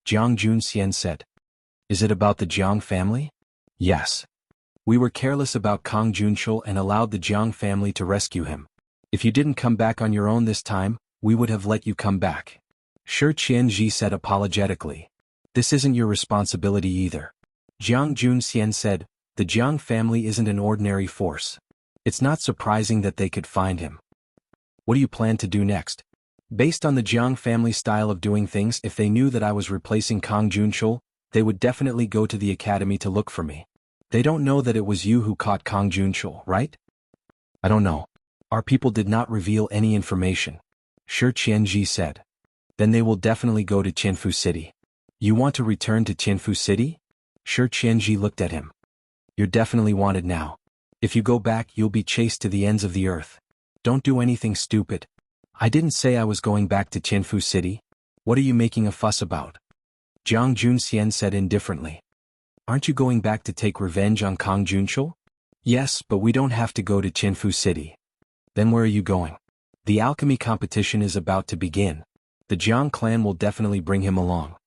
Jiang Junxian said. Is it about the Jiang family? Yes. We were careless about Kang Junshul and allowed the Jiang family to rescue him. If you didn't come back on your own this time, we would have let you come back. Shi Qianji said apologetically. This isn't your responsibility either. Jiang Junxian said, the Jiang family isn't an ordinary force. It's not surprising that they could find him. What do you plan to do next? Based on the Jiang family style of doing things, if they knew that I was replacing Kang Junshul, they would definitely go to the academy to look for me. They don't know that it was you who caught Kang Junshul, right? I don't know. Our people did not reveal any information. Shi Qianji said. Then they will definitely go to Qianfu City. You want to return to Qianfu City? Shi Qianji looked at him. You're definitely wanted now. If you go back, you'll be chased to the ends of the earth. Don't do anything stupid. I didn't say I was going back to Qianfu City. What are you making a fuss about? Jiang Junxian said indifferently. Aren't you going back to take revenge on Kang Junshul? Yes, but we don't have to go to Qianfu City. Then where are you going? The alchemy competition is about to begin. The Jiang clan will definitely bring him along.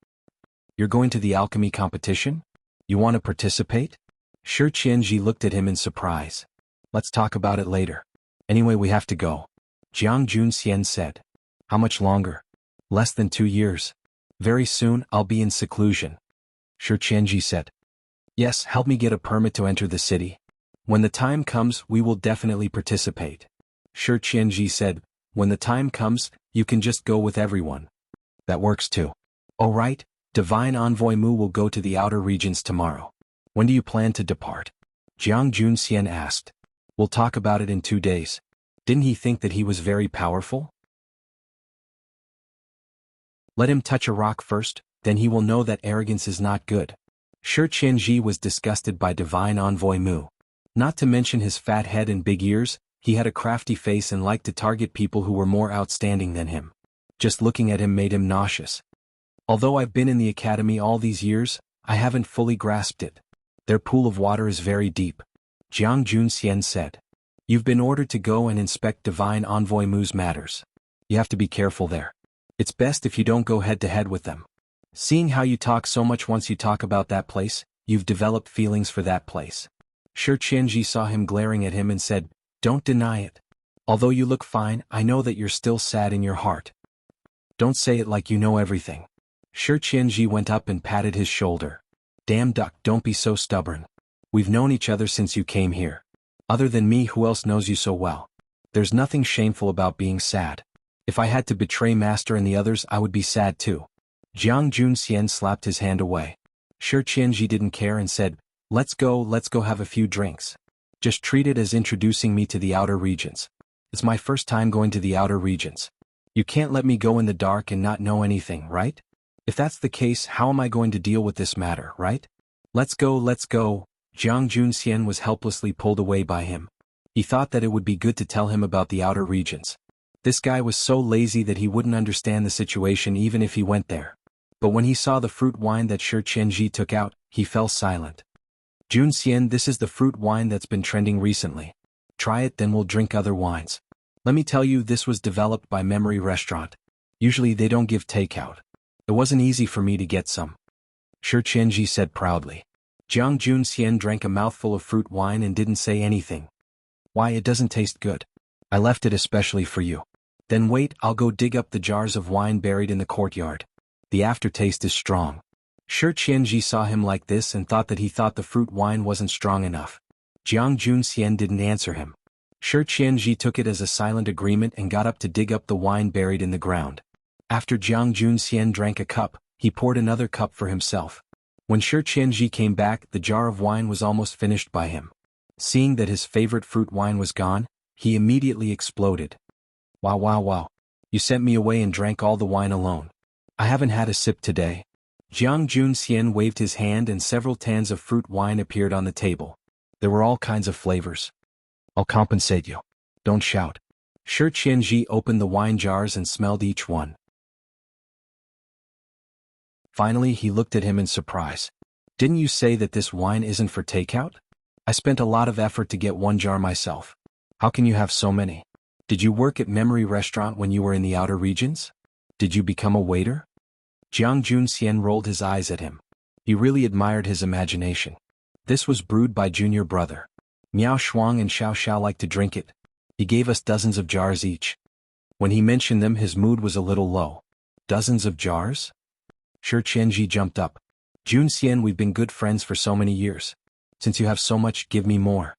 You're going to the alchemy competition? You want to participate? Shi Qianji looked at him in surprise. Let's talk about it later. Anyway, we have to go. Jiang Junxian said. How much longer? Less than 2 years. Very soon, I'll be in seclusion. Shi Qianji said. Yes, help me get a permit to enter the city. When the time comes, we will definitely participate. Shi Qianji said, when the time comes, you can just go with everyone. That works too. All right, Divine Envoy Mu will go to the outer regions tomorrow. When do you plan to depart? Jiang Junxian asked. We'll talk about it in 2 days. Didn't he think that he was very powerful? Let him touch a rock first, then he will know that arrogance is not good. Shi Qianji was disgusted by Divine Envoy Mu. Not to mention his fat head and big ears, he had a crafty face and liked to target people who were more outstanding than him. Just looking at him made him nauseous. Although I've been in the academy all these years, I haven't fully grasped it. Their pool of water is very deep. Jiang Junxian said. You've been ordered to go and inspect Divine Envoy Mu's matters. You have to be careful there. It's best if you don't go head-to-head with them. Seeing how you talk so much once you talk about that place, you've developed feelings for that place. Shi Qianji saw him glaring at him and said, don't deny it. Although you look fine, I know that you're still sad in your heart. Don't say it like you know everything. Shi Qianji went up and patted his shoulder. Damn duck, don't be so stubborn. We've known each other since you came here. Other than me, who else knows you so well? There's nothing shameful about being sad. If I had to betray Master and the others, I would be sad too. Jiang Junxian slapped his hand away. Shi Qianji didn't care and said, let's go have a few drinks. Just treat it as introducing me to the outer regions. It's my first time going to the outer regions. You can't let me go in the dark and not know anything, right? If that's the case, how am I going to deal with this matter, right? Let's go. Jiang Junxian was helplessly pulled away by him. He thought that it would be good to tell him about the outer regions. This guy was so lazy that he wouldn't understand the situation even if he went there. But when he saw the fruit wine that Shi Qianji took out, he fell silent. Jun Xian, this is the fruit wine that's been trending recently. Try it, then we'll drink other wines. Let me tell you, this was developed by Memory Restaurant. Usually they don't give takeout. It wasn't easy for me to get some. Shi Qianji said proudly. Jun Xian drank a mouthful of fruit wine and didn't say anything. Why, it doesn't taste good. I left it especially for you. Then wait, I'll go dig up the jars of wine buried in the courtyard. The aftertaste is strong. Shi Qianji saw him like this and thought that he thought the fruit wine wasn't strong enough. Jiang Junxian didn't answer him. Shi Qianji took it as a silent agreement and got up to dig up the wine buried in the ground. After Jiang Junxian drank a cup, he poured another cup for himself. When Shi Qianji came back, the jar of wine was almost finished by him. Seeing that his favorite fruit wine was gone, he immediately exploded. Wow, wow, wow. You sent me away and drank all the wine alone. I haven't had a sip today. Jiang Junxian waved his hand and several tans of fruit wine appeared on the table. There were all kinds of flavors. I'll compensate you. Don't shout. Shi Qianji opened the wine jars and smelled each one. Finally, he looked at him in surprise. Didn't you say that this wine isn't for takeout? I spent a lot of effort to get one jar myself. How can you have so many? Did you work at Memory Restaurant when you were in the outer regions? Did you become a waiter? Jiang Junxian rolled his eyes at him. He really admired his imagination. This was brewed by junior brother. Miao Shuang and Xiao Xiao liked to drink it. He gave us dozens of jars each. When he mentioned them, his mood was a little low. Dozens of jars? Shi Qianji jumped up. Junxian, we've been good friends for so many years. Since you have so much, give me more.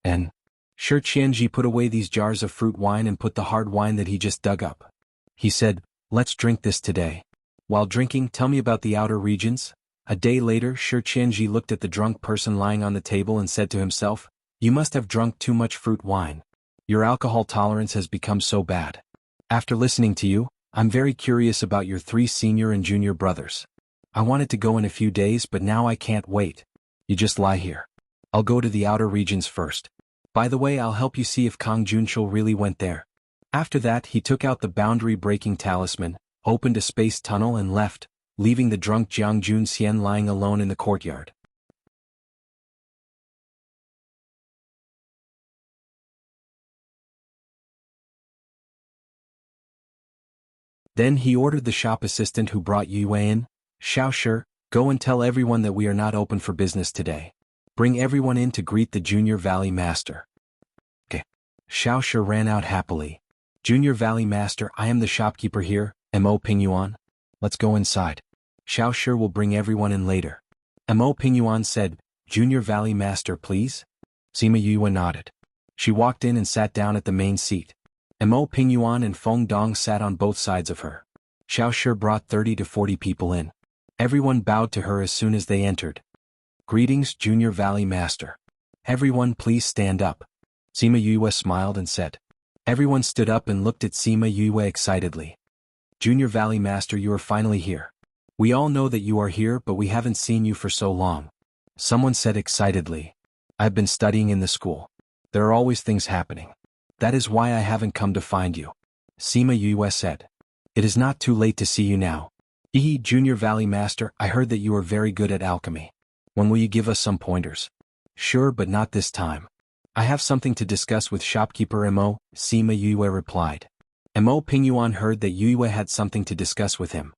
And Shi Qianji put away these jars of fruit wine and put the hard wine that he just dug up. He said, let's drink this today. While drinking, tell me about the outer regions. A day later, Shi Qianji looked at the drunk person lying on the table and said to himself, you must have drunk too much fruit wine. Your alcohol tolerance has become so bad. After listening to you, I'm very curious about your 3 senior and junior brothers. I wanted to go in a few days, but now I can't wait. You just lie here. I'll go to the outer regions first. By the way, I'll help you see if Kang Junshul really went there. After that, he took out the boundary-breaking talisman, opened a space tunnel and left, leaving the drunk Jiang Junxian lying alone in the courtyard. Then he ordered the shop assistant who brought Yue in, Xiao Shi, go and tell everyone that we are not open for business today. Bring everyone in to greet the Junior Valley Master. Okay. Xiao Shi ran out happily. Junior Valley Master, I am the shopkeeper here, Mo Pingyuan. Let's go inside. Xiao Shi will bring everyone in later. Mo Pingyuan said, Junior Valley Master, please? Sima Yue nodded. She walked in and sat down at the main seat. Mo Pingyuan and Feng Dong sat on both sides of her. Xiao Shi brought 30 to 40 people in. Everyone bowed to her as soon as they entered. Greetings, Junior Valley Master. Everyone please stand up. Sima Yue smiled and said. Everyone stood up and looked at Sima Yue excitedly. Junior Valley Master, you are finally here. We all know that you are here, but we haven't seen you for so long. Someone said excitedly. I've been studying in the school. There are always things happening. That is why I haven't come to find you. Sima Yue said. It is not too late to see you now. Junior Valley Master, I heard that you are very good at alchemy. When will you give us some pointers? Sure, but not this time. I have something to discuss with shopkeeper Mo, Sima Yue replied. Mo Pingyuan heard that Yue had something to discuss with him.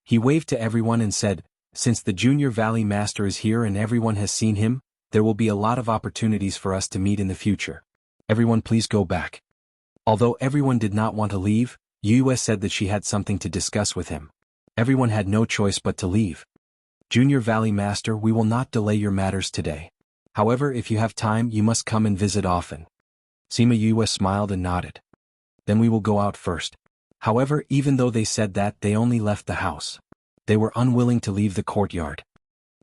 He waved to everyone and said, since the Junior Valley Master is here and everyone has seen him, there will be a lot of opportunities for us to meet in the future. Everyone please go back. Although everyone did not want to leave, Yue said that she had something to discuss with him. Everyone had no choice but to leave. Junior Valley Master, we will not delay your matters today. However, if you have time, you must come and visit often. Sima Yue smiled and nodded. Then we will go out first. However, even though they said that, they only left the house. They were unwilling to leave the courtyard.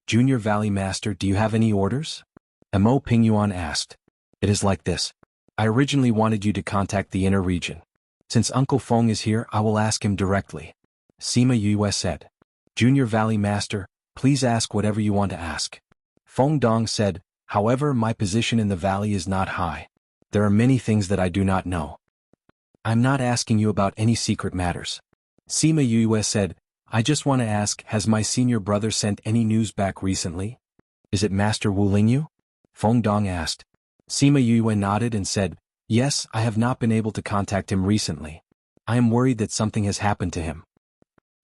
Junior Valley Master, do you have any orders? Mo Pingyuan asked. It is like this. I originally wanted you to contact the inner region. Since Uncle Feng is here, I will ask him directly. Sima Yue said. Junior Valley Master, please ask whatever you want to ask. Feng Dong said, however, my position in the valley is not high. There are many things that I do not know. I'm not asking you about any secret matters. Sima Yue said, I just want to ask, has my senior brother sent any news back recently? Is it Master Wu Lingyu? Feng Dong asked. Sima Yue nodded and said, yes, I have not been able to contact him recently. I am worried that something has happened to him.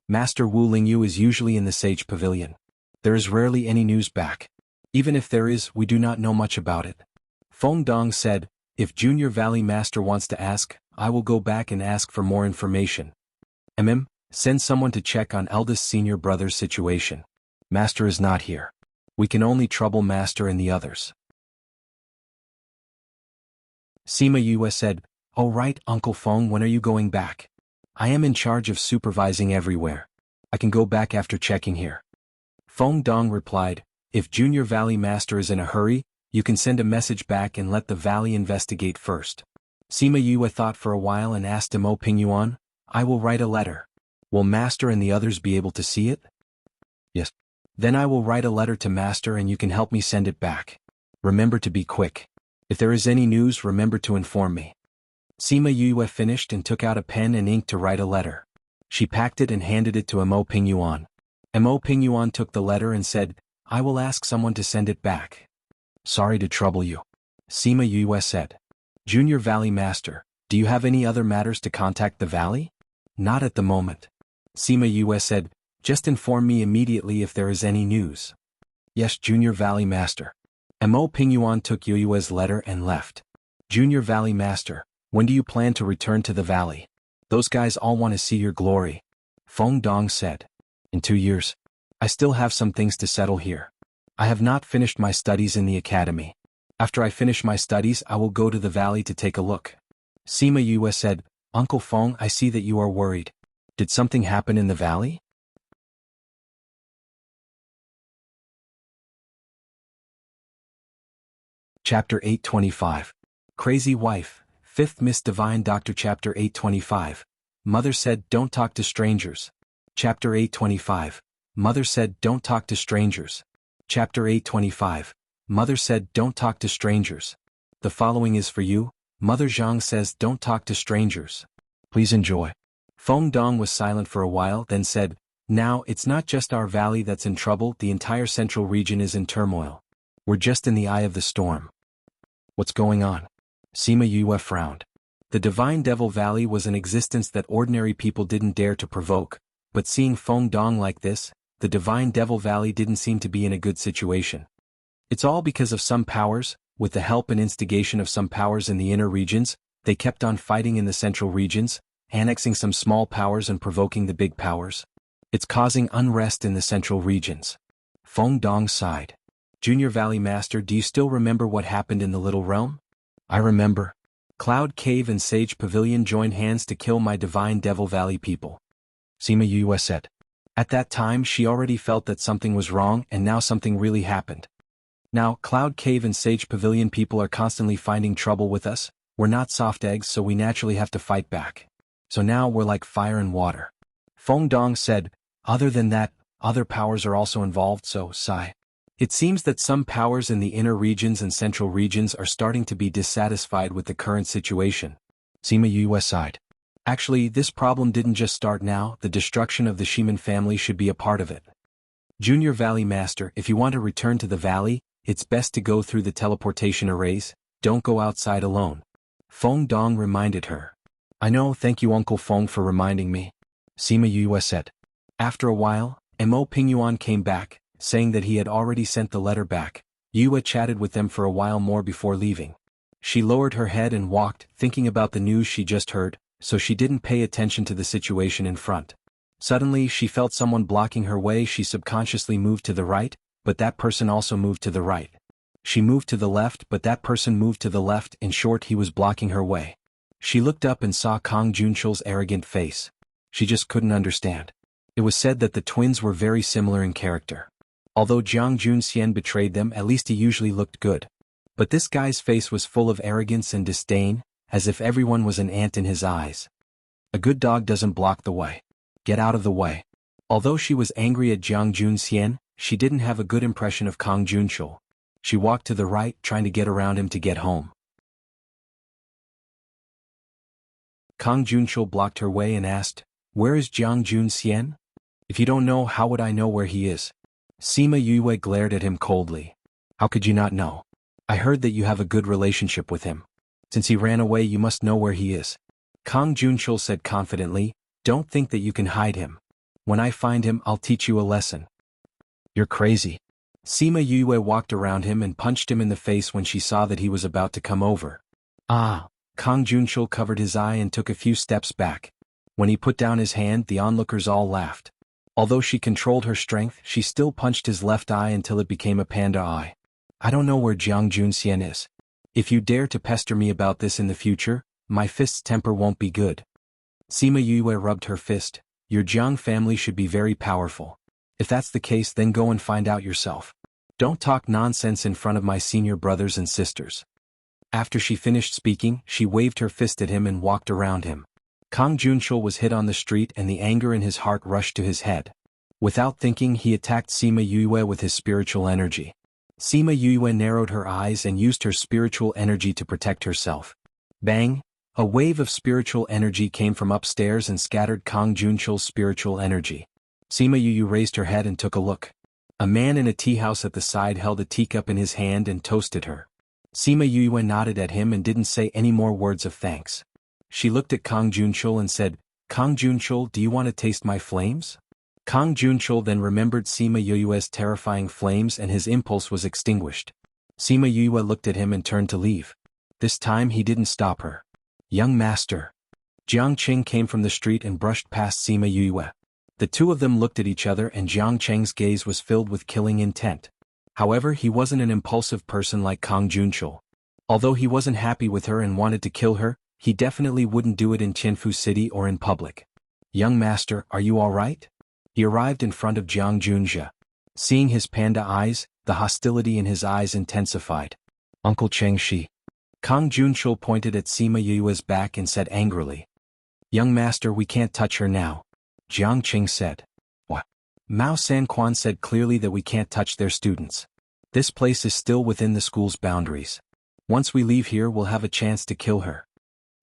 Master Wu Lingyu is usually in the Sage Pavilion. There is rarely any news back. Even if there is, we do not know much about it. Feng Dong said, if Junior Valley Master wants to ask, I will go back and ask for more information. Send someone to check on eldest senior brother's situation. Master is not here. We can only trouble Master and the others. Sima Yue said, oh right, Uncle Feng, when are you going back? I am in charge of supervising everywhere. I can go back after checking here. Feng Dong replied, if Junior Valley Master is in a hurry, you can send a message back and let the valley investigate first. Sima Yue thought for a while and asked Mo Pingyuan, I will write a letter. Will Master and the others be able to see it? Yes. Then I will write a letter to Master and you can help me send it back. Remember to be quick. If there is any news, remember to inform me. Sima Yue finished and took out a pen and ink to write a letter. She packed it and handed it to Mo Pingyuan. Mo Pingyuan took the letter and said, I will ask someone to send it back. Sorry to trouble you. Sima Yue said. Junior Valley Master, do you have any other matters to contact the valley? Not at the moment. Sima Yue said, just inform me immediately if there is any news. Yes, Junior Valley Master. Mo Pingyuan took Yue's letter and left. Junior Valley Master, when do you plan to return to the valley? Those guys all want to see your glory. Feng Dong said. In 2 years. I still have some things to settle here. I have not finished my studies in the academy. After I finish my studies, I will go to the valley to take a look. Sima Yue said, Uncle Feng, I see that you are worried. Did something happen in the valley? Chapter 825. Crazy Wife, 5th Miss Divine Doctor. Chapter 825. Mother said, don't talk to strangers. Chapter 825. Mother said, don't talk to strangers. Chapter 825. Mother said, don't talk to strangers. The following is for you. Mother Zhang says, don't talk to strangers. Please enjoy. Feng Dong was silent for a while, then said, now, it's not just our valley that's in trouble, the entire central region is in turmoil. We're just in the eye of the storm. What's going on? Sima Yue frowned. The Divine Devil Valley was an existence that ordinary people didn't dare to provoke, but seeing Feng Dong like this, the Divine Devil Valley didn't seem to be in a good situation. It's all because of some powers, with the help and instigation of some powers in the inner regions, they kept on fighting in the central regions, annexing some small powers and provoking the big powers. It's causing unrest in the central regions. Feng Dong sighed. Junior Valley Master, do you still remember what happened in the Little Realm? I remember. Cloud Cave and Sage Pavilion joined hands to kill my Divine Devil Valley people. Sima Yue said. At that time she already felt that something was wrong and now something really happened. Now, Cloud Cave and Sage Pavilion people are constantly finding trouble with us, we're not soft eggs so we naturally have to fight back. So now we're like fire and water. Feng Dong said, other than that, other powers are also involved so, sigh. It seems that some powers in the inner regions and central regions are starting to be dissatisfied with the current situation. Sima Yue sighed. Actually, this problem didn't just start now, the destruction of the Shiman family should be a part of it. Junior Valley Master, if you want to return to the valley, it's best to go through the teleportation arrays, don't go outside alone. Feng Dong reminded her. I know, thank you Uncle Feng for reminding me. Sima Yue said. After a while, Mo Pingyuan came back, saying that he had already sent the letter back. Yue chatted with them for a while more before leaving. She lowered her head and walked, thinking about the news she just heard, so she didn't pay attention to the situation in front. Suddenly she felt someone blocking her way. She subconsciously moved to the right, but that person also moved to the right. She moved to the left, but that person moved to the left. In short, he was blocking her way. She looked up and saw Kang Junchul's arrogant face. She just couldn't understand. It was said that the twins were very similar in character. Although Jiang Junxian betrayed them, at least he usually looked good. But this guy's face was full of arrogance and disdain, as if everyone was an ant in his eyes. A good dog doesn't block the way. Get out of the way. Although she was angry at Jiang Junxian, she didn't have a good impression of Kang Junchul. She walked to the right, trying to get around him to get home. Kang Junshul blocked her way and asked, "Where is Jiang Junxian? If you don't know, how would I know where he is?" Sima Yue glared at him coldly. "How could you not know? I heard that you have a good relationship with him. Since he ran away, you must know where he is." Kang Junshul said confidently, "Don't think that you can hide him. When I find him, I'll teach you a lesson." "You're crazy." Sima Yue walked around him and punched him in the face when she saw that he was about to come over. "Ah!" Kang Junshul covered his eye and took a few steps back. When he put down his hand, the onlookers all laughed. Although she controlled her strength, she still punched his left eye until it became a panda eye. "I don't know where Jiang Junxian is. If you dare to pester me about this in the future, my fist's temper won't be good." Sima Yue rubbed her fist. "Your Jiang family should be very powerful. If that's the case, then go and find out yourself. Don't talk nonsense in front of my senior brothers and sisters." After she finished speaking, she waved her fist at him and walked around him. Kang Junshul was hit on the street and the anger in his heart rushed to his head. Without thinking, he attacked Sima Yue with his spiritual energy. Sima Yue narrowed her eyes and used her spiritual energy to protect herself. Bang! A wave of spiritual energy came from upstairs and scattered Kang Junshul's spiritual energy. Sima Yue raised her head and took a look. A man in a tea house at the side held a teacup in his hand and toasted her. Sima Yue nodded at him and didn't say any more words of thanks. She looked at Kang Junshul and said, "Kang Junshul, do you want to taste my flames?" Kang Junshul then remembered Sima Yue's terrifying flames and his impulse was extinguished. Sima Yue looked at him and turned to leave. This time he didn't stop her. "Young master." Jiang Qing came from the street and brushed past Sima Yue. The two of them looked at each other and Jiang Qing's gaze was filled with killing intent. However, he wasn't an impulsive person like Kang Junshul. Although he wasn't happy with her and wanted to kill her, he definitely wouldn't do it in Qianfu City or in public. "Young master, are you all right?" He arrived in front of Jiang Junxia. Seeing his panda eyes, the hostility in his eyes intensified. "Uncle Chengshi." Kang Junshul pointed at Sima Yue's back and said angrily. "Young master, we can't touch her now." Jiang Qing said. "What?" Mao Sanquan said clearly that we can't touch their students. This place is still within the school's boundaries. Once we leave here, we'll have a chance to kill her.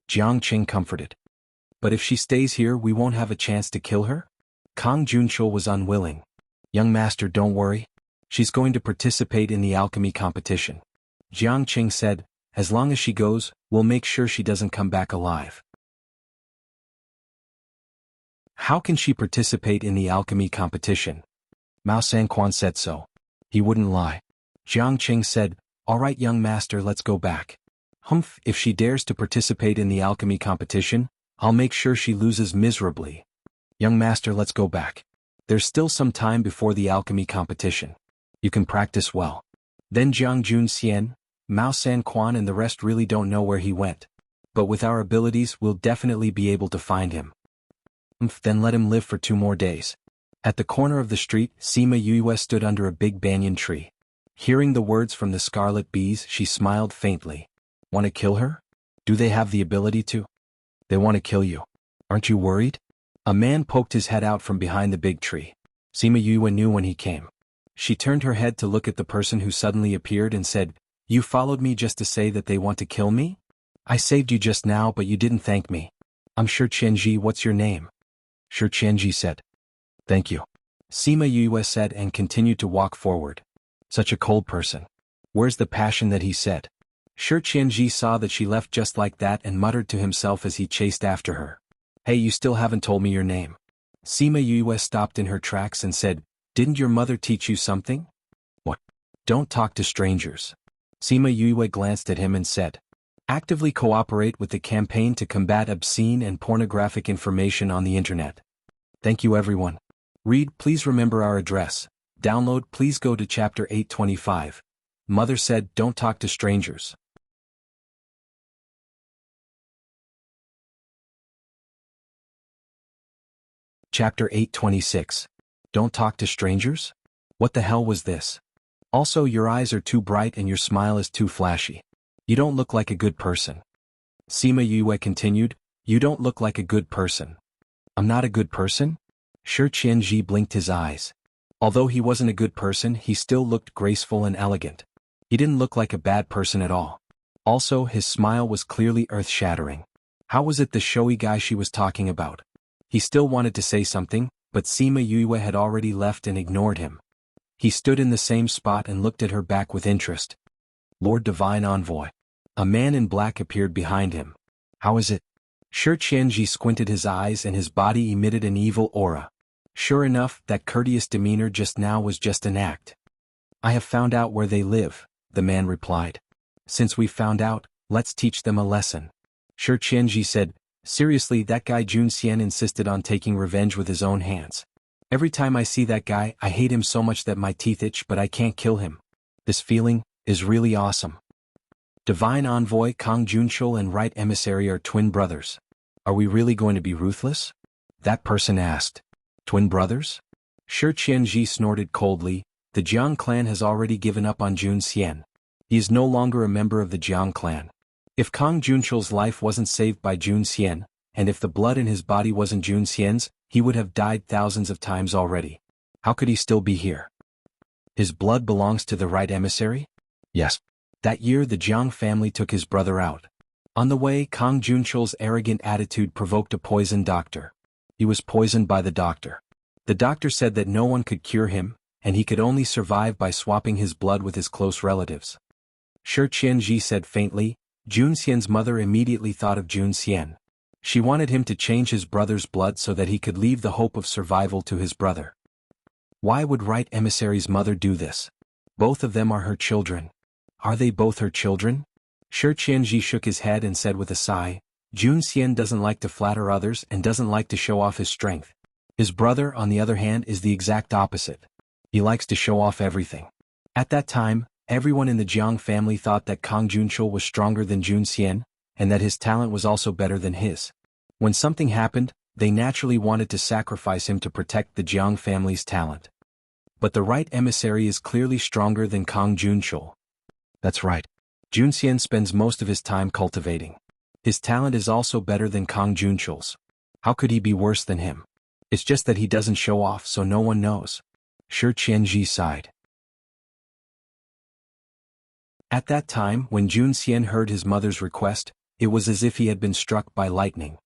Jiang Qing comforted. "But if she stays here, we won't have a chance to kill her?" Kang Junshul was unwilling. "Young master, don't worry. She's going to participate in the alchemy competition." Jiang Qing said, "As long as she goes, we'll make sure she doesn't come back alive." "How can she participate in the alchemy competition?" Mao Sanquan said so. He wouldn't lie. Jiang Qing said, "All right, young master, let's go back." "Humph, if she dares to participate in the alchemy competition, I'll make sure she loses miserably." "Young master, let's go back. There's still some time before the alchemy competition. You can practice well." Then Jiang Junxian, Mao Sanquan and the rest really don't know where he went. But with our abilities, we'll definitely be able to find him. Then let him live for 2 more days. At the corner of the street, Sima Yue stood under a big banyan tree. Hearing the words from the scarlet bees, she smiled faintly. "Want to kill her? Do they have the ability to?" "They want to kill you. Aren't you worried?" A man poked his head out from behind the big tree. Sima Yue knew when he came. She turned her head to look at the person who suddenly appeared and said, "You followed me just to say that they want to kill me? I saved you just now, but you didn't thank me." "I'm Shi Qianji, what's your name?" Shi Qianji said. "Thank you," Sima Yue said and continued to walk forward. Such a cold person. Where's the passion that he said? Shi Qianji saw that she left just like that and muttered to himself as he chased after her. "Hey, you still haven't told me your name." Sima Yue stopped in her tracks and said, "Didn't your mother teach you something?" "What?" "Don't talk to strangers." Sima Yue glanced at him and said, "Actively cooperate with the campaign to combat obscene and pornographic information on the internet." Thank you everyone. Read, please remember our address. Download, please go to chapter 825. Mother said, don't talk to strangers. Chapter 826. Don't talk to strangers? What the hell was this? Also, your eyes are too bright and your smile is too flashy. You don't look like a good person. Sima Yue continued, you don't look like a good person. I'm not a good person? Shi Qianji blinked his eyes. Although he wasn't a good person, he still looked graceful and elegant. He didn't look like a bad person at all. Also, his smile was clearly earth-shattering. How was it the showy guy she was talking about? He still wanted to say something, but Sima Yue had already left and ignored him. He stood in the same spot and looked at her back with interest. Lord Divine Envoy. A man in black appeared behind him. How is it? Shi Qianji squinted his eyes and his body emitted an evil aura. Sure enough, that courteous demeanor just now was just an act. I have found out where they live, the man replied. Since we've found out, let's teach them a lesson. Shi Qianji said, seriously, that guy Jun Xian insisted on taking revenge with his own hands. Every time I see that guy, I hate him so much that my teeth itch, but I can't kill him. This feeling is really awesome. Divine Envoy Kang Junshul and Right Emissary are twin brothers. Are we really going to be ruthless? That person asked. Twin brothers? Shi Qianji snorted coldly. The Jiang clan has already given up on Jun Xian. He is no longer a member of the Jiang clan. If Kang Junshul's life wasn't saved by Jun Xian, and if the blood in his body wasn't Jun Xian's, he would have died thousands of times already. How could he still be here? His blood belongs to the Right Emissary? Yes. That year the Jiang family took his brother out. On the way, Kang Junshul's arrogant attitude provoked a poison doctor. He was poisoned by the doctor. The doctor said that no one could cure him, and he could only survive by swapping his blood with his close relatives. Shi Qianji said faintly. Jun Xian's mother immediately thought of Jun Xian. She wanted him to change his brother's blood so that he could leave the hope of survival to his brother. Why would Right Emissary's mother do this? Both of them are her children. Are they both her children? Shi Qianji shook his head and said with a sigh, Jun Xian doesn't like to flatter others and doesn't like to show off his strength. His brother, on the other hand, is the exact opposite. He likes to show off everything. At that time, everyone in the Jiang family thought that Kang Junshul was stronger than Jun Xian, and that his talent was also better than his. When something happened, they naturally wanted to sacrifice him to protect the Jiang family's talent. But the Right Emissary is clearly stronger than Kang Junshul. That's right. Jun Xian spends most of his time cultivating. His talent is also better than Kang Junshul's. How could he be worse than him? It's just that he doesn't show off so no one knows. Shi Qianji sighed. At that time, when Jun Xian heard his mother's request, it was as if he had been struck by lightning.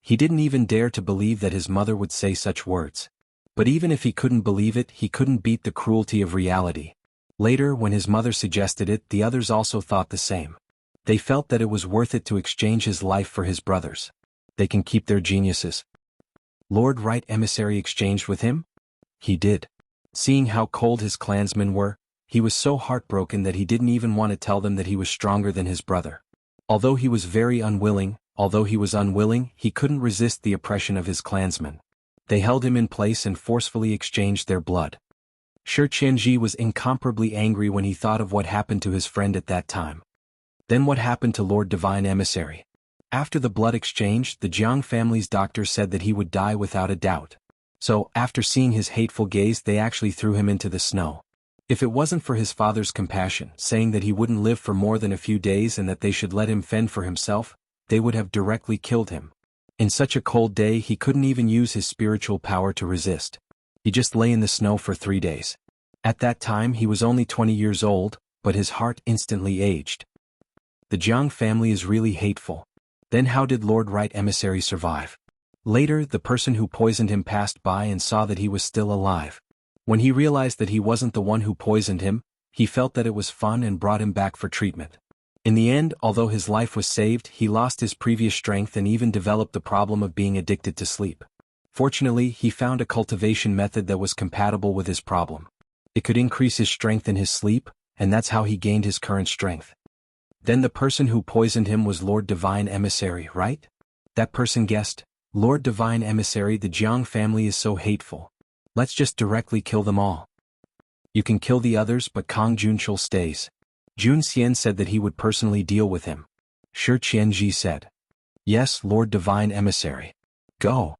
He didn't even dare to believe that his mother would say such words. But even if he couldn't believe it, he couldn't beat the cruelty of reality. Later, when his mother suggested it, the others also thought the same. They felt that it was worth it to exchange his life for his brother's. They can keep their geniuses. Lord Right Emissary exchanged with him? He did. Seeing how cold his clansmen were, he was so heartbroken that he didn't even want to tell them that he was stronger than his brother. Although he was unwilling, he couldn't resist the oppression of his clansmen. They held him in place and forcefully exchanged their blood. Shi Qianji was incomparably angry when he thought of what happened to his friend at that time. Then what happened to Lord Divine Emissary? After the blood exchange, the Jiang family's doctor said that he would die without a doubt. So, after seeing his hateful gaze, they actually threw him into the snow. If it wasn't for his father's compassion, saying that he wouldn't live for more than a few days and that they should let him fend for himself, they would have directly killed him. In such a cold day, he couldn't even use his spiritual power to resist. He just lay in the snow for 3 days. At that time, he was only 20 years old, but his heart instantly aged. The Jiang family is really hateful. Then how did Lord Right Emissary survive? Later, the person who poisoned him passed by and saw that he was still alive. When he realized that he wasn't the one who poisoned him, he felt that it was fun and brought him back for treatment. In the end, although his life was saved, he lost his previous strength and even developed the problem of being addicted to sleep. Fortunately, he found a cultivation method that was compatible with his problem. It could increase his strength in his sleep, and that's how he gained his current strength. Then the person who poisoned him was Lord Divine Emissary, right? That person guessed, Lord Divine Emissary, the Jiang family is so hateful. Let's just directly kill them all. You can kill the others, but Kang Junshul stays. Jun Xian said that he would personally deal with him. Shi Qianji said. Yes, Lord Divine Emissary. Go.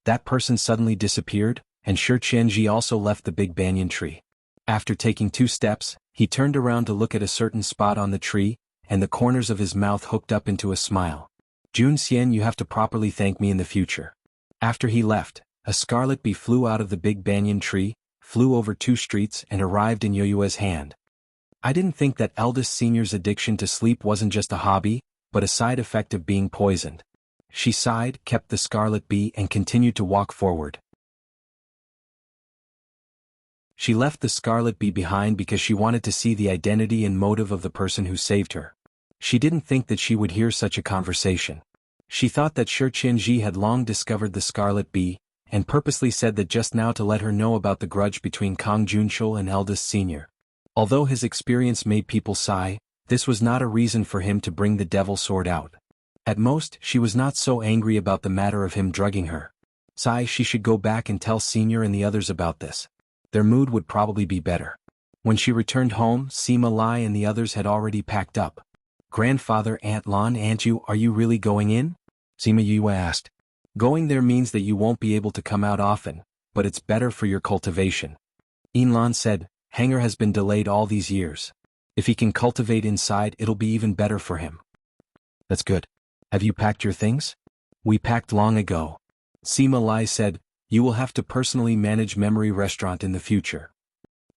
That person suddenly disappeared, and Shi Qianji also left the big banyan tree. After taking 2 steps, he turned around to look at a certain spot on the tree, and the corners of his mouth hooked up into a smile. Jun Xian, you have to properly thank me in the future. After he left, a scarlet bee flew out of the big banyan tree, flew over 2 streets and arrived in Yoyue's hand. I didn't think that eldest senior's addiction to sleep wasn't just a hobby, but a side effect of being poisoned. She sighed, kept the scarlet bee and continued to walk forward. She left the scarlet bee behind because she wanted to see the identity and motive of the person who saved her. She didn't think that she would hear such a conversation. She thought that Shi Qianji had long discovered the scarlet bee, and purposely said that just now to let her know about the grudge between Kang Junshul and eldest senior. Although his experience made people sigh, this was not a reason for him to bring the devil sword out. At most, she was not so angry about the matter of him drugging her. She should go back and tell Senior and the others about this. Their mood would probably be better. When she returned home, Sima Lai and the others had already packed up. "Grandfather, Aunt Lan, Aunt Yu, are you really going in?" Sima Yue asked. "Going there means that you won't be able to come out often, but it's better for your cultivation." Lan said, "Hanger has been delayed all these years. If he can cultivate inside, it'll be even better for him." "That's good. Have you packed your things?" "We packed long ago." Sima Lai said, "You will have to personally manage Memory Restaurant in the future."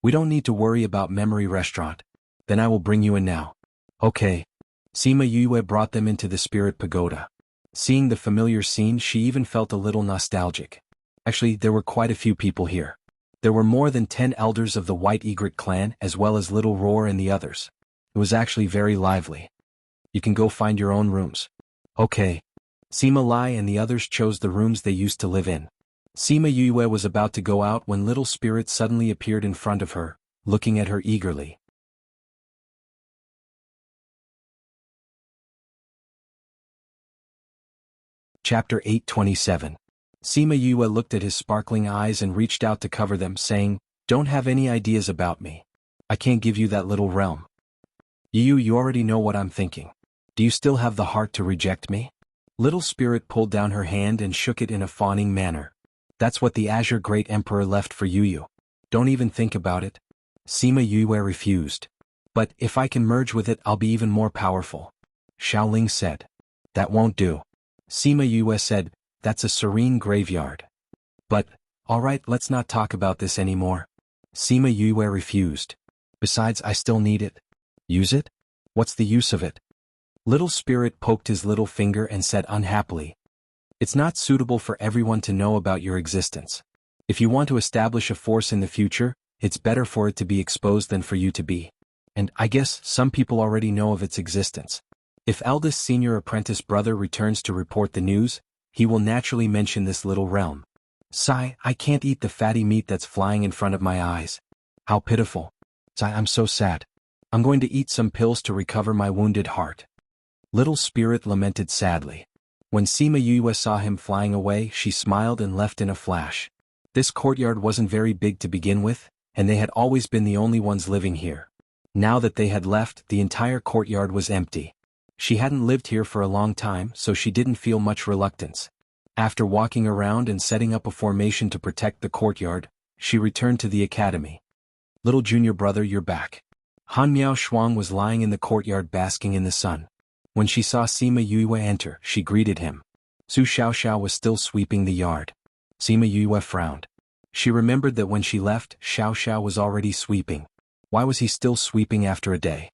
"We don't need to worry about Memory Restaurant. Then I will bring you in now." "Okay." Sima Yue brought them into the Spirit Pagoda. Seeing the familiar scene, she even felt a little nostalgic. Actually, there were quite a few people here. There were more than 10 elders of the White Egret clan as well as Little Roar and the others. It was actually very lively. "You can go find your own rooms." "Okay." Sima Lai and the others chose the rooms they used to live in. Sima Yue was about to go out when Little Spirit suddenly appeared in front of her, looking at her eagerly. Chapter 827. Sima Yue looked at his sparkling eyes and reached out to cover them, saying, "Don't have any ideas about me. I can't give you that little realm. You already know what I'm thinking. Do you still have the heart to reject me?" Little Spirit pulled down her hand and shook it in a fawning manner. "That's what the Azure Great Emperor left for you. Don't even think about it." Sima Yue refused. "But if I can merge with it, I'll be even more powerful." Xiaoling said. "That won't do." Sima Yue said, "That's a serene graveyard." "But, alright, let's not talk about this anymore." Sima Yue refused. "Besides, I still need it." "Use it? What's the use of it?" Little Spirit poked his little finger and said unhappily, "It's not suitable for everyone to know about your existence. If you want to establish a force in the future, it's better for it to be exposed than for you to be. And I guess some people already know of its existence. If eldest senior apprentice brother returns to report the news, he will naturally mention this little realm. I can't eat the fatty meat that's flying in front of my eyes. How pitiful. I'm so sad. I'm going to eat some pills to recover my wounded heart." Little Spirit lamented sadly. When Sima Yue saw him flying away, she smiled and left in a flash. This courtyard wasn't very big to begin with, and they had always been the only ones living here. Now that they had left, the entire courtyard was empty. She hadn't lived here for a long time, so she didn't feel much reluctance. After walking around and setting up a formation to protect the courtyard, she returned to the academy. "Little junior brother, you're back." Han Miao Shuang was lying in the courtyard basking in the sun. When she saw Sima Yue enter, she greeted him. Su Xiaoxiao was still sweeping the yard. Sima Yue frowned. She remembered that when she left, Xiaoxiao was already sweeping. Why was he still sweeping after a day?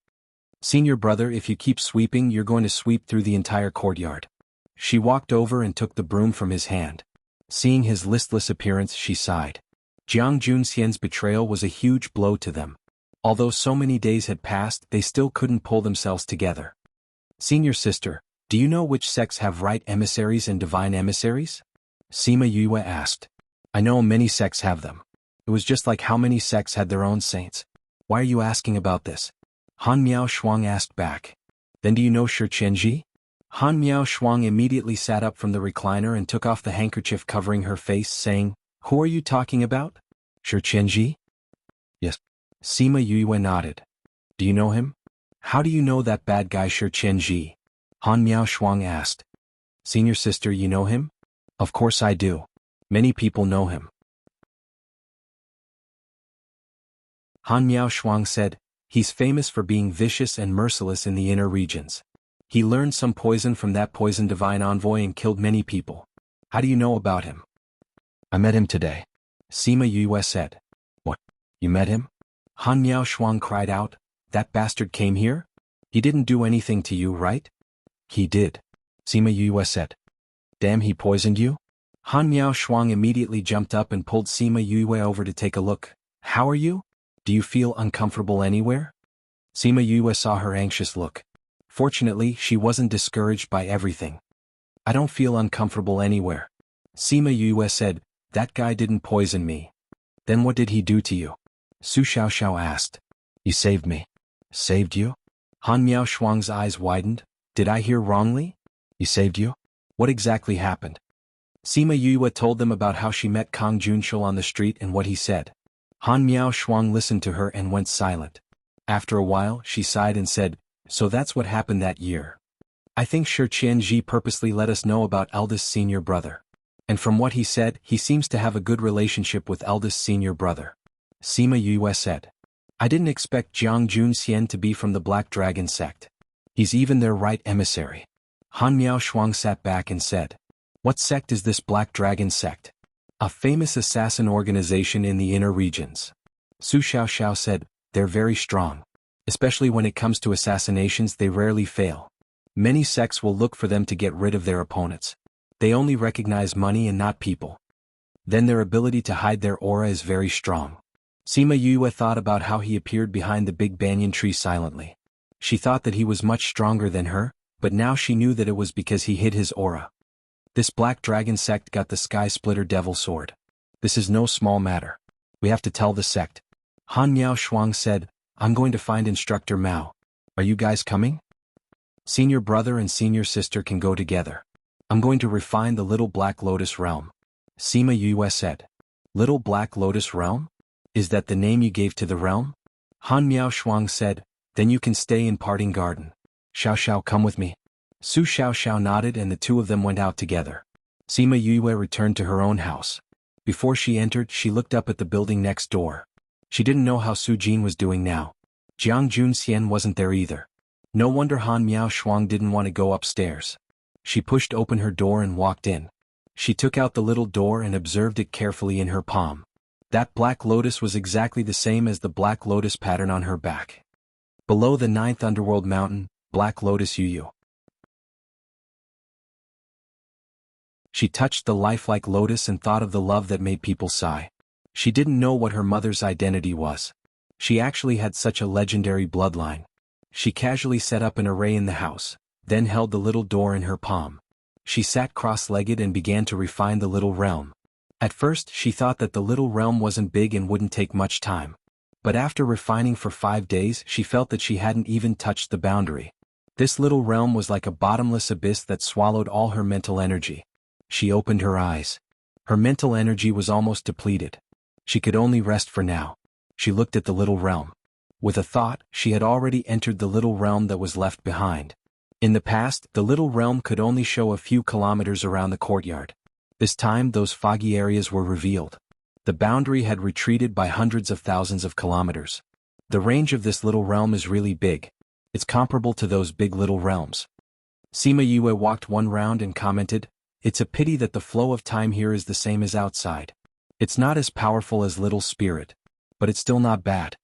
"Senior brother, if you keep sweeping, you're going to sweep through the entire courtyard." She walked over and took the broom from his hand. Seeing his listless appearance, she sighed. Jiang Junxian's betrayal was a huge blow to them. Although so many days had passed, they still couldn't pull themselves together. "Senior sister, do you know which sects have right emissaries and divine emissaries?" Sima Yue asked. "I know many sects have them. It was just like how many sects had their own saints. Why are you asking about this?" Han Miao Shuang asked back. "Then do you know Shi Qianji?" Han Miao Shuang immediately sat up from the recliner and took off the handkerchief covering her face, saying, "Who are you talking about? Shi Qianji?" "Yes." Sima Yue nodded. "Do you know him?" "How do you know that bad guy Shi Qianji?" Han Miao Shuang asked. "Senior sister, you know him?" "Of course I do. Many people know him." Han Miao Shuang said, "He's famous for being vicious and merciless in the inner regions. He learned some poison from that poison divine envoy and killed many people. How do you know about him?" "I met him today." Sima Yue said. "What? You met him?" Han Miao Shuang cried out. "That bastard came here? He didn't do anything to you, right?" "He did," Sima Yue said. Damn, he poisoned you? Han Miao Shuang immediately jumped up and pulled Sima Yue over to take a look. How are you? Do you feel uncomfortable anywhere? Sima Yue saw her anxious look. Fortunately, she wasn't discouraged by everything. I don't feel uncomfortable anywhere. Sima Yue said, that guy didn't poison me. Then what did he do to you? Su Xiaoxiao asked. You saved me. Saved you? Han Miao Shuang's eyes widened. Did I hear wrongly? He saved you? What exactly happened? Sima Yue told them about how she met Kang Junshul on the street and what he said. Han Miao Shuang listened to her and went silent. After a while, she sighed and said, so that's what happened that year. I think Shi Qianji purposely let us know about eldest senior brother. And from what he said, he seems to have a good relationship with eldest senior brother. Sima Yue said. I didn't expect Jiang Junxian to be from the Black Dragon sect. He's even their right emissary. Han Miao Shuang sat back and said. What sect is this Black Dragon sect? A famous assassin organization in the inner regions. Su Xiaoxiao said, they're very strong. Especially when it comes to assassinations, they rarely fail. Many sects will look for them to get rid of their opponents. They only recognize money and not people. Then their ability to hide their aura is very strong. Sima Yue thought about how he appeared behind the big banyan tree silently. She thought that he was much stronger than her, but now she knew that it was because he hid his aura. This Black Dragon sect got the Sky Splitter Devil Sword. This is no small matter. We have to tell the sect. Han Miao Shuang said, I'm going to find Instructor Mao. Are you guys coming? Senior brother and senior sister can go together. I'm going to refine the Little Black Lotus Realm. Sima Yue said. Little Black Lotus Realm? Is that the name you gave to the realm? Han Miao Shuang said, then you can stay in Parting Garden. Xiao, come with me. Su Xiaoxiao nodded and the two of them went out together. Sima Yue returned to her own house. Before she entered, she looked up at the building next door. She didn't know how Su Jin was doing now. Jiang Junxian wasn't there either. No wonder Han Miao Shuang didn't want to go upstairs. She pushed open her door and walked in. She took out the little door and observed it carefully in her palm. That black lotus was exactly the same as the black lotus pattern on her back. Below the 9th underworld mountain, Black Lotus Yu. She touched the lifelike lotus and thought of the love that made people sigh. She didn't know what her mother's identity was. She actually had such a legendary bloodline. She casually set up an array in the house, then held the little door in her palm. She sat cross-legged and began to refine the little realm. At first, she thought that the little realm wasn't big and wouldn't take much time. But after refining for 5 days, she felt that she hadn't even touched the boundary. This little realm was like a bottomless abyss that swallowed all her mental energy. She opened her eyes. Her mental energy was almost depleted. She could only rest for now. She looked at the little realm. With a thought, she had already entered the little realm that was left behind. In the past, the little realm could only show a few kilometers around the courtyard. This time, those foggy areas were revealed. The boundary had retreated by hundreds of thousands of kilometers. The range of this little realm is really big. It's comparable to those big little realms. Sima Yue walked one round and commented, it's a pity that the flow of time here is the same as outside. It's not as powerful as Little Spirit, but it's still not bad.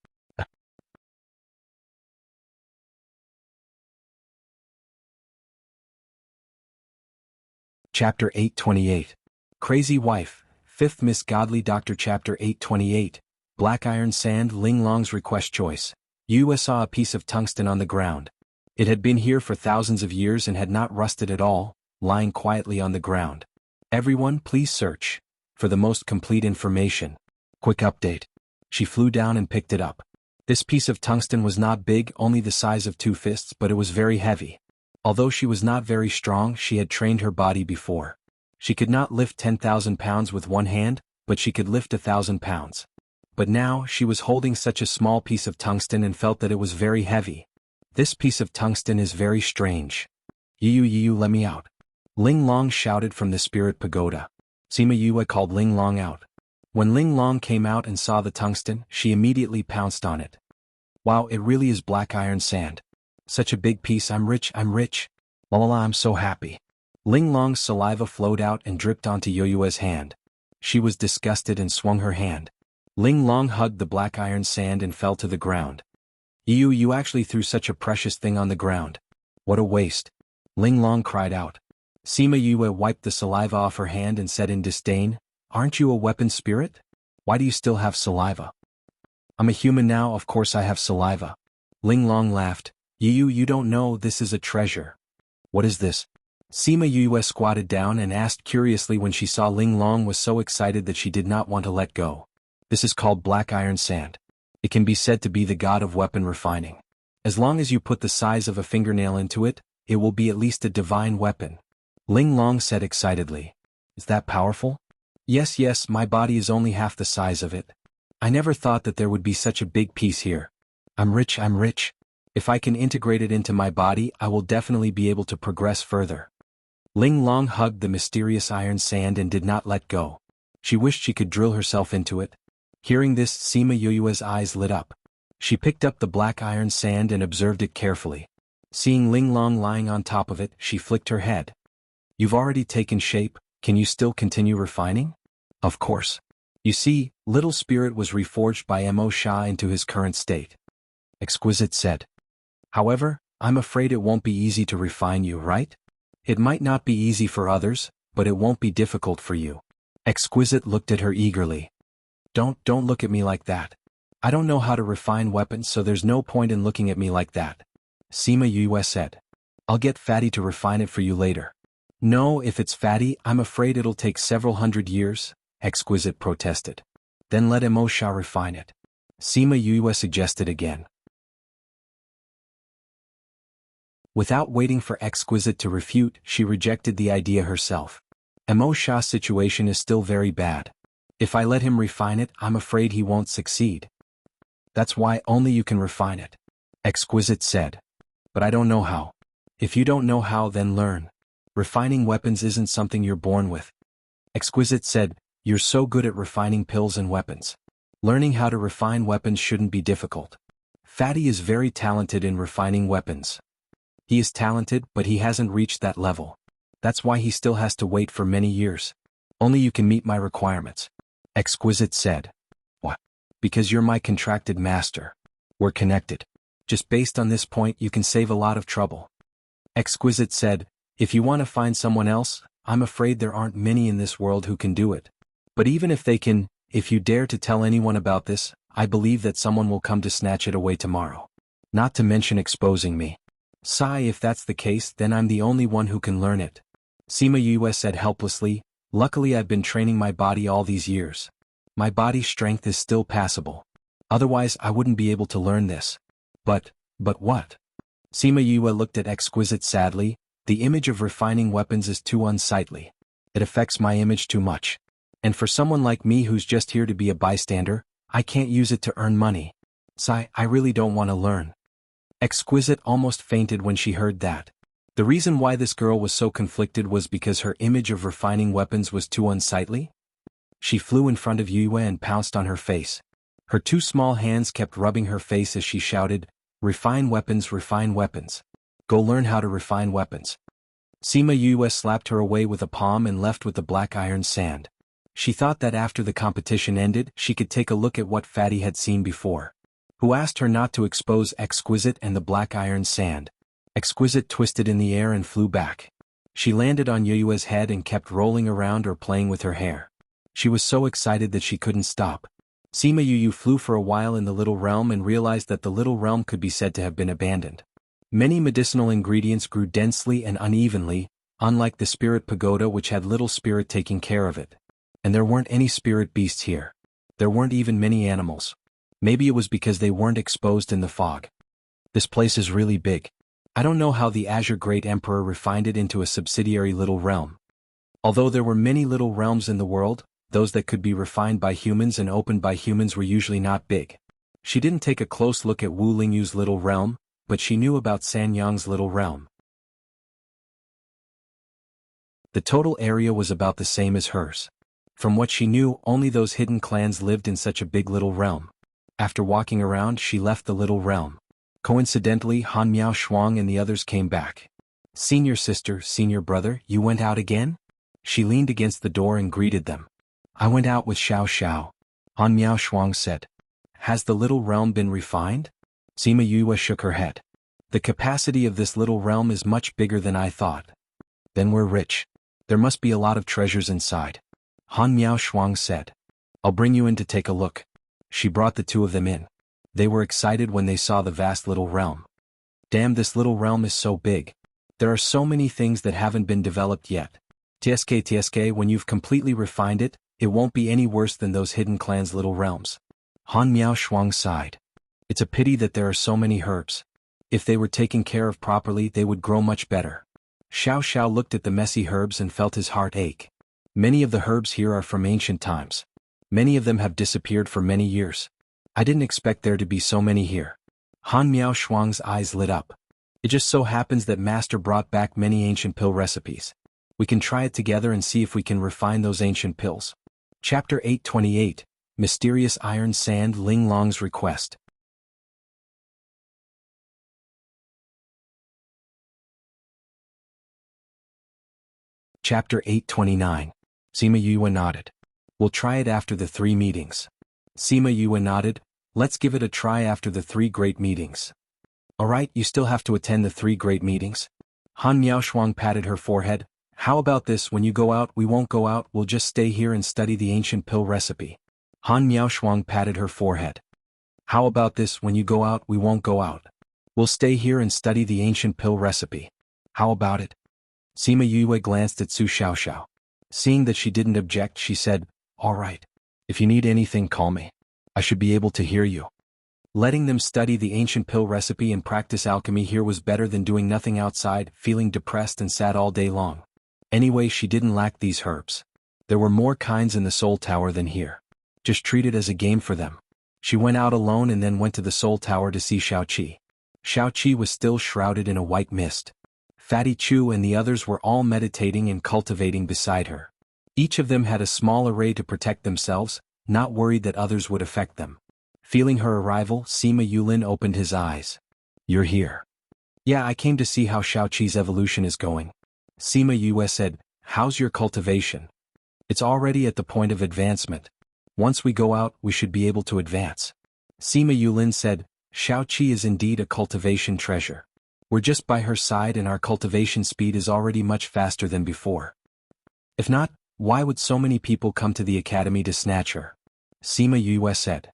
Chapter 828. Crazy Wife, 5th Miss Godly Doctor. Chapter 828. Black Iron Sand. Ling Long's request choice. Yue saw a piece of tungsten on the ground. It had been here for thousands of years and had not rusted at all, lying quietly on the ground. Everyone, please search for the most complete information. Quick update. She flew down and picked it up. This piece of tungsten was not big, only the size of 2 fists, but it was very heavy. Although she was not very strong, she had trained her body before. She could not lift 10,000 pounds with one hand, but she could lift 1,000 pounds. But now, she was holding such a small piece of tungsten and felt that it was very heavy. This piece of tungsten is very strange. Yiyu, let me out. Ling Long shouted from the spirit pagoda. Sima Yue called Ling Long out. When Ling Long came out and saw the tungsten, she immediately pounced on it. Wow, it really is black iron sand. Such a big piece. I'm rich. La la la, I'm so happy. Ling Long's saliva flowed out and dripped onto Yoyue's hand. She was disgusted and swung her hand. Ling Long hugged the black iron sand and fell to the ground. You actually threw such a precious thing on the ground. What a waste. Ling Long cried out. Sima Yue wiped the saliva off her hand and said in disdain, "Aren't you a weapon spirit? Why do you still have saliva?" "I'm a human now, of course I have saliva." Ling Long laughed. You don't know, this is a treasure." "What is this?" Sima Yue squatted down and asked curiously when she saw Ling Long was so excited that she did not want to let go. "This is called black iron sand. It can be said to be the god of weapon refining. As long as you put the size of a fingernail into it, it will be at least a divine weapon." Ling Long said excitedly. "Is that powerful?" Yes, my body is only half the size of it. I never thought that there would be such a big piece here. I'm rich. If I can integrate it into my body, I will definitely be able to progress further." Ling Long hugged the mysterious iron sand and did not let go. She wished she could drill herself into it. Hearing this, Sima Yue's eyes lit up. She picked up the black iron sand and observed it carefully. Seeing Ling Long lying on top of it, she flicked her head. "You've already taken shape, can you still continue refining?" "Of course. You see, Little Spirit was reforged by Mo Sha into his current state." Exquisite said. "However, I'm afraid it won't be easy to refine you, right? It might not be easy for others, but it won't be difficult for you." Exquisite looked at her eagerly. Don't look at me like that. I don't know how to refine weapons, so there's no point in looking at me like that." Sima Yue said. "I'll get Fatty to refine it for you later." "No, if it's Fatty, I'm afraid it'll take several hundred years," Exquisite protested. "Then let Mo Sha refine it," Sima Yue suggested again. Without waiting for Exquisite to refute, she rejected the idea herself. Mo Sha's situation is still very bad. If I let him refine it, I'm afraid he won't succeed. "That's why only you can refine it," Exquisite said. "But I don't know how." "If you don't know how, then learn. Refining weapons isn't something you're born with." Exquisite said, "You're so good at refining pills and weapons. Learning how to refine weapons shouldn't be difficult." Fatty is very talented in refining weapons. He is talented, but he hasn't reached that level. That's why he still has to wait for many years. Only you can meet my requirements," Exquisite said. "What?" "Because you're my contracted master. We're connected. Just based on this point, you can save a lot of trouble." Exquisite said, "If you want to find someone else, I'm afraid there aren't many in this world who can do it. But even if they can, if you dare to tell anyone about this, I believe that someone will come to snatch it away tomorrow. Not to mention exposing me. Sigh, if that's the case, then I'm the only one who can learn it." Sima Yue said helplessly, "Luckily I've been training my body all these years. My body's strength is still passable. Otherwise I wouldn't be able to learn this." But what?" Sima Yue looked at Exquisite sadly. "The image of refining weapons is too unsightly. It affects my image too much. And for someone like me who's just here to be a bystander, I can't use it to earn money. Sigh, I really don't want to learn." Exquisite almost fainted when she heard that. The reason why this girl was so conflicted was because her image of refining weapons was too unsightly? She flew in front of Yue and pounced on her face. Her two small hands kept rubbing her face as she shouted, refine weapons. Go learn how to refine weapons." Sima Yue slapped her away with a palm and left with the black iron sand. She thought that after the competition ended, she could take a look at what Fatty had seen before. Who asked her not to expose Exquisite and the black iron sand. Exquisite twisted in the air and flew back. She landed on Yue's head and kept rolling around or playing with her hair. She was so excited that she couldn't stop. Sima Yue flew for a while in the little realm and realized that the little realm could be said to have been abandoned. Many medicinal ingredients grew densely and unevenly, unlike the spirit pagoda which had little spirit taking care of it. And there weren't any spirit beasts here. There weren't even many animals. Maybe it was because they weren't exposed in the fog. This place is really big. I don't know how the Azure Great Emperor refined it into a subsidiary little realm. Although there were many little realms in the world, those that could be refined by humans and opened by humans were usually not big. She didn't take a close look at Wu Lingyu's little realm, but she knew about San Yang's little realm. The total area was about the same as hers. From what she knew, only those hidden clans lived in such a big little realm. After walking around, she left the little realm. Coincidentally, Han Miao Shuang and the others came back. "Senior sister, senior brother, you went out again?" She leaned against the door and greeted them. "I went out with Xiao Xiao," Han Miao Shuang said. "Has the little realm been refined?" Sima Yue shook her head. "The capacity of this little realm is much bigger than I thought. Then we're rich. There must be a lot of treasures inside. Han Miao Shuang said. I'll bring you in to take a look. She brought the two of them in. They were excited when they saw the vast little realm. Damn, this little realm is so big. There are so many things that haven't been developed yet. TSK, when you've completely refined it, it won't be any worse than those hidden clans' little realms. Han Miao Shuang sighed. It's a pity that there are so many herbs. If they were taken care of properly, they would grow much better. Xiao Xiao looked at the messy herbs and felt his heart ache. Many of the herbs here are from ancient times. Many of them have disappeared for many years. I didn't expect there to be so many here. Han Miao Shuang's eyes lit up. It just so happens that Master brought back many ancient pill recipes. We can try it together and see if we can refine those ancient pills. Chapter 828, Mysterious Iron Sand Ling Long's Request. Chapter 829. Sima Yue nodded. We'll try it after the 3 meetings. Sima Yue nodded. Let's give it a try after the 3 great meetings. Alright, you still have to attend the 3 great meetings? Han Miao Shuang patted her forehead. How about this, when you go out we won't go out, we'll just stay here and study the ancient pill recipe. Han Miao Shuang patted her forehead. How about this, when you go out we won't go out. We'll stay here and study the ancient pill recipe. How about it? Sima Yue glanced at Su Xiaoxiao. Seeing that she didn't object, she said, all right. If you need anything, call me. I should be able to hear you. Letting them study the ancient pill recipe and practice alchemy here was better than doing nothing outside, feeling depressed and sad all day long. Anyway, she didn't lack these herbs. There were more kinds in the Soul Tower than here. Just treat it as a game for them. She went out alone and then went to the Soul Tower to see Xiao Qi. Xiao Qi was still shrouded in a white mist. Fatty Chu and the others were all meditating and cultivating beside her. Each of them had a small array to protect themselves, not worried that others would affect them. Feeling her arrival, Sima Yulin opened his eyes. You're here. Yeah, I came to see how Xiao Qi's evolution is going. Sima Yue said, how's your cultivation? It's already at the point of advancement. Once we go out, we should be able to advance. Sima Yulin said, Xiao Qi is indeed a cultivation treasure. We're just by her side and our cultivation speed is already much faster than before. If not, why would so many people come to the academy to snatch her? Sima Yue said.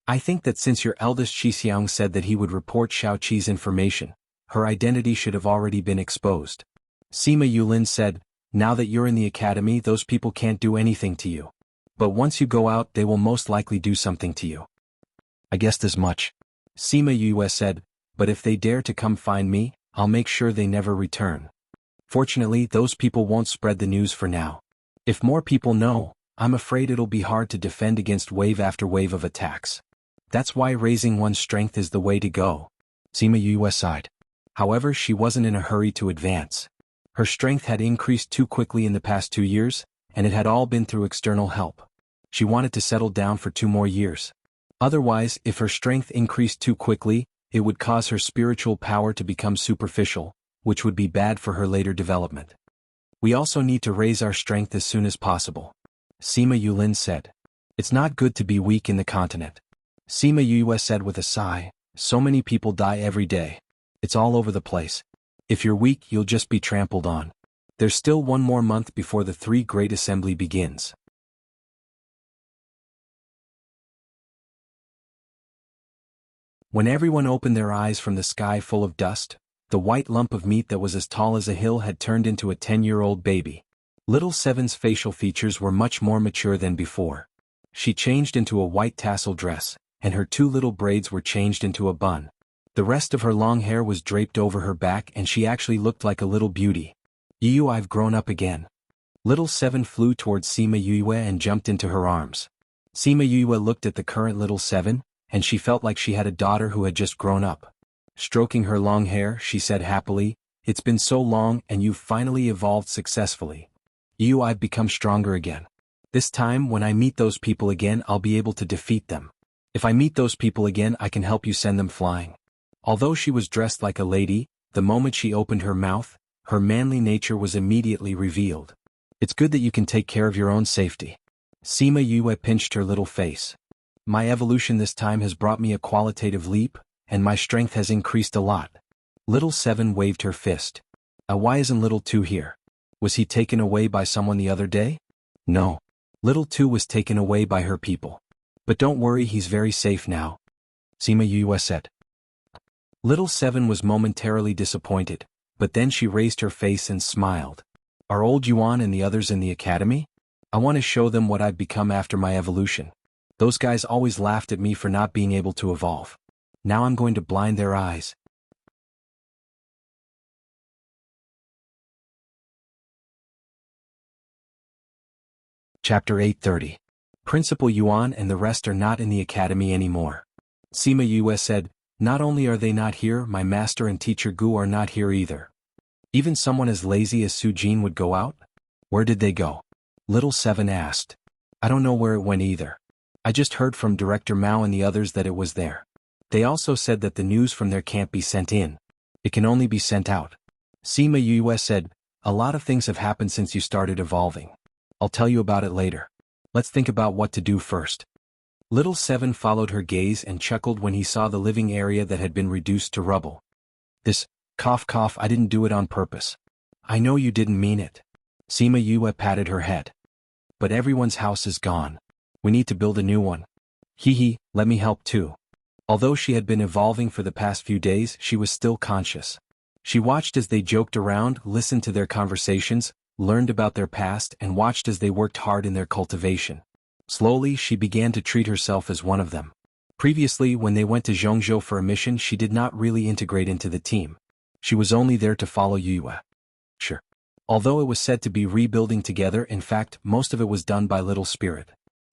I think that since your eldest Xixiang said that he would report Xiao Qi's information, her identity should have already been exposed. Sima Yulin said, now that you're in the academy, those people can't do anything to you. But once you go out, they will most likely do something to you. I guessed as much. Sima Yue said, but if they dare to come find me, I'll make sure they never return. Fortunately, those people won't spread the news for now. If more people know, I'm afraid it'll be hard to defend against wave after wave of attacks. That's why raising one's strength is the way to go. Sima Yue sighed. However, she wasn't in a hurry to advance. Her strength had increased too quickly in the past 2 years, and it had all been through external help. She wanted to settle down for 2 more years. Otherwise, if her strength increased too quickly, it would cause her spiritual power to become superficial, which would be bad for her later development. We also need to raise our strength as soon as possible. Sima Yulin said. It's not good to be weak in the continent. Sima Yue said with a sigh, so many people die every day. It's all over the place. If you're weak, you'll just be trampled on. There's still 1 more month before the 3 Great Assembly begins. When everyone opened their eyes from the sky full of dust, the white lump of meat that was as tall as a hill had turned into a 10-year-old baby. Little Seven's facial features were much more mature than before. She changed into a white tassel dress, and her 2 little braids were changed into a bun. The rest of her long hair was draped over her back and she actually looked like a little beauty. Yu, I've grown up again. Little Seven flew towards Sima Yue and jumped into her arms. Sima Yue looked at the current Little Seven, and she felt like she had a daughter who had just grown up. Stroking her long hair, she said happily, it's been so long and you've finally evolved successfully. Yu, I've become stronger again. This time when I meet those people again, I'll be able to defeat them. If I meet those people again, I can help you send them flying. Although she was dressed like a lady, the moment she opened her mouth, her manly nature was immediately revealed. It's good that you can take care of your own safety. Sima Yue pinched her little face. My evolution this time has brought me a qualitative leap, and my strength has increased a lot. Little Seven waved her fist. Why isn't Little Two here? Was he taken away by someone the other day? No. Little 2 was taken away by her people. But don't worry, he's very safe now, Sima Yue said. Little 7 was momentarily disappointed, but then she raised her face and smiled. Are old Yuan and the others in the academy? I want to show them what I've become after my evolution. Those guys always laughed at me for not being able to evolve. Now I'm going to blind their eyes. Chapter 830. Principal Yuan and the rest are not in the academy anymore. Sima Yue said, not only are they not here, my master and teacher Gu are not here either. Even someone as lazy as Su Jin would go out? Where did they go? Little 7 asked. I don't know where it went either. I just heard from Director Mao and the others that it was there. They also said that the news from there can't be sent in. It can only be sent out. Sima Yue said, a lot of things have happened since you started evolving. I'll tell you about it later. Let's think about what to do first. Little 7 followed her gaze and chuckled when he saw the living area that had been reduced to rubble. This, cough cough, I didn't do it on purpose. I know you didn't mean it. Sima Yue patted her head. But everyone's house is gone. We need to build a new one. Hee, let me help too. Although she had been evolving for the past few days, she was still conscious. She watched as they joked around, listened to their conversations, learned about their past, and watched as they worked hard in their cultivation. Slowly, she began to treat herself as one of them. Previously, when they went to Jianghu for a mission, she did not really integrate into the team. She was only there to follow Yue. Sure. Although it was said to be rebuilding together, in fact, most of it was done by Little Spirit.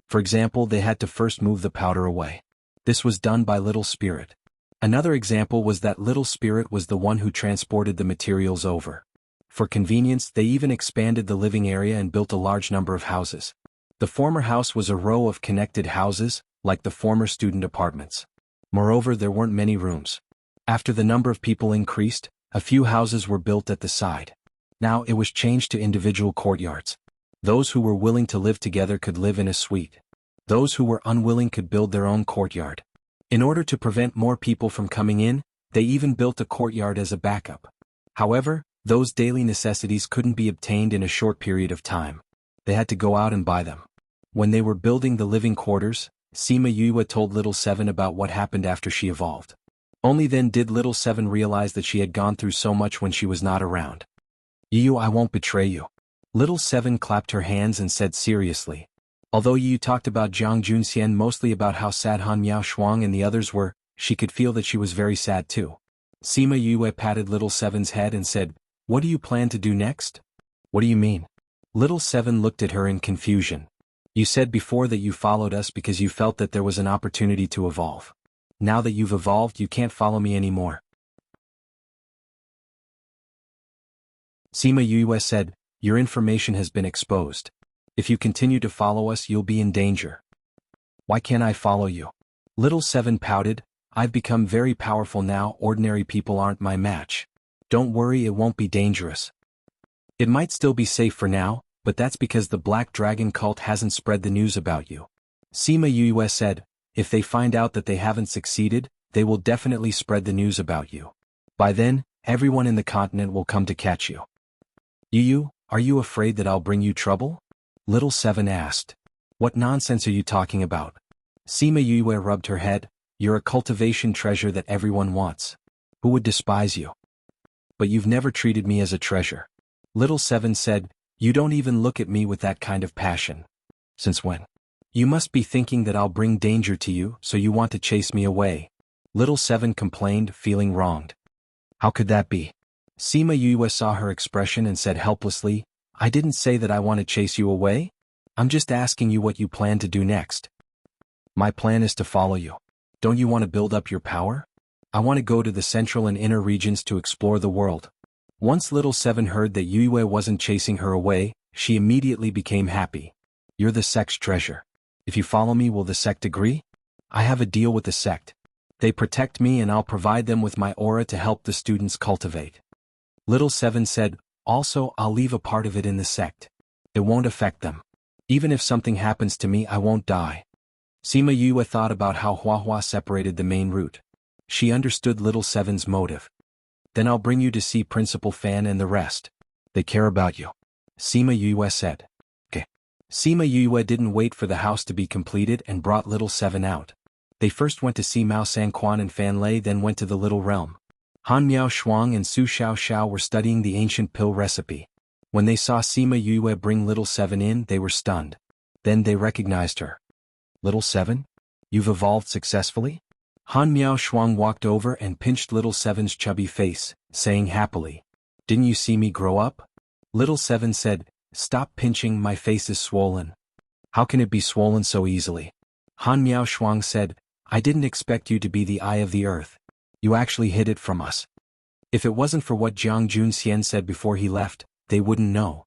For example, they had to first move the powder away. This was done by Little Spirit. Another example was that Little Spirit was the one who transported the materials over. For convenience, they even expanded the living area and built a large number of houses. The former house was a row of connected houses, like the former student apartments. Moreover, there weren't many rooms. After the number of people increased, a few houses were built at the side. Now it was changed to individual courtyards. Those who were willing to live together could live in a suite. Those who were unwilling could build their own courtyard. In order to prevent more people from coming in, they even built a courtyard as a backup. However, those daily necessities couldn't be obtained in a short period of time. They had to go out and buy them. When they were building the living quarters, Sima Yue told Little 7 about what happened after she evolved. Only then did Little 7 realize that she had gone through so much when she was not around. Yu, I won't betray you. Little 7 clapped her hands and said seriously. Although Yu talked about Jiang Junxian mostly about how sad Han Miao Shuang and the others were, she could feel that she was very sad too. Sima Yue patted Little 7's head and said, what do you plan to do next? What do you mean? Little 7 looked at her in confusion. You said before that you followed us because you felt that there was an opportunity to evolve. Now that you've evolved, you can't follow me anymore. Sima Yue said, your information has been exposed. If you continue to follow us, you'll be in danger. Why can't I follow you? Little 7 pouted, I've become very powerful now, ordinary people aren't my match. Don't worry, it won't be dangerous. It might still be safe for now, but that's because the Black Dragon cult hasn't spread the news about you. Sima Yue said, if they find out that they haven't succeeded, they will definitely spread the news about you. By then, everyone in the continent will come to catch you. Yu, are you afraid that I'll bring you trouble? Little 7 asked. What nonsense are you talking about? Sima Yue rubbed her head, you're a cultivation treasure that everyone wants. Who would despise you? But you've never treated me as a treasure. Little 7 said, you don't even look at me with that kind of passion. Since when? You must be thinking that I'll bring danger to you, so you want to chase me away. Little 7 complained, feeling wronged. How could that be? Sima Yue saw her expression and said helplessly, I didn't say that I want to chase you away. I'm just asking you what you plan to do next. My plan is to follow you. Don't you want to build up your power? I want to go to the central and inner regions to explore the world. Once Little 7 heard that Yue wasn't chasing her away, she immediately became happy. You're the sect's treasure. If you follow me, will the sect agree? I have a deal with the sect. They protect me and I'll provide them with my aura to help the students cultivate. Little 7 said, also I'll leave a part of it in the sect. It won't affect them. Even if something happens to me, I won't die. Sima Yue thought about how Huahua separated the main route. She understood Little 7's motive. Then I'll bring you to see Principal Fan and the rest. They care about you. Sima Yue said. Okay. Sima Yue didn't wait for the house to be completed and brought little seven out. They first went to see Mao Sanquan and Fan Lei, then went to the little realm. Han Miao Shuang and Su Xiao Xiao were studying the ancient pill recipe. When they saw Sima Yue bring little seven in, they were stunned. Then they recognized her. Little seven? You've evolved successfully? Han Miao Shuang walked over and pinched little seven's chubby face, saying happily, "Didn't you see me grow up?" Little seven said, "Stop pinching, my face is swollen." "How can it be swollen so easily?" Han Miao Shuang said, "I didn't expect you to be the eye of the earth. You actually hid it from us. If it wasn't for what Jiang Junxian said before he left, they wouldn't know."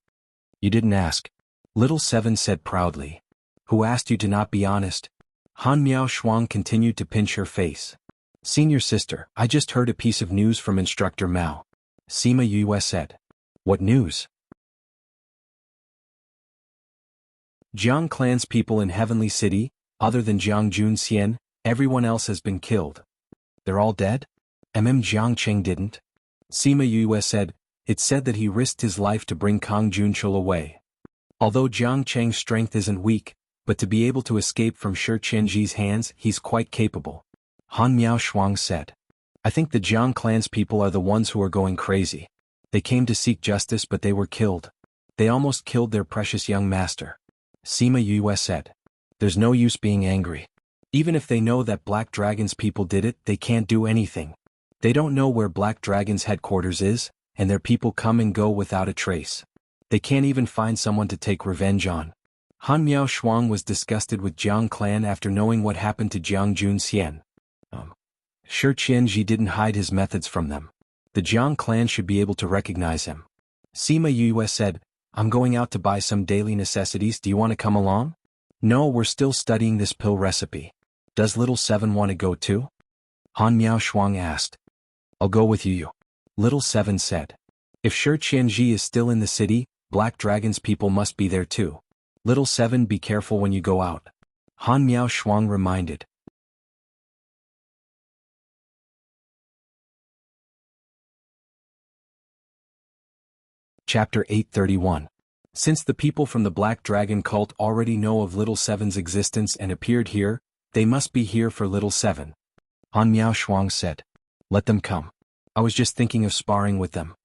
"You didn't ask." Little seven said proudly. "Who asked you to not be honest?" Han Miao Shuang continued to pinch her face. "Senior sister, I just heard a piece of news from Instructor Mao." Sima Yue said. "What news?" Jiang clan's people in Heavenly City, other than Jiang Junxian, everyone else has been killed. They're all dead? Jiang Cheng didn't. Sima Yue said, "It said that he risked his life to bring Kang Junchul away. Although Jiang Cheng's strength isn't weak, but to be able to escape from Shi Qianji's hands, he's quite capable." Han Miao Shuang said. "I think the Jiang clan's people are the ones who are going crazy. They came to seek justice but they were killed. They almost killed their precious young master." Sima Yue said. "There's no use being angry. Even if they know that Black Dragon's people did it, they can't do anything. They don't know where Black Dragon's headquarters is, and their people come and go without a trace. They can't even find someone to take revenge on." Han Miao Shuang was disgusted with Jiang clan after knowing what happened to Jiang Junxian. Shi Qianji didn't hide his methods from them. The Jiang clan should be able to recognize him. Sima Yue said, "I'm going out to buy some daily necessities, do you want to come along?" "No, we're still studying this pill recipe. Does little seven want to go too?" Han Miao Shuang asked. "I'll go with you." Little seven said. "If Shi Qianji is still in the city, Black Dragon's people must be there too. Little seven, be careful when you go out." Han Miao Shuang reminded. Chapter 831. Since the people from the Black Dragon cult already know of Little Seven's existence and appeared here, they must be here for Little Seven. Han Miao Shuang said. "Let them come. I was just thinking of sparring with them."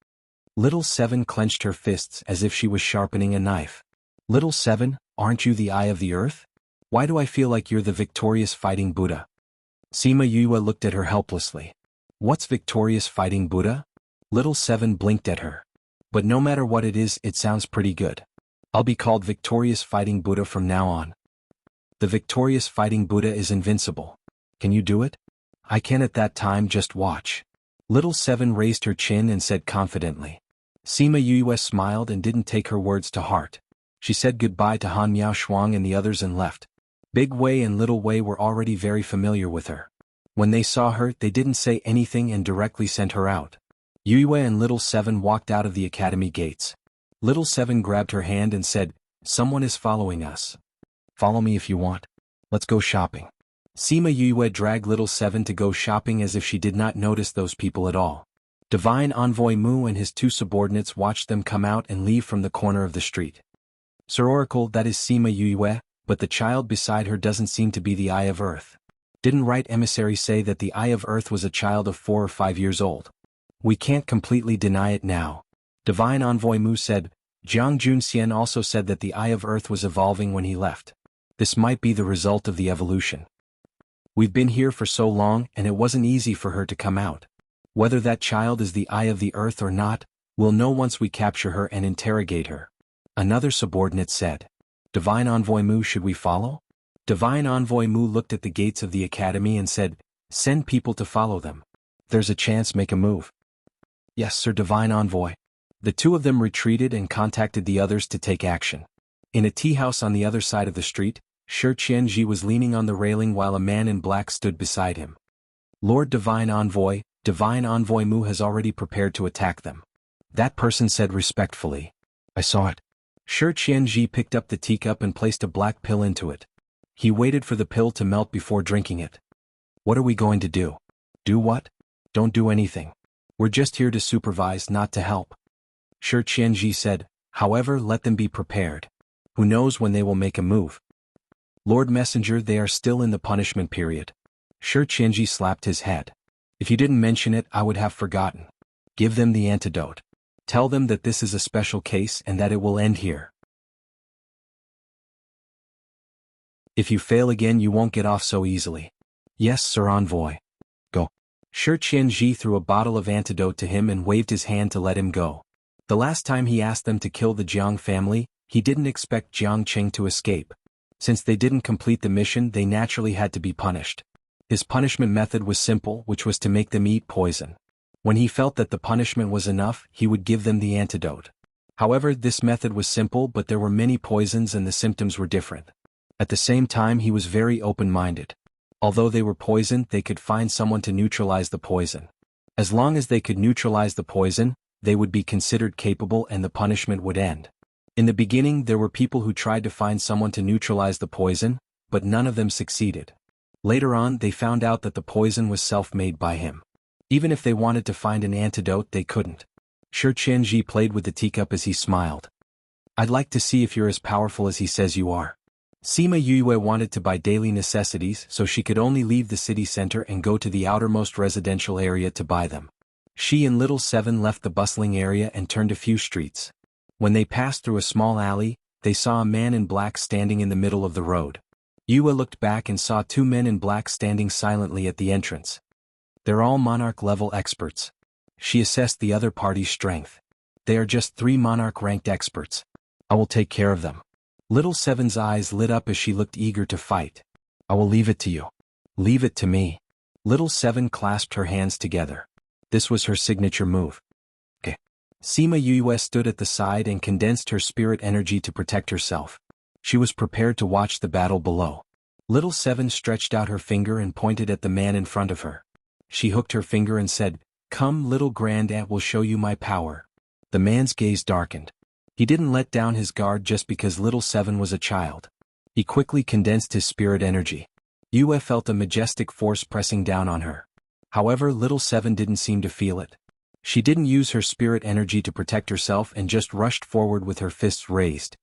Little Seven clenched her fists as if she was sharpening a knife. "Little Seven, aren't you the eye of the earth? Why do I feel like you're the victorious fighting Buddha?" Sima Yue looked at her helplessly. "What's victorious fighting Buddha?" Little Seven blinked at her. "But no matter what it is, it sounds pretty good. I'll be called Victorious Fighting Buddha from now on." "The Victorious Fighting Buddha is invincible. Can you do it?" "I can at that time, just watch." Little Seven raised her chin and said confidently. Sima Yue smiled and didn't take her words to heart. She said goodbye to Han Miao Shuang and the others and left. Big Wei and Little Wei were already very familiar with her. When they saw her, they didn't say anything and directly sent her out. Yue and Little Seven walked out of the academy gates. Little Seven grabbed her hand and said, "Someone is following us. Follow me if you want. Let's go shopping." Sima Yue dragged Little Seven to go shopping as if she did not notice those people at all. Divine Envoy Mu and his two subordinates watched them come out and leave from the corner of the street. "Sir Oracle, that is Sima Yue, but the child beside her doesn't seem to be the Eye of Earth. Didn't Right Emissary say that the Eye of Earth was a child of 4 or 5 years old? We can't completely deny it now." Divine Envoy Mu said. Jiang Junxian also said that the Eye of Earth was evolving when he left. This might be the result of the evolution. We've been here for so long and it wasn't easy for her to come out. Whether that child is the Eye of the Earth or not, we'll know once we capture her and interrogate her. Another subordinate said. Divine Envoy Mu, should we follow? Divine Envoy Mu looked at the gates of the academy and said, "Send people to follow them. There's a chance, make a move." "Yes, Sir Divine Envoy." The two of them retreated and contacted the others to take action. In a tea house on the other side of the street, Shi Qianji was leaning on the railing while a man in black stood beside him. "Lord Divine Envoy Mu has already prepared to attack them." That person said respectfully. "I saw it." Shi Qianji picked up the teacup and placed a black pill into it. He waited for the pill to melt before drinking it. "What are we going to do?" "Do what?" "Don't do anything. We're just here to supervise, not to help." Shi Qianji said. However, let them be prepared. Who knows when they will make a move? Lord Messenger, they are still in the punishment period. Shi Qianji slapped his head. If you didn't mention it, I would have forgotten. Give them the antidote. Tell them that this is a special case and that it will end here. If you fail again, you won't get off so easily. Yes, Sir Envoy. Go. Shi Qianji threw a bottle of antidote to him and waved his hand to let him go. The last time he asked them to kill the Jiang family, he didn't expect Jiang Qing to escape. Since they didn't complete the mission, they naturally had to be punished. His punishment method was simple, which was to make them eat poison. When he felt that the punishment was enough, he would give them the antidote. However, this method was simple, but there were many poisons and the symptoms were different. At the same time, he was very open-minded. Although they were poisoned, they could find someone to neutralize the poison. As long as they could neutralize the poison, they would be considered capable and the punishment would end. In the beginning, there were people who tried to find someone to neutralize the poison, but none of them succeeded. Later on, they found out that the poison was self-made by him. Even if they wanted to find an antidote, they couldn't. Shi Qianji played with the teacup as he smiled. I'd like to see if you're as powerful as he says you are. Sima Yue wanted to buy daily necessities, so she could only leave the city center and go to the outermost residential area to buy them. She and Little Seven left the bustling area and turned a few streets. When they passed through a small alley, they saw a man in black standing in the middle of the road. Yue looked back and saw two men in black standing silently at the entrance. They're all Monarch-level experts. She assessed the other party's strength. They are just 3 Monarch-ranked experts. I will take care of them. Little Seven's eyes lit up as she looked eager to fight. I will leave it to you. Leave it to me. Little Seven clasped her hands together. This was her signature move. Okay. Sima Yue stood at the side and condensed her spirit energy to protect herself. She was prepared to watch the battle below. Little Seven stretched out her finger and pointed at the man in front of her. She hooked her finger and said, "Come, little grand aunt, will show you my power." The man's gaze darkened. He didn't let down his guard just because Little Seven was a child. He quickly condensed his spirit energy. Yue felt a majestic force pressing down on her. However, Little Seven didn't seem to feel it. She didn't use her spirit energy to protect herself and just rushed forward with her fists raised.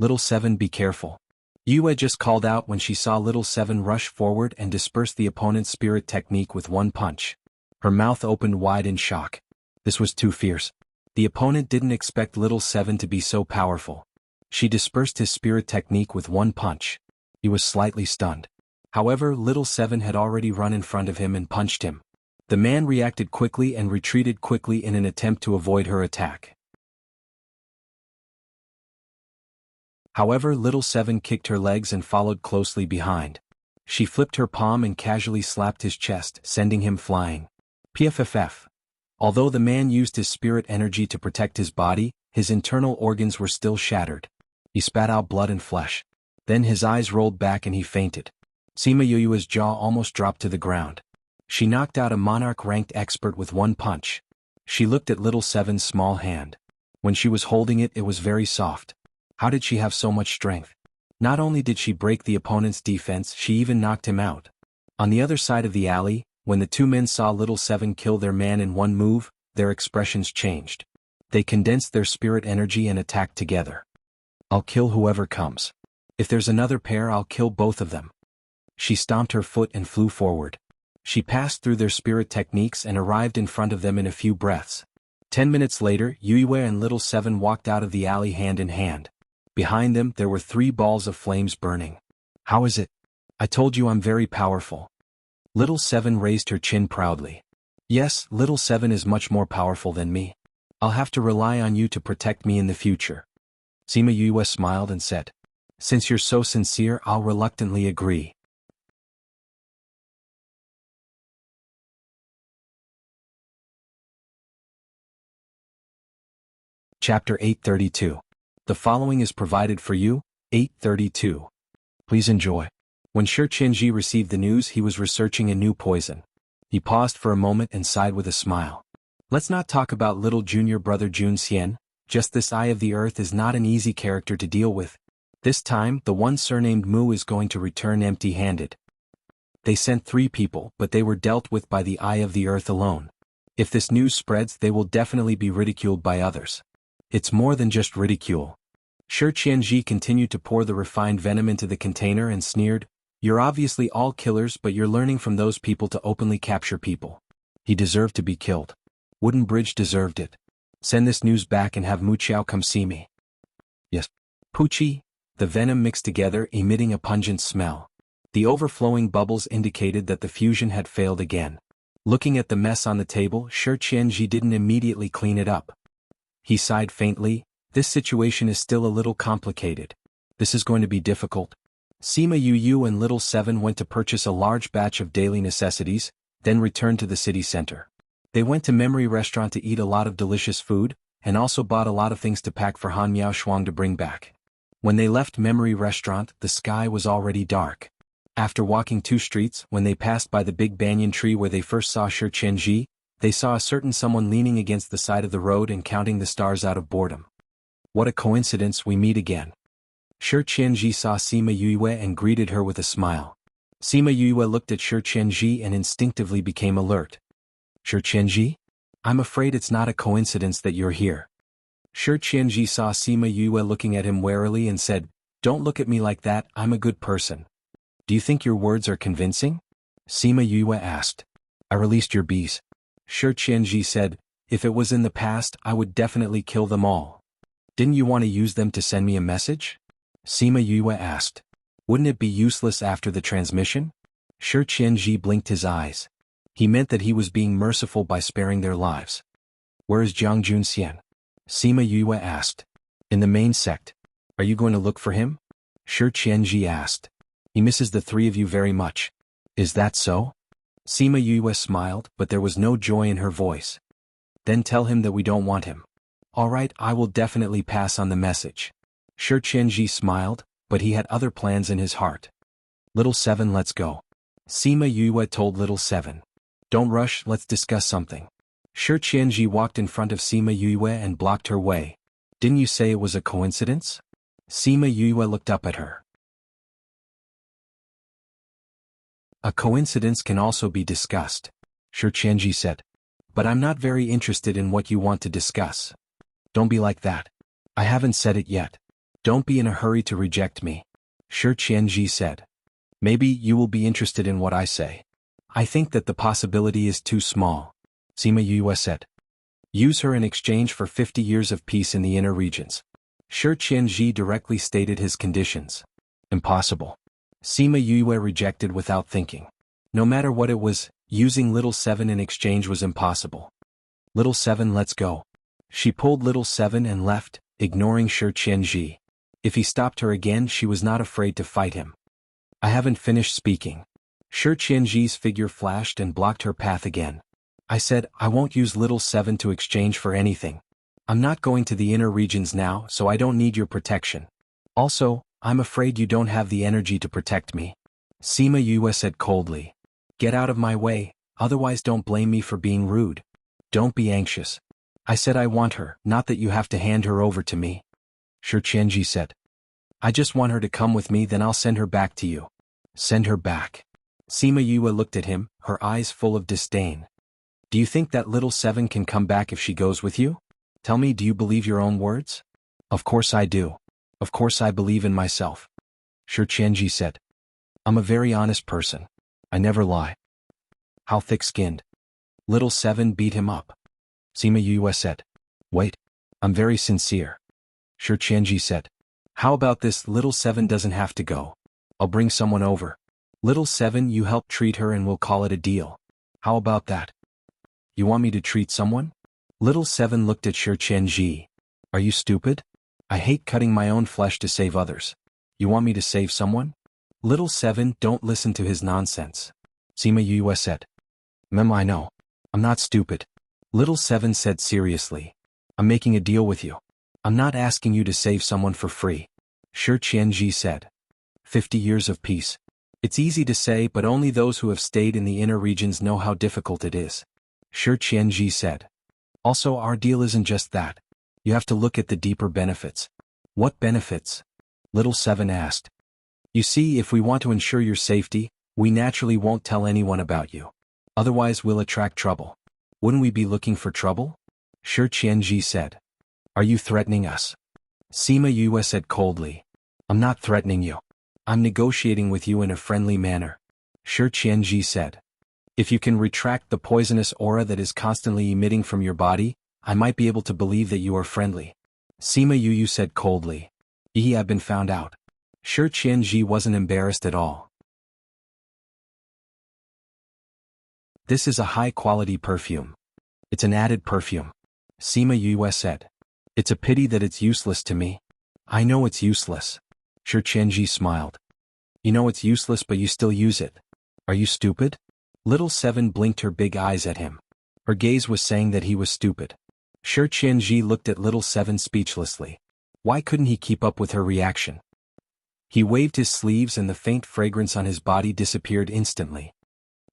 Little Seven, be careful. Yue just called out when she saw Little Seven rush forward and disperse the opponent's spirit technique with one punch. Her mouth opened wide in shock. This was too fierce. The opponent didn't expect Little Seven to be so powerful. She dispersed his spirit technique with one punch. He was slightly stunned. However, Little Seven had already run in front of him and punched him. The man reacted quickly and retreated quickly in an attempt to avoid her attack. However, Little Seven kicked her legs and followed closely behind. She flipped her palm and casually slapped his chest, sending him flying. PFFF. Although the man used his spirit energy to protect his body, his internal organs were still shattered. He spat out blood and flesh. Then his eyes rolled back and he fainted. Sima Yue's jaw almost dropped to the ground. She knocked out a Monarch-ranked expert with one punch. She looked at Little Seven's small hand. When she was holding it, it was very soft. How did she have so much strength? Not only did she break the opponent's defense, she even knocked him out. On the other side of the alley, when the two men saw Little Seven kill their man in one move, their expressions changed. They condensed their spirit energy and attacked together. I'll kill whoever comes. If there's another pair, I'll kill both of them. She stomped her foot and flew forward. She passed through their spirit techniques and arrived in front of them in a few breaths. 10 minutes later, Yue and Little Seven walked out of the alley hand in hand. Behind them, there were 3 balls of flames burning. How is it? I told you I'm very powerful. Little Seven raised her chin proudly. Yes, Little Seven is much more powerful than me. I'll have to rely on you to protect me in the future. Sima Yue smiled and said, Since you're so sincere, I'll reluctantly agree. Chapter 832. The following is provided for you, 832. Please enjoy. When Shi Qianji received the news, he was researching a new poison. He paused for a moment and sighed with a smile. Let's not talk about little junior brother Jun Xian, just this Eye of the Earth is not an easy character to deal with. This time, the one surnamed Mu is going to return empty-handed. They sent 3 people, but they were dealt with by the Eye of the Earth alone. If this news spreads, they will definitely be ridiculed by others. It's more than just ridicule. Shi Qianji continued to pour the refined venom into the container and sneered, "You're obviously all killers, but you're learning from those people to openly capture people. He deserved to be killed. Wooden Bridge deserved it. Send this news back and have Mu Qiao come see me." "Yes." Pucci, the venom mixed together, emitting a pungent smell. The overflowing bubbles indicated that the fusion had failed again. Looking at the mess on the table, Shi Qianji didn't immediately clean it up. He sighed faintly, "This situation is still a little complicated. This is going to be difficult." Sima Yu and Little Seven went to purchase a large batch of daily necessities, then returned to the city center. They went to Memory Restaurant to eat a lot of delicious food, and also bought a lot of things to pack for Han Miao Shuang to bring back. When they left Memory Restaurant, the sky was already dark. After walking 2 streets, when they passed by the big banyan tree where they first saw Shi Qianji, they saw a certain someone leaning against the side of the road and counting the stars out of boredom. "What a coincidence, we meet again." Shi Qianji saw Sima Yue and greeted her with a smile. Sima Yue looked at Shi Qianji and instinctively became alert. "Shi Qianji? I'm afraid it's not a coincidence that you're here." Shi Qianji saw Sima Yue looking at him warily and said, "Don't look at me like that, I'm a good person." "Do you think your words are convincing?" Sima Yue asked. "I released your bees." Shi Qianji said, "If it was in the past, I would definitely kill them all." "Didn't you want to use them to send me a message?" Sima Yue asked. "Wouldn't it be useless after the transmission?" Shi Qianji blinked his eyes. He meant that he was being merciful by sparing their lives. "Where is Jiang Junxian?" Sima Yue asked. "In the main sect. Are you going to look for him?" Shi Qianji asked. "He misses the 3 of you very much." "Is that so?" Sima Yue smiled, but there was no joy in her voice. "Then tell him that we don't want him." "All right, I will definitely pass on the message." Shi Qianji smiled, but he had other plans in his heart. "Little Seven, let's go." Sima Yue told Little Seven. "Don't rush, let's discuss something." Shi Qianji walked in front of Sima Yue and blocked her way. "Didn't you say it was a coincidence?" Sima Yue looked up at her. "A coincidence can also be discussed," Shi Qianji said. "But I'm not very interested in what you want to discuss." "Don't be like that. I haven't said it yet. Don't be in a hurry to reject me," Shi Qianji said. "Maybe you will be interested in what I say." "I think that the possibility is too small," Sima Yue said. "Use her in exchange for 50 years of peace in the inner regions." Shi Qianji directly stated his conditions. "Impossible." Sima Yue rejected without thinking. No matter what it was, using Little Seven in exchange was impossible. "Little Seven, let's go." She pulled Little Seven and left, ignoring Shi Qianji. If he stopped her again, she was not afraid to fight him. "I haven't finished speaking." Shi Qianji's figure flashed and blocked her path again. "I said, I won't use Little Seven to exchange for anything. I'm not going to the inner regions now, so I don't need your protection. Also, I'm afraid you don't have the energy to protect me." Sima Yue said coldly. "Get out of my way, otherwise don't blame me for being rude. Don't be anxious. I said I want her, not that you have to hand her over to me." Shi Qianji said. "I just want her to come with me, then I'll send her back to you." "Send her back." Sima Yue looked at him, her eyes full of disdain. "Do you think that Little Seven can come back if she goes with you? Tell me, do you believe your own words?" "Of course I do. Of course I believe in myself," Shi Qianji said. "I'm a very honest person. I never lie." "How thick-skinned." Little Seven beat him up. Sima Yue said. "Wait. I'm very sincere." Shi Qianji said. "How about this, Little Seven doesn't have to go. I'll bring someone over. Little Seven, you help treat her and we'll call it a deal. How about that?" "You want me to treat someone?" Little Seven looked at Shi Qianji. "Are you stupid? I hate cutting my own flesh to save others. You want me to save someone?" "Little Seven, don't listen to his nonsense," Sima Yue said. I know. I'm not stupid." Little Seven said seriously. "I'm making a deal with you. I'm not asking you to save someone for free," Shi Qianji said. 50 years of peace. It's easy to say, but only those who have stayed in the inner regions know how difficult it is, Shi Qianji said. "Also, our deal isn't just that. You have to look at the deeper benefits." "What benefits?" Little Seven asked. "You see, if we want to ensure your safety, we naturally won't tell anyone about you. Otherwise we'll attract trouble." "Wouldn't we be looking for trouble?" Shi Qianji said. Are you threatening us? Sima Yue said coldly. I'm not threatening you. I'm negotiating with you in a friendly manner. Shi Qianji said. If you can retract the poisonous aura that is constantly emitting from your body, I might be able to believe that you are friendly. Sima Yue said coldly. I've been found out. Shi Qianji wasn't embarrassed at all. This is a high-quality perfume. It's an added perfume. Sima Yue said. It's a pity that it's useless to me. I know it's useless. Shi Qianji smiled. You know it's useless but you still use it. Are you stupid? Little Seven blinked her big eyes at him. Her gaze was saying that he was stupid. Shi Qianji looked at Little Seven speechlessly. Why couldn't he keep up with her reaction? He waved his sleeves and the faint fragrance on his body disappeared instantly.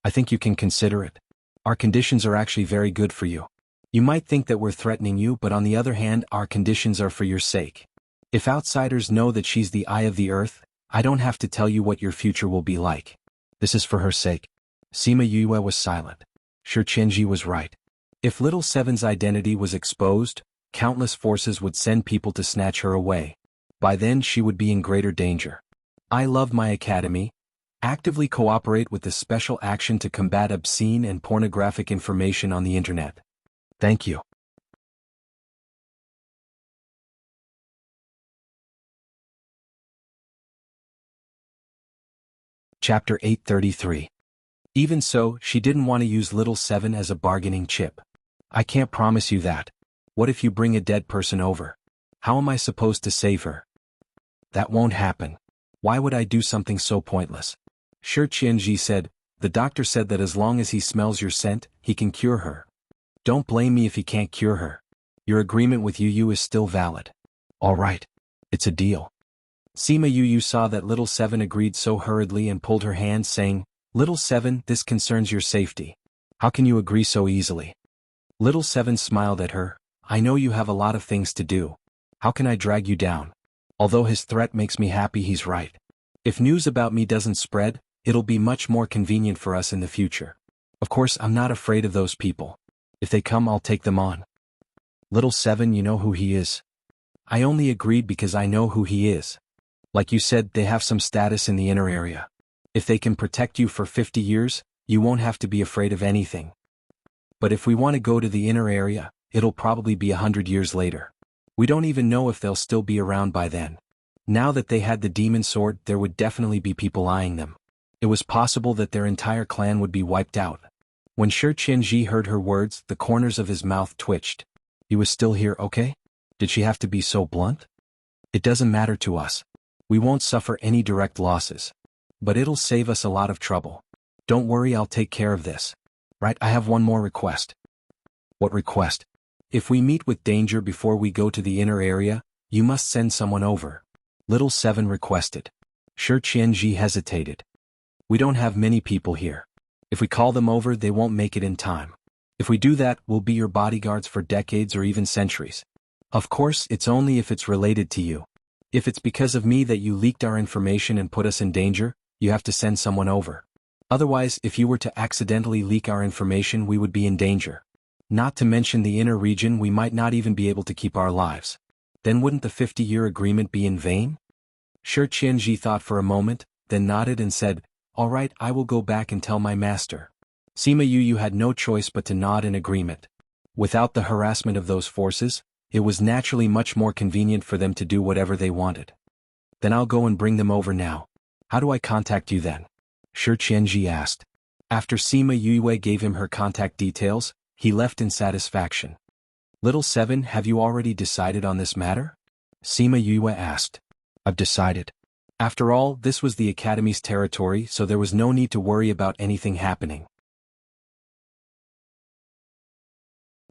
I think you can consider it. Our conditions are actually very good for you. You might think that we're threatening you, but on the other hand, our conditions are for your sake. If outsiders know that she's the eye of the earth, I don't have to tell you what your future will be like. This is for her sake. Sima Yue was silent. Shi Qianji was right. If Little Seven's identity was exposed, countless forces would send people to snatch her away. By then she would be in greater danger. I love my academy. Actively cooperate with the Special Action to combat obscene and pornographic information on the internet. Thank you. Chapter 833. Even so, she didn't want to use Little Seven as a bargaining chip. I can't promise you that. What if you bring a dead person over? How am I supposed to save her? That won't happen. Why would I do something so pointless? Shi Qianji said, the doctor said that as long as he smells your scent, he can cure her. Don't blame me if he can't cure her. Your agreement with Yu is still valid. All right. It's a deal. Sima Yu saw that Little Seven agreed so hurriedly and pulled her hand saying, Little Seven, this concerns your safety. How can you agree so easily? Little Seven smiled at her. I know you have a lot of things to do. How can I drag you down? Although his threat makes me happy, he's right. If news about me doesn't spread, it'll be much more convenient for us in the future. Of course, I'm not afraid of those people. If they come, I'll take them on. Little Seven, you know who he is. I only agreed because I know who he is. Like you said, they have some status in the inner area. If they can protect you for 50 years, you won't have to be afraid of anything. But if we want to go to the inner area, it'll probably be 100 years later. We don't even know if they'll still be around by then. Now that they had the demon sword, there would definitely be people eyeing them. It was possible that their entire clan would be wiped out. When Shi Qianji heard her words, the corners of his mouth twitched. He was still here, okay? Did she have to be so blunt? It doesn't matter to us. We won't suffer any direct losses. But it'll save us a lot of trouble. Don't worry, I'll take care of this. Right, I have one more request. What request? If we meet with danger before we go to the inner area, you must send someone over. Little Seven requested. Shi Qianji hesitated. We don't have many people here. If we call them over, they won't make it in time. If we do that, we'll be your bodyguards for decades or even centuries. Of course, it's only if it's related to you. If it's because of me that you leaked our information and put us in danger, you have to send someone over. Otherwise, if you were to accidentally leak our information, we would be in danger. Not to mention the inner region, we might not even be able to keep our lives. Then wouldn't the 50-year agreement be in vain? Shi Qianji thought for a moment, then nodded and said, all right, I will go back and tell my master. Sima Yu had no choice but to nod in agreement. Without the harassment of those forces, it was naturally much more convenient for them to do whatever they wanted. Then I'll go and bring them over now. How do I contact you then? Shi Qianji asked. After Sima Yue gave him her contact details, he left in satisfaction. Little Seven, have you already decided on this matter? Sima Yue asked. I've decided. After all, this was the Academy's territory, so there was no need to worry about anything happening.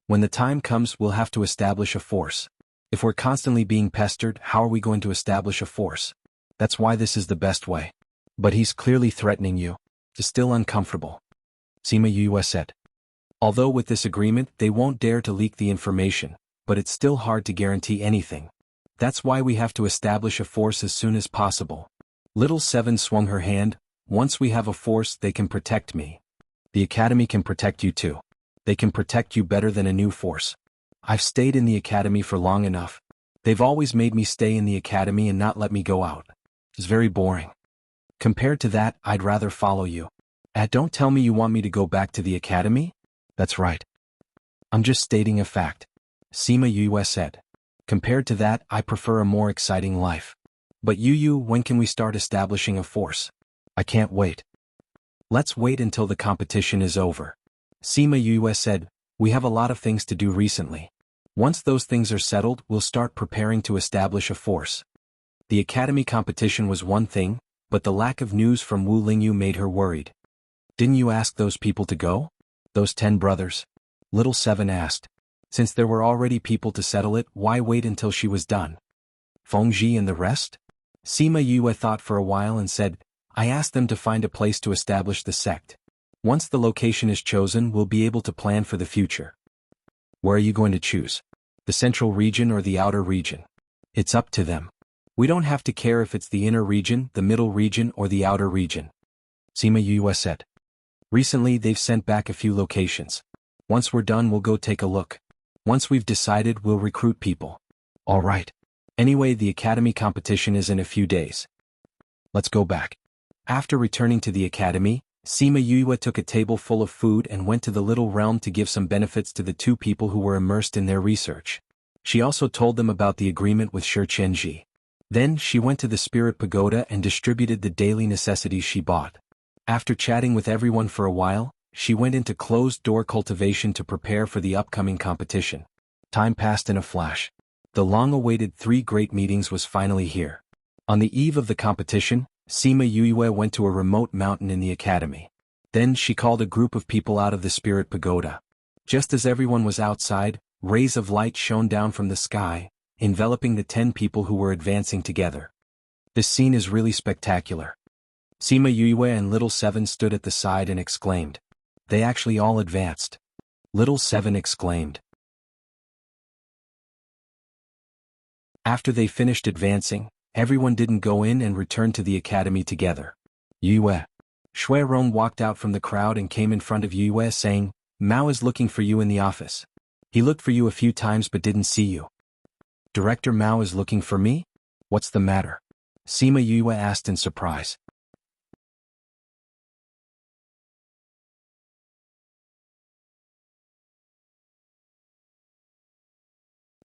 When the time comes, we'll have to establish a force. If we're constantly being pestered, how are we going to establish a force? That's why this is the best way. But he's clearly threatening you. It's still uncomfortable. Sima Yue said. Although with this agreement, they won't dare to leak the information, but it's still hard to guarantee anything. That's why we have to establish a force as soon as possible. Little Seven swung her hand. Once we have a force, they can protect me. The Academy can protect you too. They can protect you better than a new force. I've stayed in the academy for long enough. They've always made me stay in the academy and not let me go out. It's very boring. Compared to that, I'd rather follow you. Don't tell me you want me to go back to the academy? That's right. I'm just stating a fact. Sima Yue said. Compared to that, I prefer a more exciting life. But Yu, when can we start establishing a force? I can't wait. Let's wait until the competition is over. Sima Yue said, we have a lot of things to do recently. Once those things are settled, we'll start preparing to establish a force. The academy competition was one thing, but the lack of news from Wu Lingyu made her worried. Didn't you ask those people to go? Those 10 brothers? Little Seven asked. Since there were already people to settle it, why wait until she was done? Fengji and the rest? Sima Yue thought for a while and said, I asked them to find a place to establish the sect. Once the location is chosen, we'll be able to plan for the future. Where are you going to choose? The central region or the outer region? It's up to them. We don't have to care if it's the inner region, the middle region, or the outer region. Sima Yue said. Recently they've sent back a few locations. Once we're done, we'll go take a look. Once we've decided, we'll recruit people. All right. Anyway, the academy competition is in a few days. Let's go back. After returning to the academy, Sima Yue took a table full of food and went to the little realm to give some benefits to the 2 people who were immersed in their research. She also told them about the agreement with Shi Qianji. Then she went to the spirit pagoda and distributed the daily necessities she bought. After chatting with everyone for a while, she went into closed-door cultivation to prepare for the upcoming competition. Time passed in a flash. The long-awaited 3 great meetings was finally here. On the eve of the competition, Sima Yue went to a remote mountain in the academy. Then she called a group of people out of the spirit pagoda. Just as everyone was outside, rays of light shone down from the sky, enveloping the 10 people who were advancing together. This scene is really spectacular. Sima Yue and Little Seven stood at the side and exclaimed. They actually all advanced. Little Seven exclaimed. After they finished advancing, everyone didn't go in and returned to the academy together. Yue. Shui Rong walked out from the crowd and came in front of Yue saying, Mao is looking for you in the office. He looked for you a few times but didn't see you. Director Mao is looking for me? What's the matter? Sima Yue asked in surprise.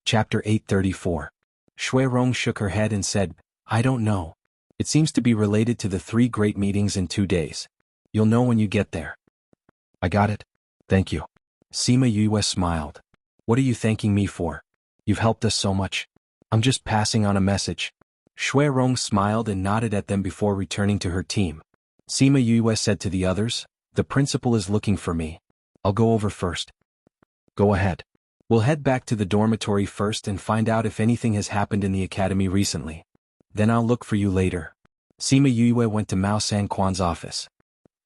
Chapter 834. Shui Rong shook her head and said, I don't know. It seems to be related to the 3 great meetings in 2 days. You'll know when you get there. I got it. Thank you. Sima Yue smiled. What are you thanking me for? You've helped us so much. I'm just passing on a message. Shui Rong smiled and nodded at them before returning to her team. Sima Yue said to the others, the principal is looking for me. I'll go over first. Go ahead. We'll head back to the dormitory first and find out if anything has happened in the academy recently. Then I'll look for you later. Sima Yue went to Mao Sanquan's office.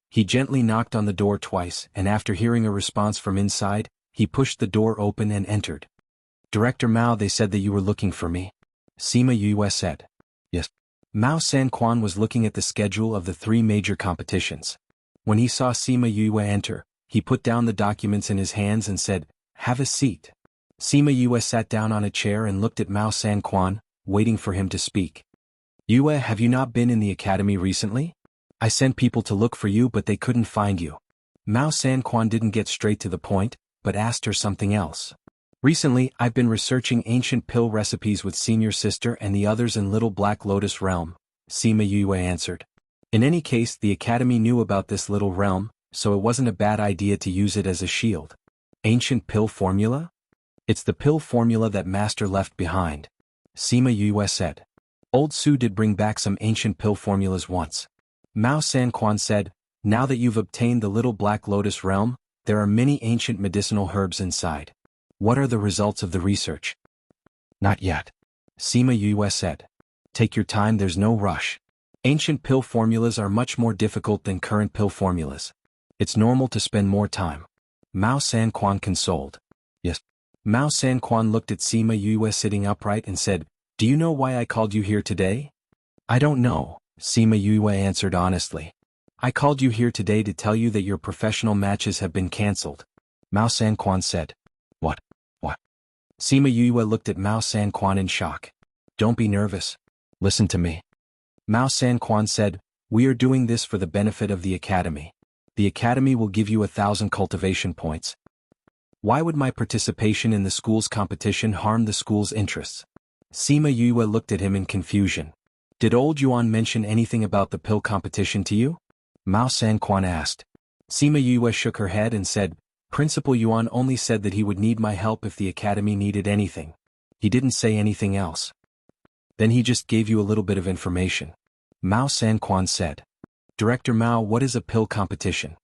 He gently knocked on the door twice, and after hearing a response from inside, he pushed the door open and entered. Director Mao, they said that you were looking for me. Sima Yue said. Yes. Mao Sanquan was looking at the schedule of the 3 major competitions. When he saw Sima Yue enter, he put down the documents in his hands and said, Have a seat. Sima Yue sat down on a chair and looked at Mao Sanquan, waiting for him to speak. Yue, have you not been in the academy recently? I sent people to look for you but they couldn't find you. Mao Sanquan didn't get straight to the point, but asked her something else. Recently, I've been researching ancient pill recipes with Senior Sister and the others in Little Black Lotus Realm, Sima Yue answered. In any case, the academy knew about this little realm, so it wasn't a bad idea to use it as a shield. Ancient pill formula? It's the pill formula that Master left behind. Sima Yue said. Old Su did bring back some ancient pill formulas once. Mao Sanquan said, now that you've obtained the Little Black Lotus Realm, there are many ancient medicinal herbs inside. What are the results of the research? Not yet. Sima Yue said. Take your time, there's no rush. Ancient pill formulas are much more difficult than current pill formulas. It's normal to spend more time. Mao Sanquan consoled. Yes. Mao Sanquan looked at Sima Yue sitting upright and said, do you know why I called you here today? I don't know, Sima Yue answered honestly. I called you here today to tell you that your professional matches have been cancelled. Mao Sanquan said. What? Sima Yue looked at Mao Sanquan in shock. Don't be nervous. Listen to me. Mao Sanquan said, we are doing this for the benefit of the academy. The academy will give you 1,000 cultivation points. Why would my participation in the school's competition harm the school's interests? Sima Yue looked at him in confusion. Did old Yuan mention anything about the pill competition to you? Mao Sanquan asked. Sima Yue shook her head and said, Principal Yuan only said that he would need my help if the academy needed anything. He didn't say anything else. Then he just gave you a little bit of information. Mao Sanquan said. Director Mao, what is a pill competition?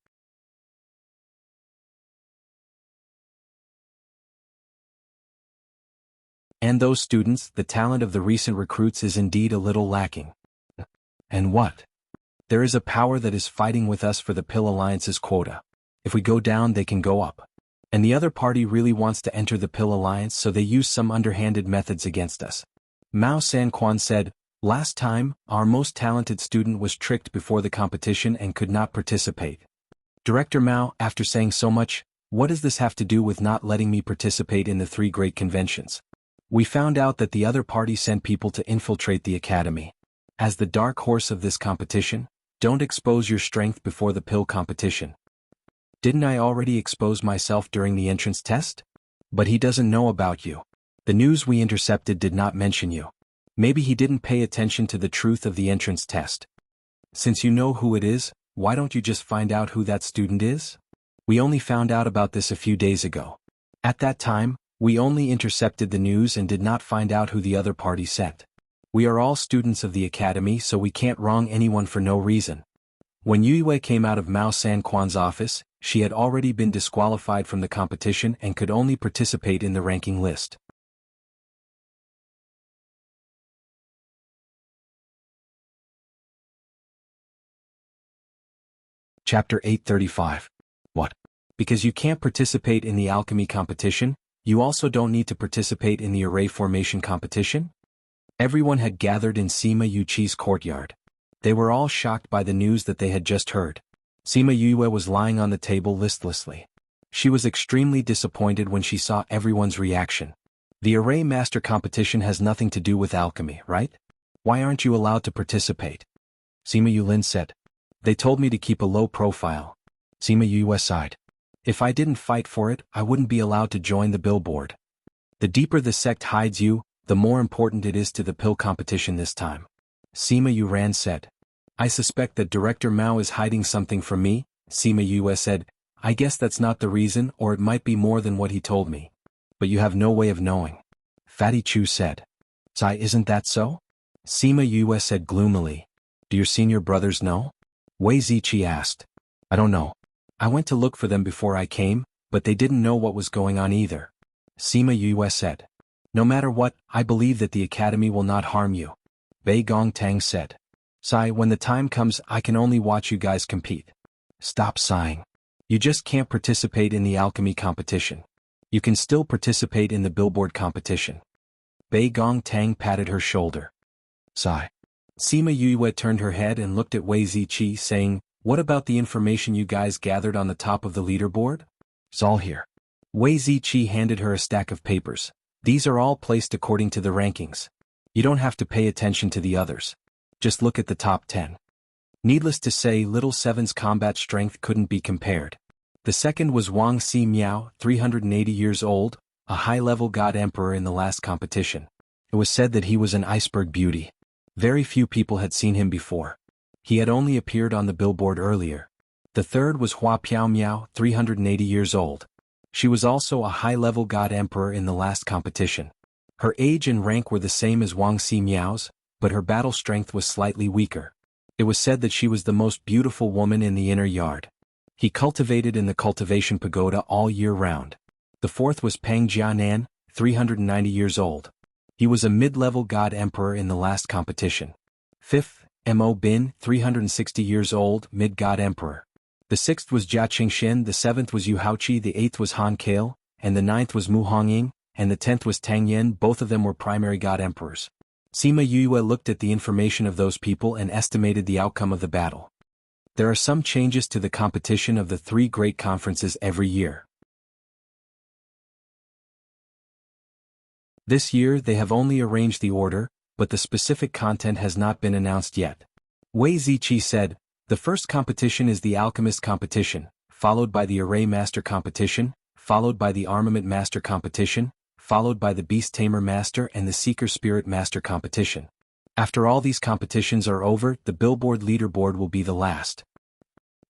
And those students, the talent of the recent recruits is indeed a little lacking. And what? There is a power that is fighting with us for the Pill Alliance's quota. If we go down, they can go up. And the other party really wants to enter the Pill Alliance, so they use some underhanded methods against us. Mao Sanquan said, last time, our most talented student was tricked before the competition and could not participate. Director Mao, after saying so much, what does this have to do with not letting me participate in the 3 great conventions? We found out that the other party sent people to infiltrate the academy. As the dark horse of this competition, don't expose your strength before the pill competition. Didn't I already expose myself during the entrance test? But he doesn't know about you. The news we intercepted did not mention you. Maybe he didn't pay attention to the truth of the entrance test. Since you know who it is, why don't you just find out who that student is? We only found out about this a few days ago. At that time, we only intercepted the news and did not find out who the other party sent. We are all students of the academy, so we can't wrong anyone for no reason. When Yue came out of Mao Sanquan's office, she had already been disqualified from the competition and could only participate in the ranking list. Chapter 835. What? Because you can't participate in the alchemy competition, you also don't need to participate in the array formation competition? Everyone had gathered in Sima Yuchi's courtyard. They were all shocked by the news that they had just heard. Sima Yue was lying on the table listlessly. She was extremely disappointed when she saw everyone's reaction. The array master competition has nothing to do with alchemy, right? Why aren't you allowed to participate? Sima Yulin said. They told me to keep a low profile. Sima Yue sighed. If I didn't fight for it, I wouldn't be allowed to join the billboard. The deeper the sect hides you, the more important it is to the pill competition this time. Sima Yuran said. I suspect that Director Mao is hiding something from me, Sima Yue said. I guess that's not the reason, or it might be more than what he told me. But you have no way of knowing. Fatty Chu said. Sai, isn't that so? Sima Yue said gloomily. Do your senior brothers know? Wei Ziqi asked. I don't know. I went to look for them before I came, but they didn't know what was going on either. Sima Yue said. No matter what, I believe that the academy will not harm you. Bei Gongtang said. Sai, when the time comes, I can only watch you guys compete. Stop sighing. You just can't participate in the alchemy competition. You can still participate in the billboard competition. Bei Gongtang patted her shoulder. Sai. Sima Yue turned her head and looked at Wei Ziqi, saying, what about the information you guys gathered on the top of the leaderboard? It's all here. Wei Ziqi handed her a stack of papers. These are all placed according to the rankings. You don't have to pay attention to the others. Just look at the top 10. Needless to say, Little Seven's combat strength couldn't be compared. The second was Wang Si Miao, 380 years old, a high-level god emperor in the last competition. It was said that he was an iceberg beauty. Very few people had seen him before. He had only appeared on the billboard earlier. The third was Hua Piao Miao, 380 years old. She was also a high-level god emperor in the last competition. Her age and rank were the same as Wang Si Miao's, but her battle strength was slightly weaker. It was said that she was the most beautiful woman in the inner yard. He cultivated in the Cultivation Pagoda all year round. The fourth was Pang Jianan, 390 years old. He was a mid-level god emperor in the last competition. Fifth, Mo Bin, 360 years old, mid-god emperor. The sixth was Jia Qingshin, the seventh was Yu Haoqi, the eighth was Han Kale, and the ninth was Mu Hongying, and the 10th was Tang Yin. Both of them were primary god emperors. Sima Yue looked at the information of those people and estimated the outcome of the battle. There are some changes to the competition of the 3 great conferences every year. This year they have only arranged the order, but the specific content has not been announced yet. Wei Ziqi said, the first competition is the Alchemist competition, followed by the Array Master competition, followed by the Armament Master competition, followed by the Beast Tamer Master and the Seeker Spirit Master competition. After all these competitions are over, the Billboard leaderboard will be the last.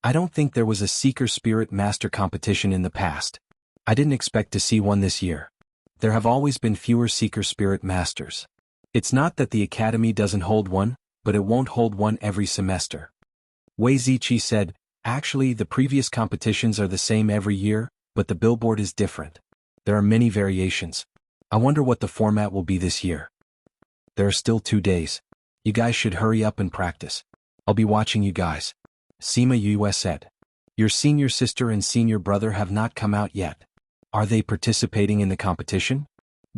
I don't think there was a Seeker Spirit Master competition in the past. I didn't expect to see one this year. There have always been fewer Seeker Spirit Masters. It's not that the Academy doesn't hold one, but it won't hold one every semester. Wei Ziqi said, actually the previous competitions are the same every year, but the billboard is different. There are many variations. I wonder what the format will be this year. There are still 2 days. You guys should hurry up and practice. I'll be watching you guys. Sima Yue said. Your senior sister and senior brother have not come out yet. Are they participating in the competition?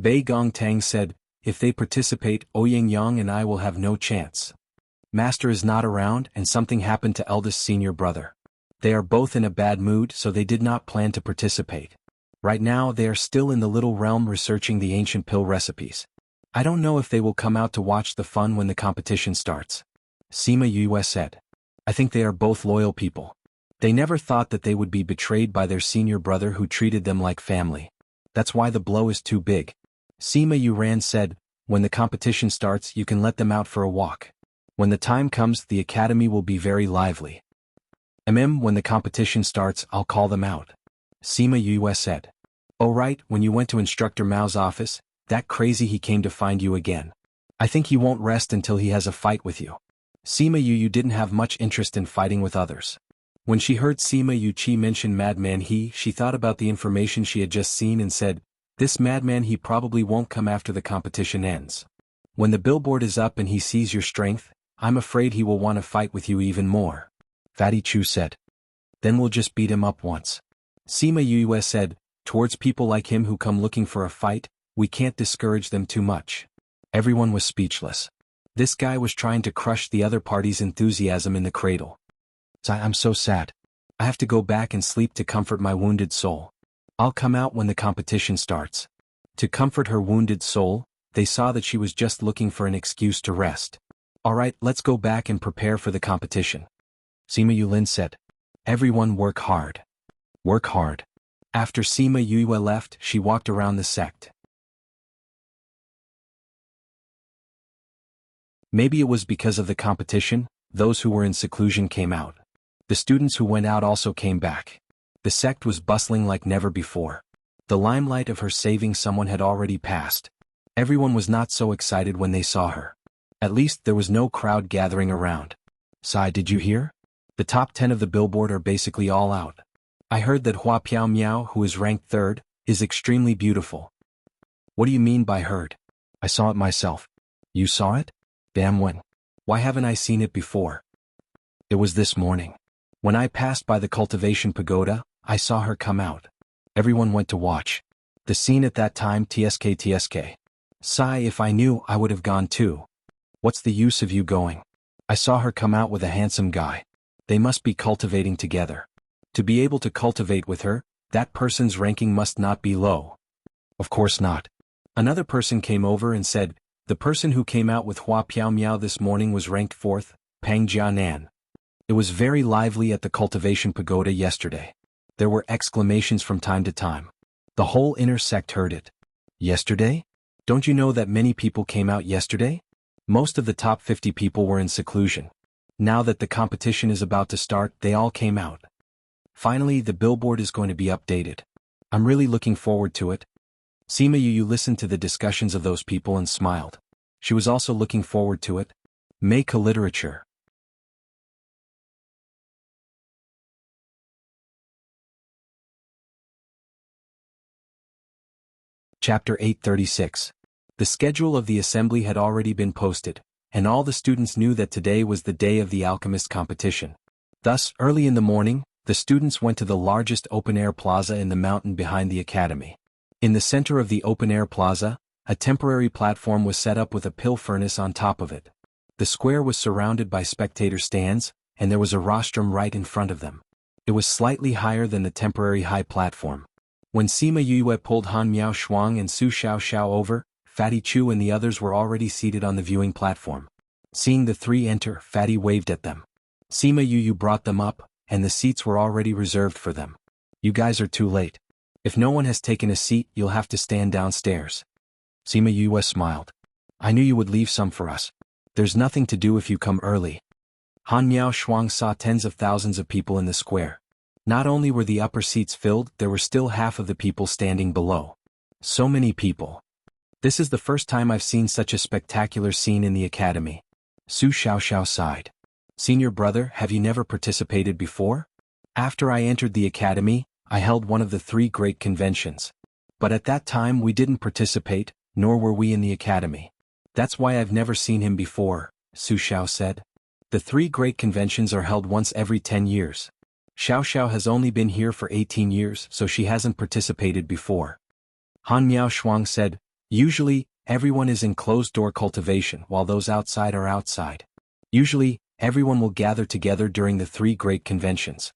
Bei Gongtang said, if they participate, Ouyang Yang and I will have no chance. Master is not around and something happened to eldest senior brother. They are both in a bad mood so they did not plan to participate. Right now they are still in the little realm researching the ancient pill recipes. I don't know if they will come out to watch the fun when the competition starts. Sima Yue said. I think they are both loyal people. They never thought that they would be betrayed by their senior brother who treated them like family. That's why the blow is too big. Sima Yuran said, when the competition starts you can let them out for a walk. When the time comes the academy will be very lively. When the competition starts I'll call them out. Sima Yue said. Oh right, when you went to Instructor Mao's office, that crazy he came to find you again. I think he won't rest until he has a fight with you. Sima Yu didn't have much interest in fighting with others. When she heard Sima Yu mention Madman He, she thought about the information she had just seen and said, this Madman He probably won't come after the competition ends. When the billboard is up and he sees your strength, I'm afraid he will want to fight with you even more. Fatty Chu said. Then we'll just beat him up once. Sima Yue said, towards people like him who come looking for a fight, we can't discourage them too much. Everyone was speechless. This guy was trying to crush the other party's enthusiasm in the cradle. I'm so sad. I have to go back and sleep to comfort my wounded soul. I'll come out when the competition starts. To comfort her wounded soul, they saw that she was just looking for an excuse to rest. Alright, let's go back and prepare for the competition. Sima Yulin said. Everyone work hard. Work hard. After Sima Yue left, she walked around the sect. Maybe it was because of the competition, those who were in seclusion came out. The students who went out also came back. The sect was bustling like never before. The limelight of her saving someone had already passed. Everyone was not so excited when they saw her. At least there was no crowd gathering around. Sai, did you hear? The top 10 of the billboard are basically all out. I heard that Hua Piao Miao, who is ranked 3rd, is extremely beautiful. What do you mean by heard? I saw it myself. You saw it? Damn when. Why haven't I seen it before? It was this morning. When I passed by the Cultivation Pagoda, I saw her come out. Everyone went to watch. The scene at that time TSK. Sai, if I knew, I would have gone too. What's the use of you going? I saw her come out with a handsome guy. They must be cultivating together. To be able to cultivate with her, that person's ranking must not be low. Of course not. Another person came over and said, the person who came out with Hua Piao Miao this morning was ranked 4th, Pang Jianan. It was very lively at the Cultivation Pagoda yesterday. There were exclamations from time to time. The whole inner sect heard it. Yesterday? Don't you know that many people came out yesterday? Most of the top 50 people were in seclusion. Now that the competition is about to start, they all came out. Finally, the billboard is going to be updated. I'm really looking forward to it. Sima Yu listened to the discussions of those people and smiled. She was also looking forward to it. Make a literature. Chapter 836. The schedule of the assembly had already been posted, and all the students knew that today was the day of the alchemist competition. Thus, early in the morning, the students went to the largest open-air plaza in the mountain behind the academy. In the center of the open-air plaza, a temporary platform was set up with a pill furnace on top of it. The square was surrounded by spectator stands, and there was a rostrum right in front of them. It was slightly higher than the temporary high platform. When Sima Yue pulled Han Miao Shuang and Su Xiao Xiao over, Fatty Chu and the others were already seated on the viewing platform. Seeing the three enter, Fatty waved at them. Sima Yu brought them up, and the seats were already reserved for them. You guys are too late. If no one has taken a seat, you'll have to stand downstairs. Sima Yu smiled. I knew you would leave some for us. There's nothing to do if you come early. Han Miao Shuang saw tens of thousands of people in the square. Not only were the upper seats filled, there were still half of the people standing below. So many people. This is the first time I've seen such a spectacular scene in the academy. Su Xiaoxiao sighed. Senior brother, have you never participated before? After I entered the academy, I held one of the 3 great conventions. But at that time we didn't participate, nor were we in the academy. That's why I've never seen him before, Su Xiao said. The 3 great conventions are held once every 10 years. Xiao Xiao has only been here for 18 years, so she hasn't participated before. Han Miao Shuang said, usually, everyone is in closed-door cultivation while those outside are outside. Usually, everyone will gather together during the 3 great conventions.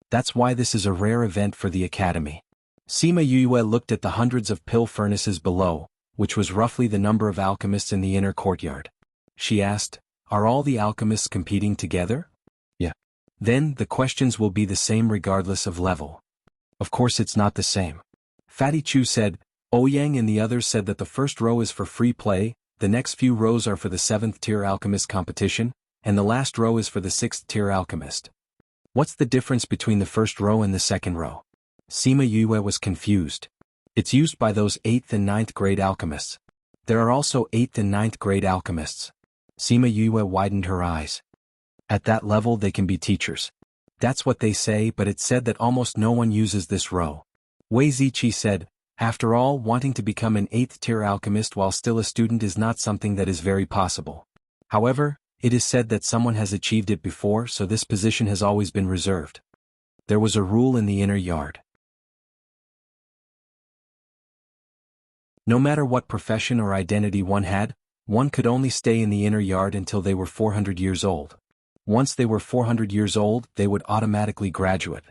That's why this is a rare event for the academy. Sima Yue looked at the hundreds of pill furnaces below, which was roughly the number of alchemists in the inner courtyard. She asked, are all the alchemists competing together? Yeah. Then, the questions will be the same regardless of level. Of course it's not the same. Fatty Chu said, Ouyang and the others said that the first row is for free play, the next few rows are for the 7th tier alchemist competition, and the last row is for the 6th tier alchemist. What's the difference between the first row and the second row? Sima Yue was confused. It's used by those 8th and 9th grade alchemists. There are also 8th and 9th grade alchemists. Sima Yue widened her eyes. At that level they can be teachers. That's what they say, but it's said that almost no one uses this row. Wei Ziqi said, after all, wanting to become an 8th tier alchemist while still a student is not something that is very possible. However, it is said that someone has achieved it before, so this position has always been reserved. There was a rule in the inner yard. No matter what profession or identity one had, one could only stay in the inner yard until they were 400 years old. Once they were 400 years old, they would automatically graduate.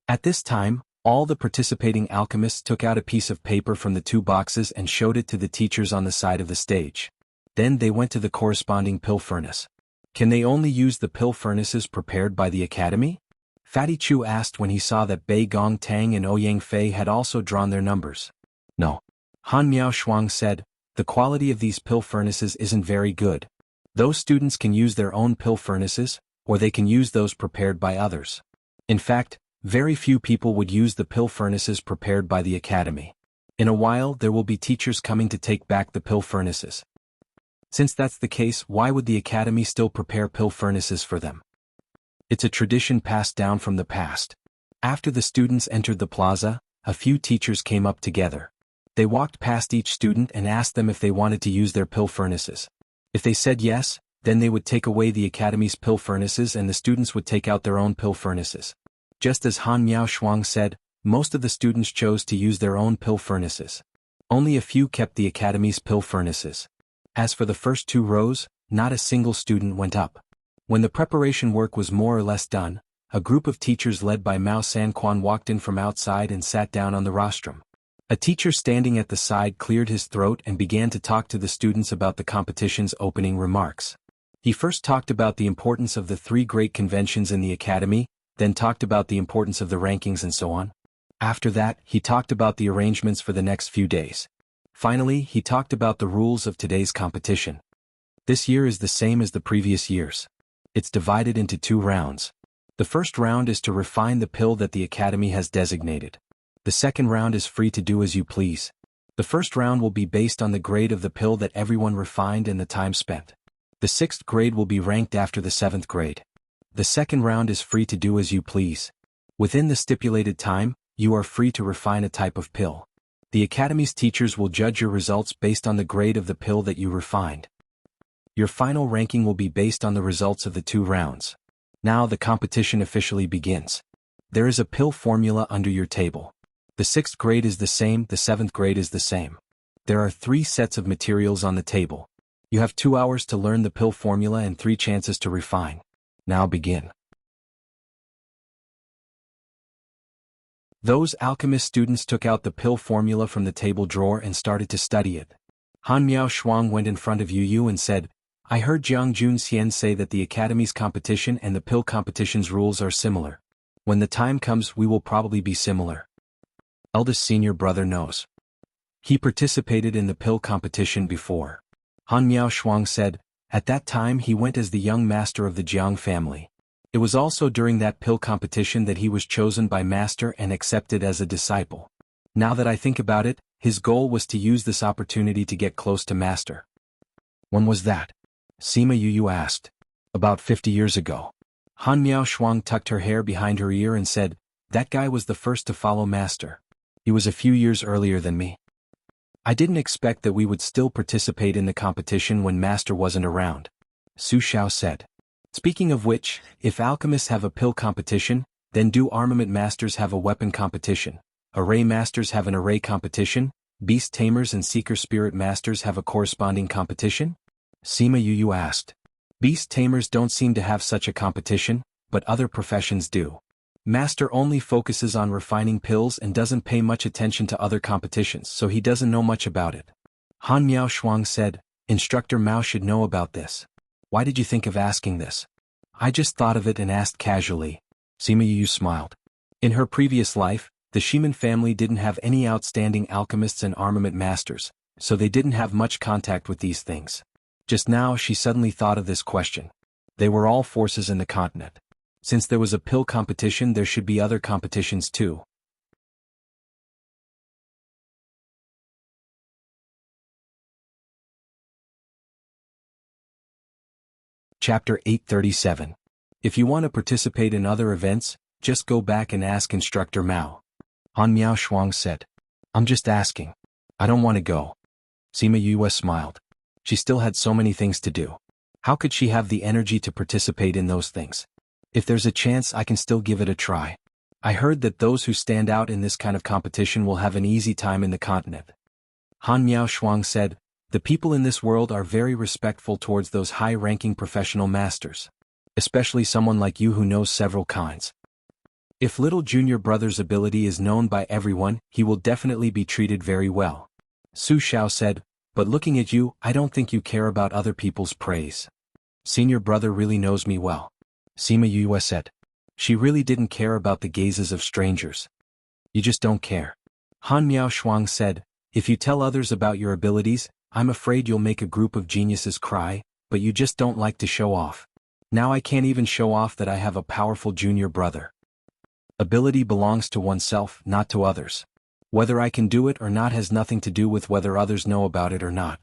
At this time, all the participating alchemists took out a piece of paper from the 2 boxes and showed it to the teachers on the side of the stage. Then they went to the corresponding pill furnace. Can they only use the pill furnaces prepared by the academy? Fatty Chu asked when he saw that Bei Gong Tang and Ouyang Fei had also drawn their numbers. No. Han Miao Shuang said, the quality of these pill furnaces isn't very good. Those students can use their own pill furnaces, or they can use those prepared by others. In fact, very few people would use the pill furnaces prepared by the academy. In a while there will be teachers coming to take back the pill furnaces. Since that's the case, why would the academy still prepare pill furnaces for them? It's a tradition passed down from the past. After the students entered the plaza, a few teachers came up together. They walked past each student and asked them if they wanted to use their pill furnaces. If they said yes, then they would take away the academy's pill furnaces and the students would take out their own pill furnaces. Just as Han Miao Shuang said, most of the students chose to use their own pill furnaces. Only a few kept the academy's pill furnaces. As for the first 2 rows, not a single student went up. When the preparation work was more or less done, a group of teachers led by Mao Sanquan walked in from outside and sat down on the rostrum. A teacher standing at the side cleared his throat and began to talk to the students about the competition's opening remarks. He first talked about the importance of the 3 great conventions in the academy, then talked about the importance of the rankings and so on. After that, he talked about the arrangements for the next few days. Finally, he talked about the rules of today's competition. This year is the same as the previous years. It's divided into 2 rounds. The first round is to refine the pill that the academy has designated. The second round is free to do as you please. The first round will be based on the grade of the pill that everyone refined and the time spent. The 6th grade will be ranked after the 7th grade. The second round is free to do as you please. Within the stipulated time, you are free to refine a type of pill. The academy's teachers will judge your results based on the grade of the pill that you refined. Your final ranking will be based on the results of the 2 rounds. Now the competition officially begins. There is a pill formula under your table. The 6th grade is the same, the 7th grade is the same. There are 3 sets of materials on the table. You have 2 hours to learn the pill formula and 3 chances to refine. Now begin. Those alchemist students took out the pill formula from the table drawer and started to study it. Han Miao Shuang went in front of Yu Yu and said, I heard Jiang Junxian say that the Academy's competition and the pill competition's rules are similar. When the time comes we will probably be similar. Eldest senior brother knows. He participated in the pill competition before. Han Miao Shuang said, at that time he went as the young master of the Jiang family. It was also during that pill competition that he was chosen by master and accepted as a disciple. Now that I think about it, his goal was to use this opportunity to get close to master. When was that? Sima Yu asked. About 50 years ago. Han Miao Shuang tucked her hair behind her ear and said, that guy was the first to follow master. He was a few years earlier than me. I didn't expect that we would still participate in the competition when master wasn't around. Su Xiao said. Speaking of which, if alchemists have a pill competition, then do armament masters have a weapon competition? Array masters have an array competition? Beast tamers and seeker spirit masters have a corresponding competition? Sima Yu asked. Beast tamers don't seem to have such a competition, but other professions do. Master only focuses on refining pills and doesn't pay much attention to other competitions, so he doesn't know much about it. Han Miao Shuang said, Instructor Mao should know about this. Why did you think of asking this? I just thought of it and asked casually. Sima Yu smiled. In her previous life, the Shiman family didn't have any outstanding alchemists and armament masters, so they didn't have much contact with these things. Just now she suddenly thought of this question. They were all forces in the continent. Since there was a pill competition, there should be other competitions too. Chapter 837. If you want to participate in other events, just go back and ask Instructor Mao. Han Miao Shuang said. I'm just asking. I don't want to go. Sima Yu smiled. She still had so many things to do. How could she have the energy to participate in those things? If there's a chance I can still give it a try. I heard that those who stand out in this kind of competition will have an easy time in the continent. Han Miao Shuang said, the people in this world are very respectful towards those high-ranking professional masters. Especially someone like you who knows several kinds. If little junior brother's ability is known by everyone, he will definitely be treated very well. Su Xiao said, but looking at you, I don't think you care about other people's praise. Senior brother really knows me well. Sima Yu said. She really didn't care about the gazes of strangers. You just don't care. Han Miao Shuang said, if you tell others about your abilities, I'm afraid you'll make a group of geniuses cry, but you just don't like to show off. Now I can't even show off that I have a powerful junior brother. Ability belongs to oneself, not to others. Whether I can do it or not has nothing to do with whether others know about it or not.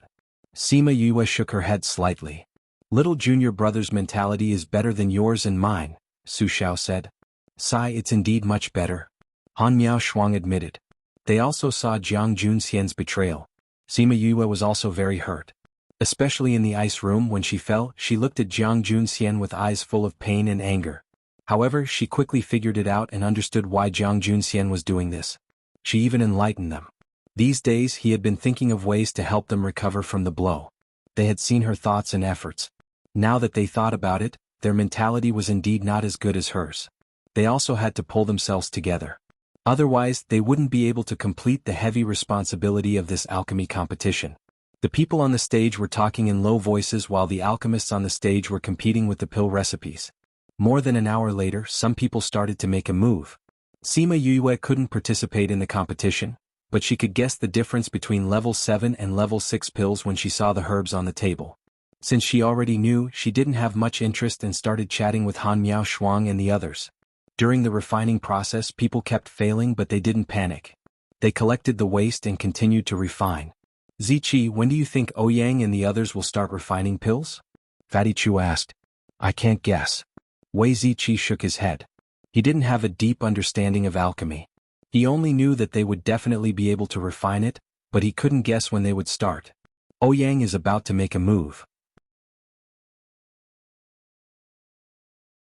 Sima Yu shook her head slightly. Little junior brother's mentality is better than yours and mine, Su Xiao said. Sigh, it's indeed much better. Han Miao Shuang admitted. They also saw Jiang Junxian's betrayal. Sima Yu was also very hurt. Especially in the ice room when she fell, she looked at Jiang Junxian with eyes full of pain and anger. However, she quickly figured it out and understood why Jiang Junxian was doing this. She even enlightened them. These days he had been thinking of ways to help them recover from the blow. They had seen her thoughts and efforts. Now that they thought about it, their mentality was indeed not as good as hers. They also had to pull themselves together. Otherwise, they wouldn't be able to complete the heavy responsibility of this alchemy competition. The people on the stage were talking in low voices while the alchemists on the stage were competing with the pill recipes. More than an hour later, some people started to make a move. Sima Yu couldn't participate in the competition, but she could guess the difference between level 7 and level 6 pills when she saw the herbs on the table. Since she already knew, she didn't have much interest and started chatting with Han Miao Shuang and the others. During the refining process, people kept failing, but they didn't panic. They collected the waste and continued to refine. Ziqi, when do you think Ouyang and the others will start refining pills? Fatty Chu asked. I can't guess. Wei Ziqi shook his head. He didn't have a deep understanding of alchemy. He only knew that they would definitely be able to refine it, but he couldn't guess when they would start. Ouyang is about to make a move.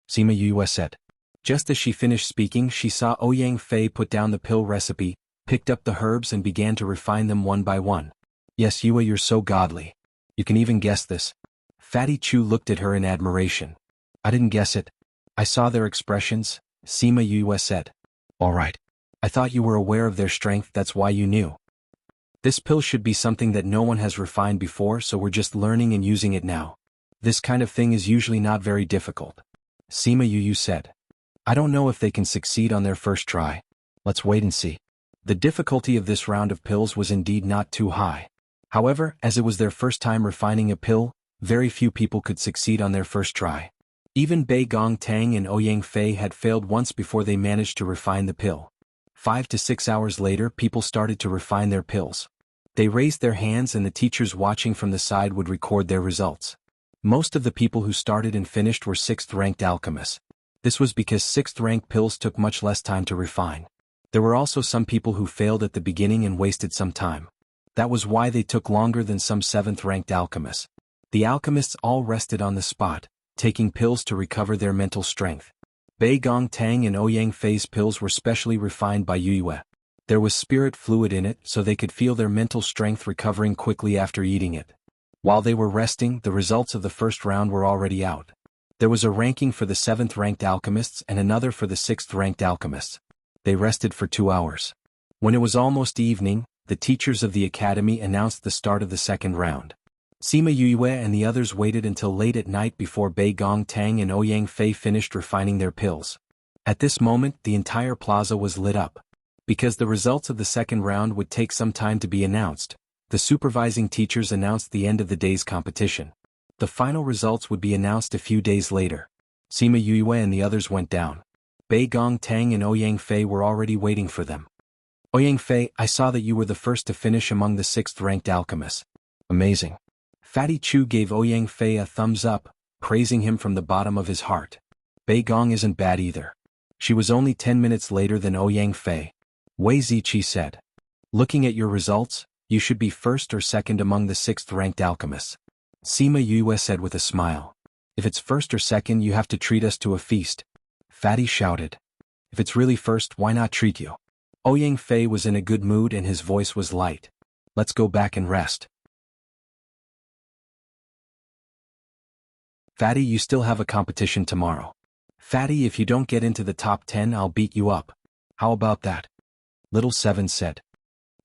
Sima Yu said. Just as she finished speaking, she saw Ouyang Fei put down the pill recipe, picked up the herbs and began to refine them one by one. Yes, Yue, you're so godly. You can even guess this. Fatty Chu looked at her in admiration. I didn't guess it. I saw their expressions, Sima Yu said. All right. I thought you were aware of their strength, that's why you knew. This pill should be something that no one has refined before, so we're just learning and using it now. This kind of thing is usually not very difficult. Sima Yu said. I don't know if they can succeed on their first try. Let's wait and see. The difficulty of this round of pills was indeed not too high. However, as it was their first time refining a pill, very few people could succeed on their first try. Even Bei Gong Tang and Ouyang Fei had failed once before they managed to refine the pill. 5 to 6 hours later, people started to refine their pills. They raised their hands and the teachers watching from the side would record their results. Most of the people who started and finished were 6th-ranked alchemists. This was because 6th-ranked pills took much less time to refine. There were also some people who failed at the beginning and wasted some time. That was why they took longer than some 7th-ranked alchemists. The alchemists all rested on the spot, taking pills to recover their mental strength. Bei Gong Tang and Ouyang Fei's pills were specially refined by Yu Yue. There was spirit fluid in it, so they could feel their mental strength recovering quickly after eating it. While they were resting, the results of the first round were already out. There was a ranking for the 7th-ranked alchemists and another for the 6th-ranked alchemists. They rested for 2 hours. When it was almost evening, the teachers of the academy announced the start of the second round. Sima Yue and the others waited until late at night before Bei Gong Tang and Ouyang Fei finished refining their pills. At this moment, the entire plaza was lit up. Because the results of the second round would take some time to be announced, the supervising teachers announced the end of the day's competition. The final results would be announced a few days later. Sima Yue and the others went down. Bei Gong Tang and Ouyang Fei were already waiting for them. Ouyang Fei, I saw that you were the first to finish among the 6th-ranked alchemists. Amazing. Fatty Chu gave Ouyang Fei a thumbs up, praising him from the bottom of his heart. Bei Gong isn't bad either. She was only 10 minutes later than Ouyang Fei. Wei Ziqi said. Looking at your results, you should be first or second among the 6th-ranked alchemists. Sima Yue said with a smile. If it's first or second, you have to treat us to a feast. Fatty shouted. If it's really first, why not treat you? Ouyang Fei was in a good mood and his voice was light. Let's go back and rest. Fatty, you still have a competition tomorrow. Fatty, if you don't get into the top 10, I'll beat you up. How about that? Little Seven said.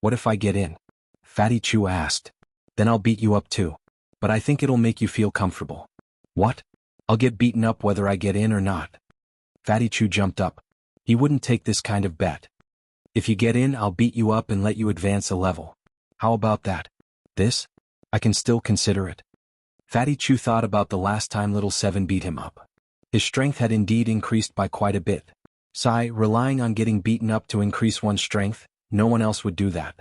What if I get in? Fatty Chu asked. Then I'll beat you up too. But I think it'll make you feel comfortable. What? I'll get beaten up whether I get in or not. Fatty Chu jumped up. He wouldn't take this kind of bet. If you get in, I'll beat you up and let you advance a level. How about that? This? I can still consider it. Fatty Chu thought about the last time Little Seven beat him up. His strength had indeed increased by quite a bit. Relying on getting beaten up to increase one's strength, no one else would do that.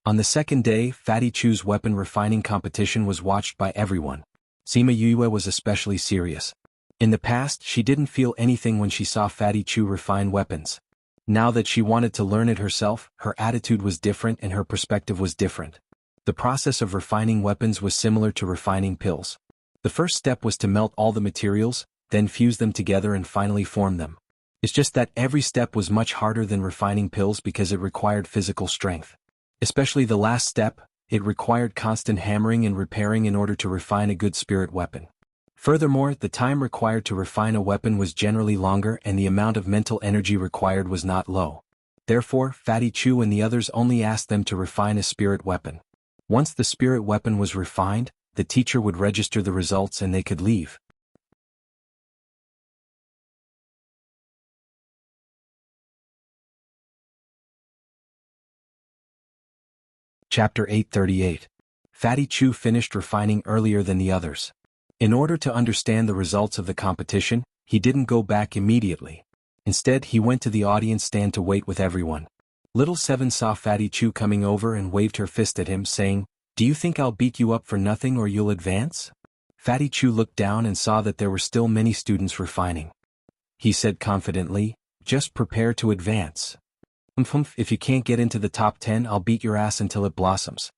On the second day, Fatty Chu's weapon refining competition was watched by everyone. Sima Yue was especially serious. In the past, she didn't feel anything when she saw Fatty Chu refine weapons. Now that she wanted to learn it herself, her attitude was different and her perspective was different. The process of refining weapons was similar to refining pills. The first step was to melt all the materials, then fuse them together and finally form them. It's just that every step was much harder than refining pills because it required physical strength. Especially the last step, it required constant hammering and repairing in order to refine a good spirit weapon. Furthermore, the time required to refine a weapon was generally longer and the amount of mental energy required was not low. Therefore, Fatty Chu and the others only asked them to refine a spirit weapon. Once the spirit weapon was refined, the teacher would register the results and they could leave. Chapter 838. Fatty Chu finished refining earlier than the others. In order to understand the results of the competition, he didn't go back immediately. Instead, he went to the audience stand to wait with everyone. Little Seven saw Fatty Chu coming over and waved her fist at him, saying, "Do you think I'll beat you up for nothing or you'll advance?" Fatty Chu looked down and saw that there were still many students refining. He said confidently, "Just prepare to advance. If you can't get into the top 10, I'll beat your ass until it blossoms.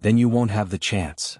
Then you won't have the chance."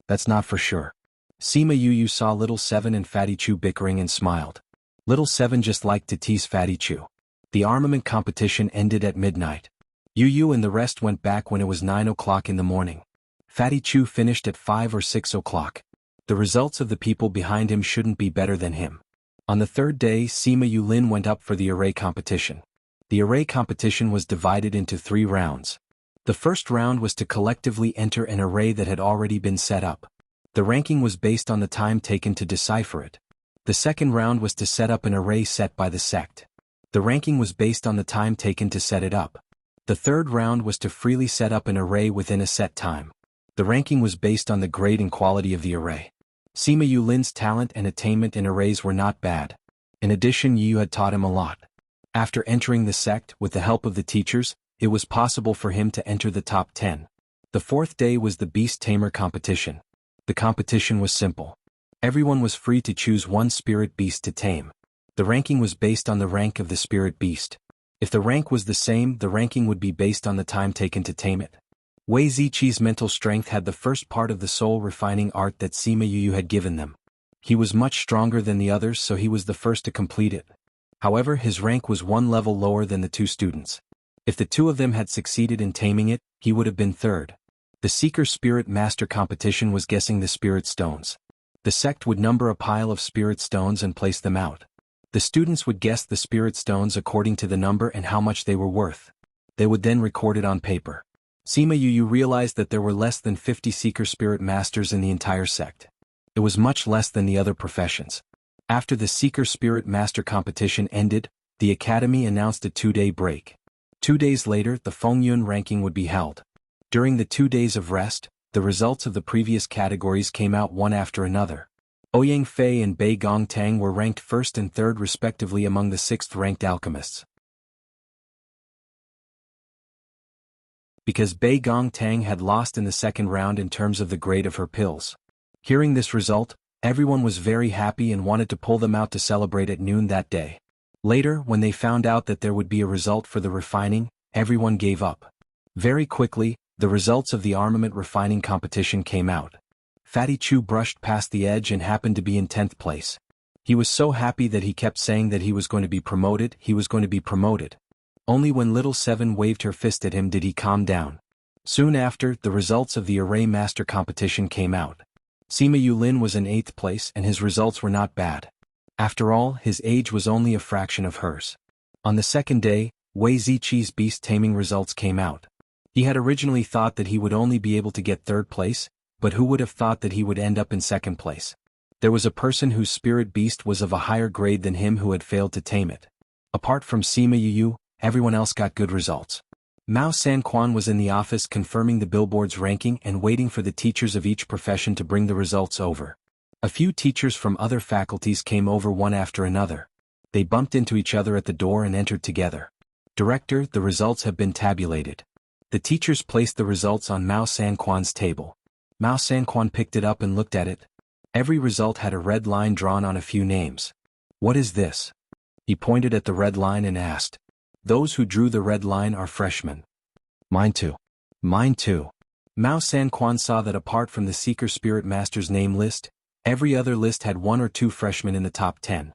That's not for sure. Sima Yu saw Little Seven and Fatty Chu bickering and smiled. Little Seven just liked to tease Fatty Chu. The armament competition ended at midnight. Yu and the rest went back when it was 9 o'clock in the morning. Fatty Chu finished at 5 or 6 o'clock. The results of the people behind him shouldn't be better than him. On the third day, Sima Yulin went up for the array competition. The array competition was divided into 3 rounds. The first round was to collectively enter an array that had already been set up. The ranking was based on the time taken to decipher it. The second round was to set up an array set by the sect. The ranking was based on the time taken to set it up. The third round was to freely set up an array within a set time. The ranking was based on the grade and quality of the array. Sima Yulin's talent and attainment in arrays were not bad. In addition, Yu had taught him a lot. After entering the sect, with the help of the teachers, it was possible for him to enter the top 10. The fourth day was the Beast Tamer competition. The competition was simple. Everyone was free to choose one spirit beast to tame. The ranking was based on the rank of the spirit beast. If the rank was the same, the ranking would be based on the time taken to tame it. Wei Ziqi's mental strength had the first part of the soul-refining art that Sima Yu had given them. He was much stronger than the others, so he was the first to complete it. However, his rank was one level lower than the two students. If the two of them had succeeded in taming it, he would have been third. The Seeker Spirit Master competition was guessing the spirit stones. The sect would number a pile of spirit stones and place them out. The students would guess the spirit stones according to the number and how much they were worth. They would then record it on paper. Sima Yu realized that there were less than 50 Seeker Spirit Masters in the entire sect. It was much less than the other professions. After the Seeker Spirit Master competition ended, the Academy announced a 2-day break. 2 days later, the Fengyun ranking would be held. During the 2 days of rest, the results of the previous categories came out one after another. Ouyang Fei and Bei Gongtang were ranked first and third respectively among the 6th-ranked alchemists. Because Bei Gongtang had lost in the second round in terms of the grade of her pills. Hearing this result, everyone was very happy and wanted to pull them out to celebrate at noon that day. Later, when they found out that there would be a result for the refining, everyone gave up. Very quickly, the results of the armament refining competition came out. Fatty Chu brushed past the edge and happened to be in 10th place. He was so happy that he kept saying that he was going to be promoted, he was going to be promoted. Only when Little Seven waved her fist at him did he calm down. Soon after, the results of the Array Master competition came out. Sima Yulin was in 8th place and his results were not bad. After all, his age was only a fraction of hers. On the second day, Wei Ziqi's beast taming results came out. He had originally thought that he would only be able to get 3rd place, but who would have thought that he would end up in 2nd place? There was a person whose spirit beast was of a higher grade than him who had failed to tame it. Apart from Sima Yu, everyone else got good results. Mao Sanquan was in the office confirming the billboard's ranking and waiting for the teachers of each profession to bring the results over. A few teachers from other faculties came over one after another. They bumped into each other at the door and entered together. Director, the results have been tabulated. The teachers placed the results on Mao Sanquan's table. Mao Sanquan picked it up and looked at it. Every result had a red line drawn on a few names. What is this? He pointed at the red line and asked. Those who drew the red line are freshmen. Mine too. Mine too. Mao Sanquan saw that apart from the Seeker Spirit Master's name list, every other list had 1 or 2 freshmen in the top 10.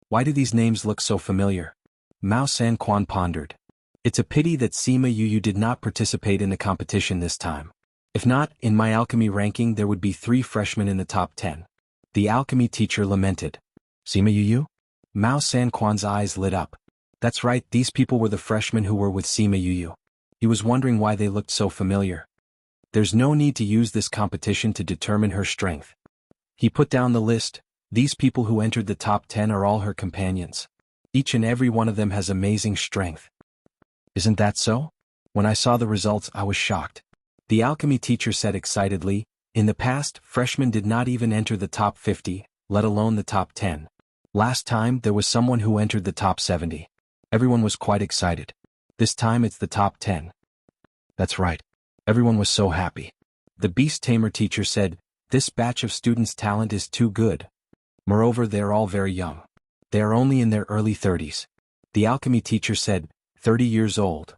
Why do these names look so familiar? Mao Sanquan pondered. It's a pity that Sima Yu did not participate in the competition this time. If not, in my alchemy ranking there would be 3 freshmen in the top 10. The alchemy teacher lamented. Sima Yu? Mao Sanquan's eyes lit up. That's right, these people were the freshmen who were with Sima Yu. He was wondering why they looked so familiar. There's no need to use this competition to determine her strength. He put down the list. These people who entered the top 10 are all her companions. Each and every one of them has amazing strength. Isn't that so? When I saw the results, I was shocked. The alchemy teacher said excitedly, in the past, freshmen did not even enter the top 50, let alone the top 10. Last time, there was someone who entered the top 70. Everyone was quite excited. This time it's the top 10. That's right. Everyone was so happy. The Beast Tamer teacher said, this batch of students' talent is too good. Moreover, they're all very young. They are only in their early 30s. The alchemy teacher said, 30 years old.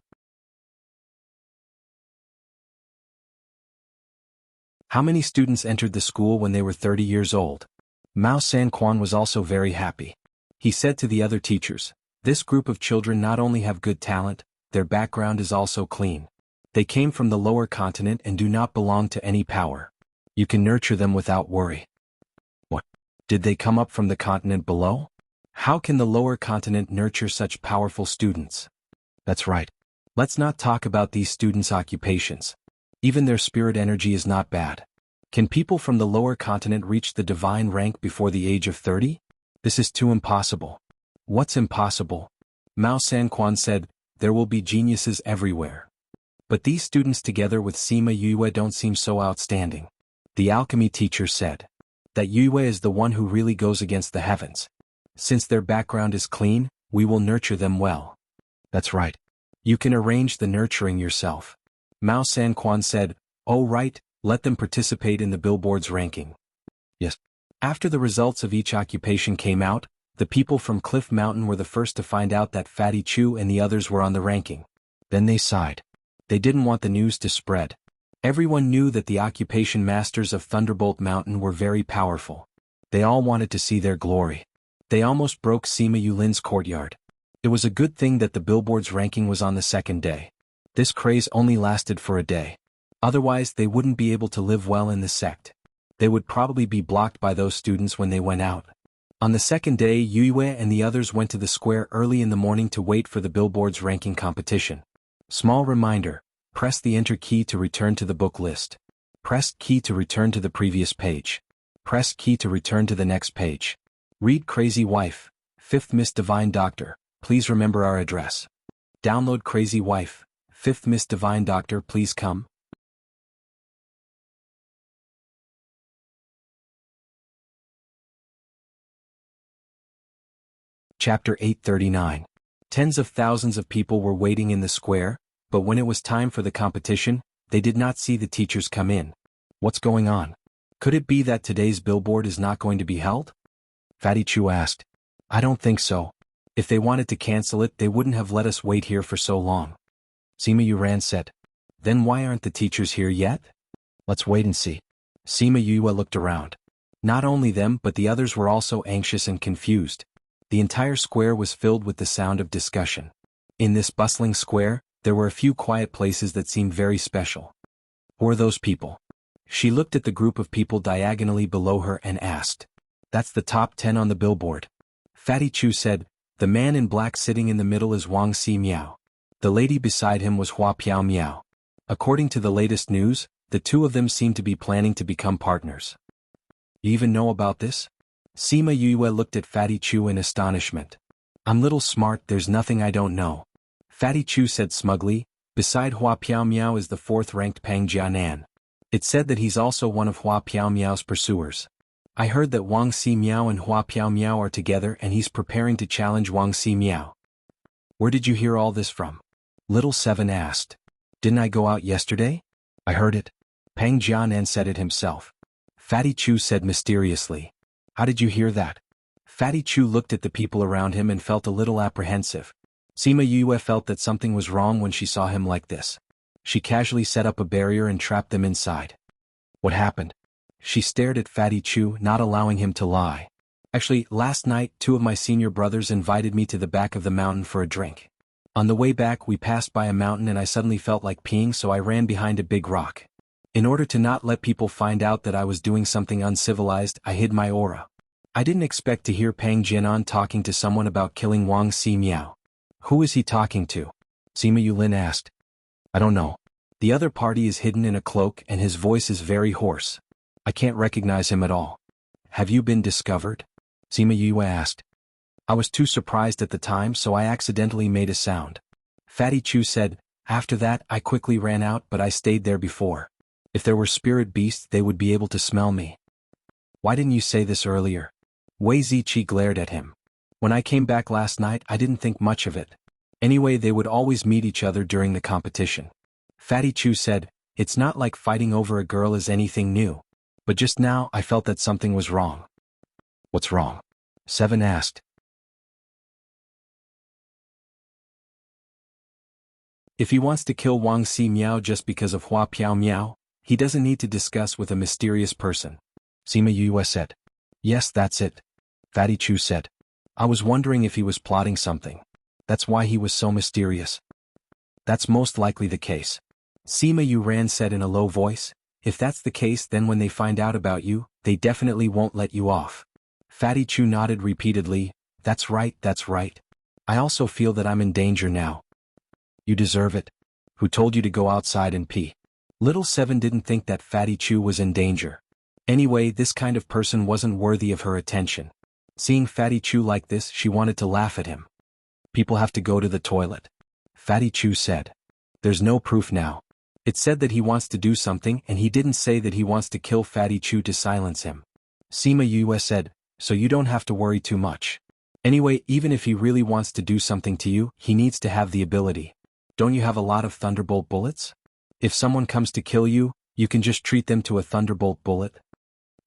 How many students entered the school when they were 30 years old? Mao Sanquan was also very happy. He said to the other teachers, this group of children not only have good talent, their background is also clean. They came from the lower continent and do not belong to any power. You can nurture them without worry. What? Did they come up from the continent below? How can the lower continent nurture such powerful students? That's right. Let's not talk about these students' occupations. Even their spirit energy is not bad. Can people from the lower continent reach the divine rank before the age of 30? This is too impossible. What's impossible? Mao Sanquan said, there will be geniuses everywhere. But these students together with Sima Yue don't seem so outstanding. The alchemy teacher said. That Yue is the one who really goes against the heavens. Since their background is clean, we will nurture them well. That's right. You can arrange the nurturing yourself. Mao Sanquan said, oh right, let them participate in the billboard's ranking. Yes. After the results of each occupation came out, the people from Cliff Mountain were the first to find out that Fatty Chu and the others were on the ranking. Then they sighed. They didn't want the news to spread. Everyone knew that the occupation masters of Thunderbolt Mountain were very powerful. They all wanted to see their glory. They almost broke Sima Yulin's courtyard. It was a good thing that the billboard's ranking was on the second day. This craze only lasted for a day. Otherwise they wouldn't be able to live well in the sect. They would probably be blocked by those students when they went out. On the second day, Yue and the others went to the square early in the morning to wait for the billboard's ranking competition. Small reminder, press the Enter key to return to the book list. Press key to return to the previous page. Press key to return to the next page. Read Crazy Wife, 5th Miss Divine Doctor, please remember our address. Download Crazy Wife, 5th Miss Divine Doctor, please come. Chapter 839. Tens of thousands of people were waiting in the square, but when it was time for the competition, they did not see the teachers come in. What's going on? Could it be that today's billboard is not going to be held? Fatty Chu asked. I don't think so. If they wanted to cancel it, they wouldn't have let us wait here for so long. Sima Yuran said. Then why aren't the teachers here yet? Let's wait and see. Sima Yue looked around. Not only them but the others were also anxious and confused. The entire square was filled with the sound of discussion. In this bustling square, there were a few quiet places that seemed very special. Who are those people? She looked at the group of people diagonally below her and asked. That's the top 10 on the billboard. Fatty Chu said, the man in black sitting in the middle is Wang Si Miao. The lady beside him was Hua Piao Miao. According to the latest news, the two of them seem to be planning to become partners. You even know about this? Sima Yue looked at Fatty Chu in astonishment. I'm little smart, there's nothing I don't know. Fatty Chu said smugly, beside Hua Piao Miao is the 4th-ranked Pang Jianan. It said that he's also one of Hua Piao Miao's pursuers. I heard that Wang Si Miao and Hua Piao Miao are together and he's preparing to challenge Wang Si Miao. Where did you hear all this from? Little Seven asked. Didn't I go out yesterday? I heard it. Pang Jianan said it himself. Fatty Chu said mysteriously. How did you hear that? Fatty Chu looked at the people around him and felt a little apprehensive. Sima Yue felt that something was wrong when she saw him like this. She casually set up a barrier and trapped them inside. What happened? She stared at Fatty Chu, not allowing him to lie. Actually, last night, 2 of my senior brothers invited me to the back of the mountain for a drink. On the way back, we passed by a mountain and I suddenly felt like peeing, so I ran behind a big rock. In order to not let people find out that I was doing something uncivilized, I hid my aura. I didn't expect to hear Pang Jianan talking to someone about killing Wang Si Miao. Who is he talking to? Sima Yulin asked. I don't know. The other party is hidden in a cloak and his voice is very hoarse. I can't recognize him at all. Have you been discovered? Sima Yue asked. I was too surprised at the time, so I accidentally made a sound. Fatty Chu said, after that I quickly ran out, but I stayed there before. If there were spirit beasts, they would be able to smell me. Why didn't you say this earlier? Wei Ziqi glared at him. When I came back last night, I didn't think much of it. Anyway, they would always meet each other during the competition. Fatty Chu said, it's not like fighting over a girl is anything new. But just now I felt that something was wrong. What's wrong? Seven asked. If he wants to kill Wang Si Miao just because of Hua Piao Miao, he doesn't need to discuss with a mysterious person. Sima Yue said. Yes, that's it. Fatty Chu said. I was wondering if he was plotting something. That's why he was so mysterious. That's most likely the case. Sima Yuran said in a low voice. If that's the case, then when they find out about you, they definitely won't let you off. Fatty Chu nodded repeatedly. That's right, that's right. I also feel that I'm in danger now. You deserve it. Who told you to go outside and pee? Little Seven didn't think that Fatty Chu was in danger. Anyway, this kind of person wasn't worthy of her attention. Seeing Fatty Chu like this, she wanted to laugh at him. People have to go to the toilet. Fatty Chu said. There's no proof now. It said that he wants to do something and he didn't say that he wants to kill Fatty Chu to silence him. Sima Yue said, so you don't have to worry too much. Anyway, even if he really wants to do something to you, he needs to have the ability. Don't you have a lot of thunderbolt bullets? If someone comes to kill you, you can just treat them to a thunderbolt bullet.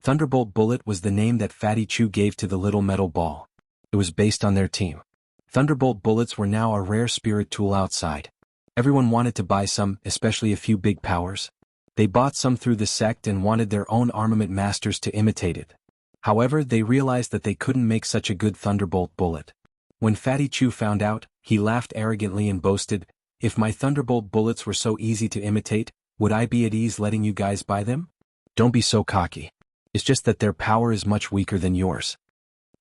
Thunderbolt bullet was the name that Fatty Chu gave to the little metal ball. It was based on their team. Thunderbolt bullets were now a rare spirit tool outside. Everyone wanted to buy some, especially a few big powers. They bought some through the sect and wanted their own armament masters to imitate it. However, they realized that they couldn't make such a good thunderbolt bullet. When Fatty Chu found out, he laughed arrogantly and boasted, if my thunderbolt bullets were so easy to imitate, would I be at ease letting you guys buy them? Don't be so cocky. It's just that their power is much weaker than yours.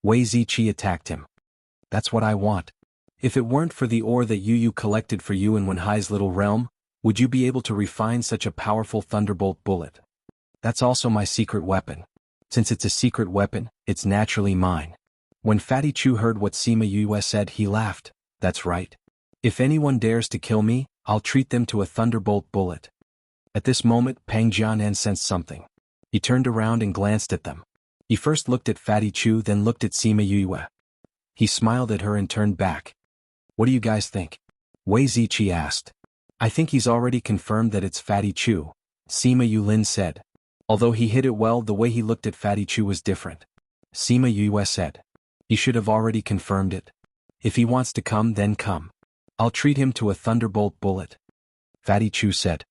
Wei Ziqi attacked him. That's what I want. If it weren't for the ore that Yu collected for you in Wenhai's little realm, would you be able to refine such a powerful thunderbolt bullet? That's also my secret weapon. Since it's a secret weapon, it's naturally mine. When Fatty Chu heard what Sima Yue said, he laughed. That's right. If anyone dares to kill me, I'll treat them to a thunderbolt bullet. At this moment, Pang Jianan sensed something. He turned around and glanced at them. He first looked at Fatty Chu, then looked at Sima Yue. He smiled at her and turned back. What do you guys think? Wei Ziqi asked. I think he's already confirmed that it's Fatty Chu, Sima Yulin said. Although he hit it well, the way he looked at Fatty Chu was different. Sima Yue said. He should have already confirmed it. If he wants to come, then come. I'll treat him to a thunderbolt bullet. Fatty Chu said.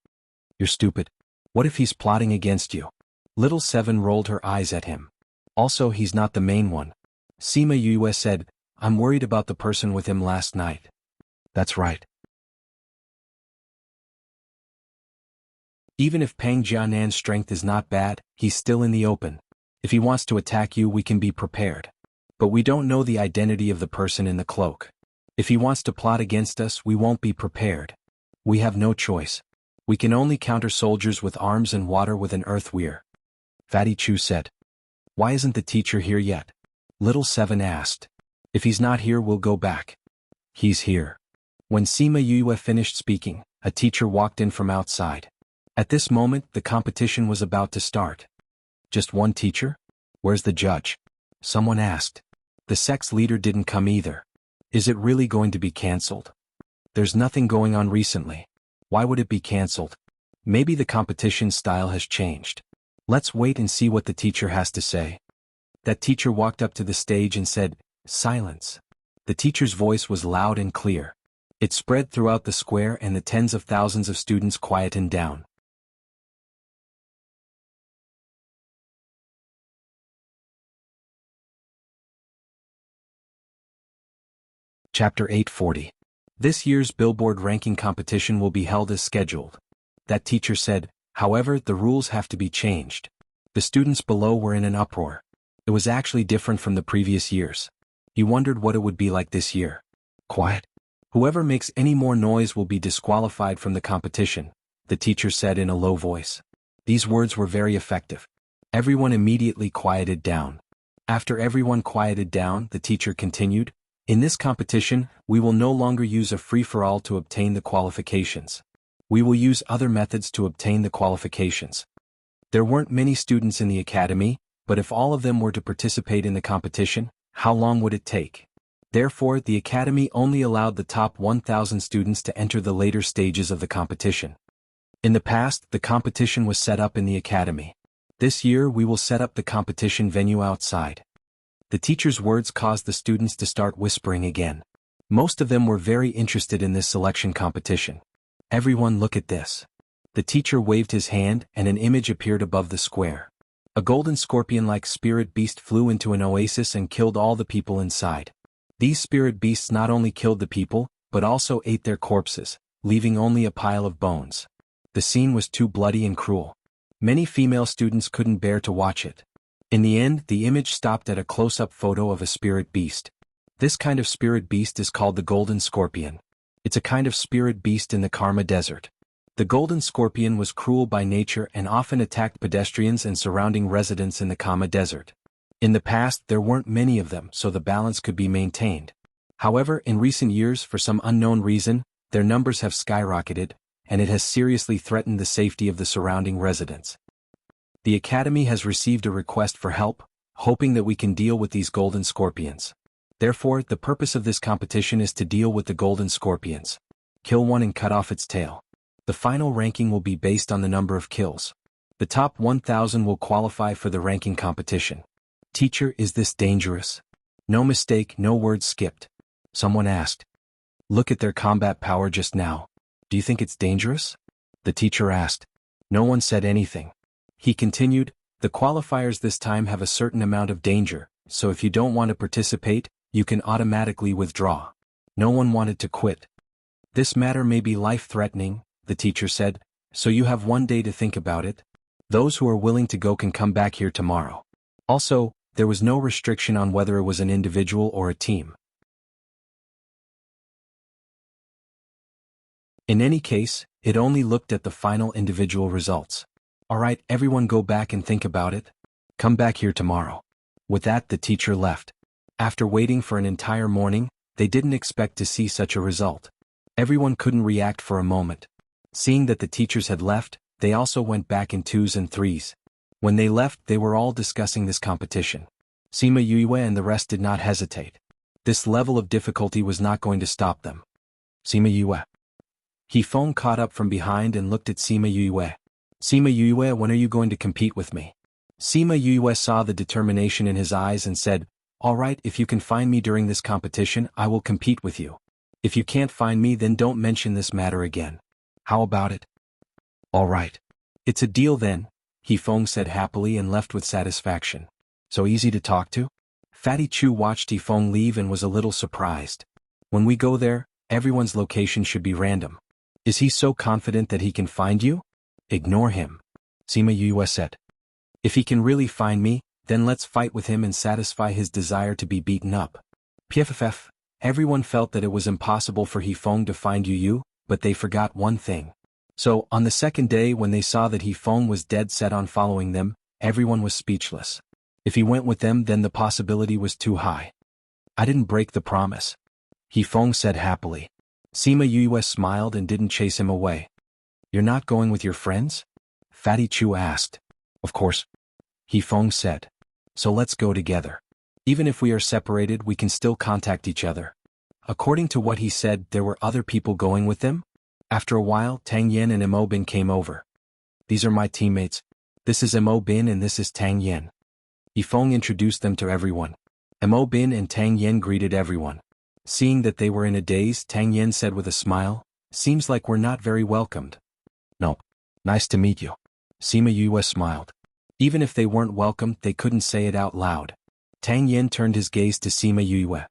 You're stupid. What if he's plotting against you? Little Seven rolled her eyes at him. Also, he's not the main one. Sima Yue said, I'm worried about the person with him last night. That's right. Even if Pang Jianan's strength is not bad, he's still in the open. If he wants to attack you, we can be prepared. But we don't know the identity of the person in the cloak. If he wants to plot against us, we won't be prepared. We have no choice. We can only counter soldiers with arms and water with an earth weir. Fatty Chu said. Why isn't the teacher here yet? Little Seven asked. If he's not here, we'll go back. He's here. When Sima Yue finished speaking, a teacher walked in from outside. At this moment, the competition was about to start. Just one teacher? Where's the judge? Someone asked. The sect's leader didn't come either. Is it really going to be cancelled? There's nothing going on recently. Why would it be cancelled? Maybe the competition style has changed. Let's wait and see what the teacher has to say. That teacher walked up to the stage and said, Silence. The teacher's voice was loud and clear. It spread throughout the square and the tens of thousands of students quietened down. Chapter 840. This year's Billboard ranking competition will be held as scheduled. That teacher said, however, the rules have to be changed. The students below were in an uproar. It was actually different from the previous years. He wondered what it would be like this year. Quiet. Whoever makes any more noise will be disqualified from the competition, the teacher said in a low voice. These words were very effective. Everyone immediately quieted down. After everyone quieted down, the teacher continued, in this competition, we will no longer use a free-for-all to obtain the qualifications. We will use other methods to obtain the qualifications. There weren't many students in the academy, but if all of them were to participate in the competition, how long would it take? Therefore, the academy only allowed the top 1,000 students to enter the later stages of the competition. In the past, the competition was set up in the academy. This year, we will set up the competition venue outside. The teacher's words caused the students to start whispering again. Most of them were very interested in this selection competition. Everyone look at this. The teacher waved his hand and an image appeared above the square. A golden scorpion-like spirit beast flew into an oasis and killed all the people inside. These spirit beasts not only killed the people, but also ate their corpses, leaving only a pile of bones. The scene was too bloody and cruel. Many female students couldn't bear to watch it. In the end, the image stopped at a close-up photo of a spirit beast. This kind of spirit beast is called the golden scorpion. It's a kind of spirit beast in the Karma Desert. The golden scorpion was cruel by nature and often attacked pedestrians and surrounding residents in the Karma Desert. In the past there weren't many of them, so the balance could be maintained. However, in recent years, for some unknown reason, their numbers have skyrocketed, and it has seriously threatened the safety of the surrounding residents. The Academy has received a request for help, hoping that we can deal with these golden scorpions. Therefore, the purpose of this competition is to deal with the golden scorpions. Kill one and cut off its tail. The final ranking will be based on the number of kills. The top 1,000 will qualify for the ranking competition. Teacher, is this dangerous? No mistake, no words skipped. Someone asked. Look at their combat power just now. Do you think it's dangerous? The teacher asked. No one said anything. He continued, the qualifiers this time have a certain amount of danger, so if you don't want to participate, you can automatically withdraw. No one wanted to quit. This matter may be life-threatening, the teacher said, so you have one day to think about it. Those who are willing to go can come back here tomorrow. Also, there was no restriction on whether it was an individual or a team. In any case, it only looked at the final individual results. Alright, everyone go back and think about it. Come back here tomorrow. With that, the teacher left. After waiting for an entire morning, they didn't expect to see such a result. Everyone couldn't react for a moment. Seeing that the teachers had left, they also went back in 2s and 3s. When they left, they were all discussing this competition. Sima Yue and the rest did not hesitate. This level of difficulty was not going to stop them. Sima Yue. He Feng caught up from behind and looked at Sima Yue. Sima Yue, when are you going to compete with me? Sima Yue saw the determination in his eyes and said, Alright, if you can find me during this competition, I will compete with you. If you can't find me, then don't mention this matter again. How about it? Alright. It's a deal then, He Feng said happily and left with satisfaction. So easy to talk to? Fatty Chu watched He Feng leave and was a little surprised. When we go there, everyone's location should be random. Is he so confident that he can find you? Ignore him. Sima Yue said. If he can really find me, then let's fight with him and satisfy his desire to be beaten up. PFFF, everyone felt that it was impossible for He Feng to find Yu, but they forgot one thing. So, on the second day when they saw that He Feng was dead set on following them, everyone was speechless. If he went with them, then the possibility was too high. I didn't break the promise. He Feng said happily. Sima Yue smiled and didn't chase him away. You're not going with your friends? Fatty Chu asked. Of course. He Feng said. So let's go together. Even if we are separated, we can still contact each other. According to what he said, there were other people going with them? After a while, Tang Yen and Mo Bin came over. These are my teammates. This is Mo Bin and this is Tang Yen. He Feng introduced them to everyone. Mo Bin and Tang Yen greeted everyone. Seeing that they were in a daze, Tang Yen said with a smile, Seems like we're not very welcomed. No. Nice to meet you. Sima Yue smiled. Even if they weren't welcomed, they couldn't say it out loud. Tang Yen turned his gaze to Sima Yue.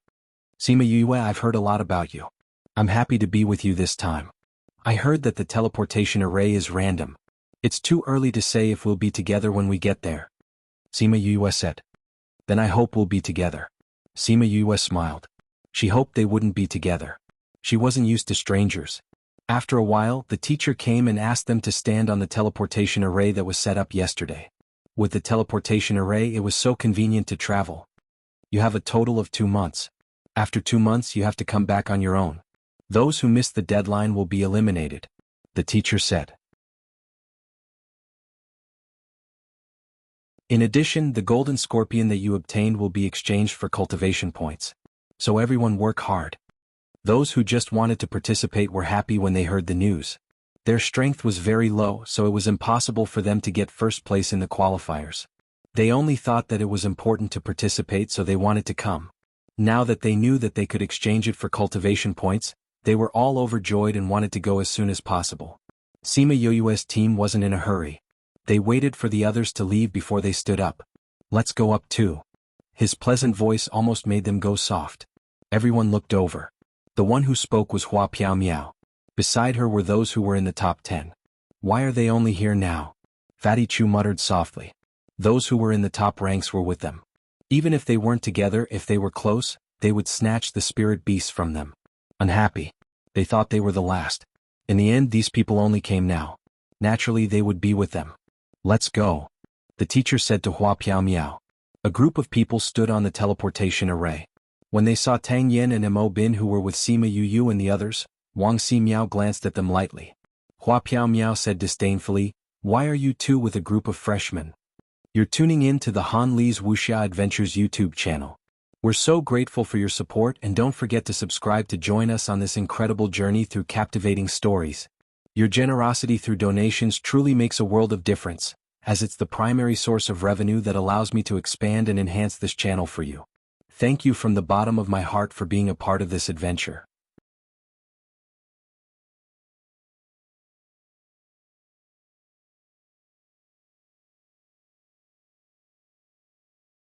Sima Yue, I've heard a lot about you. I'm happy to be with you this time. I heard that the teleportation array is random. It's too early to say if we'll be together when we get there. Sima Yue said. Then I hope we'll be together. Sima Yue smiled. She hoped they wouldn't be together. She wasn't used to strangers. After a while, the teacher came and asked them to stand on the teleportation array that was set up yesterday. With the teleportation array, it was so convenient to travel. You have a total of 2 months. After 2 months, you have to come back on your own. Those who miss the deadline will be eliminated, the teacher said. In addition, the golden scorpion that you obtained will be exchanged for cultivation points. So everyone work hard. Those who just wanted to participate were happy when they heard the news. Their strength was very low, so it was impossible for them to get first place in the qualifiers. They only thought that it was important to participate, so they wanted to come. Now that they knew that they could exchange it for cultivation points, they were all overjoyed and wanted to go as soon as possible. Sima Yue's team wasn't in a hurry. They waited for the others to leave before they stood up. Let's go up too. His pleasant voice almost made them go soft. Everyone looked over. The one who spoke was Hua Piao Miao. Beside her were those who were in the top 10. Why are they only here now? Fatty Chu muttered softly. Those who were in the top ranks were with them. Even if they weren't together, if they were close, they would snatch the spirit beasts from them. Unhappy. They thought they were the last. In the end, these people only came now. Naturally, they would be with them. Let's go, the teacher said to Hua Piao Miao. A group of people stood on the teleportation array. When they saw Tang Yin and Mo Bin who were with Sima Yu and the others, Wang Si Miao glanced at them lightly. Hua Piao Miao said disdainfully, "Why are you two with a group of freshmen? You're tuning in to the Han Li's Wuxia Adventures YouTube channel. We're so grateful for your support, and don't forget to subscribe to join us on this incredible journey through captivating stories. Your generosity through donations truly makes a world of difference, as it's the primary source of revenue that allows me to expand and enhance this channel for you. Thank you from the bottom of my heart for being a part of this adventure."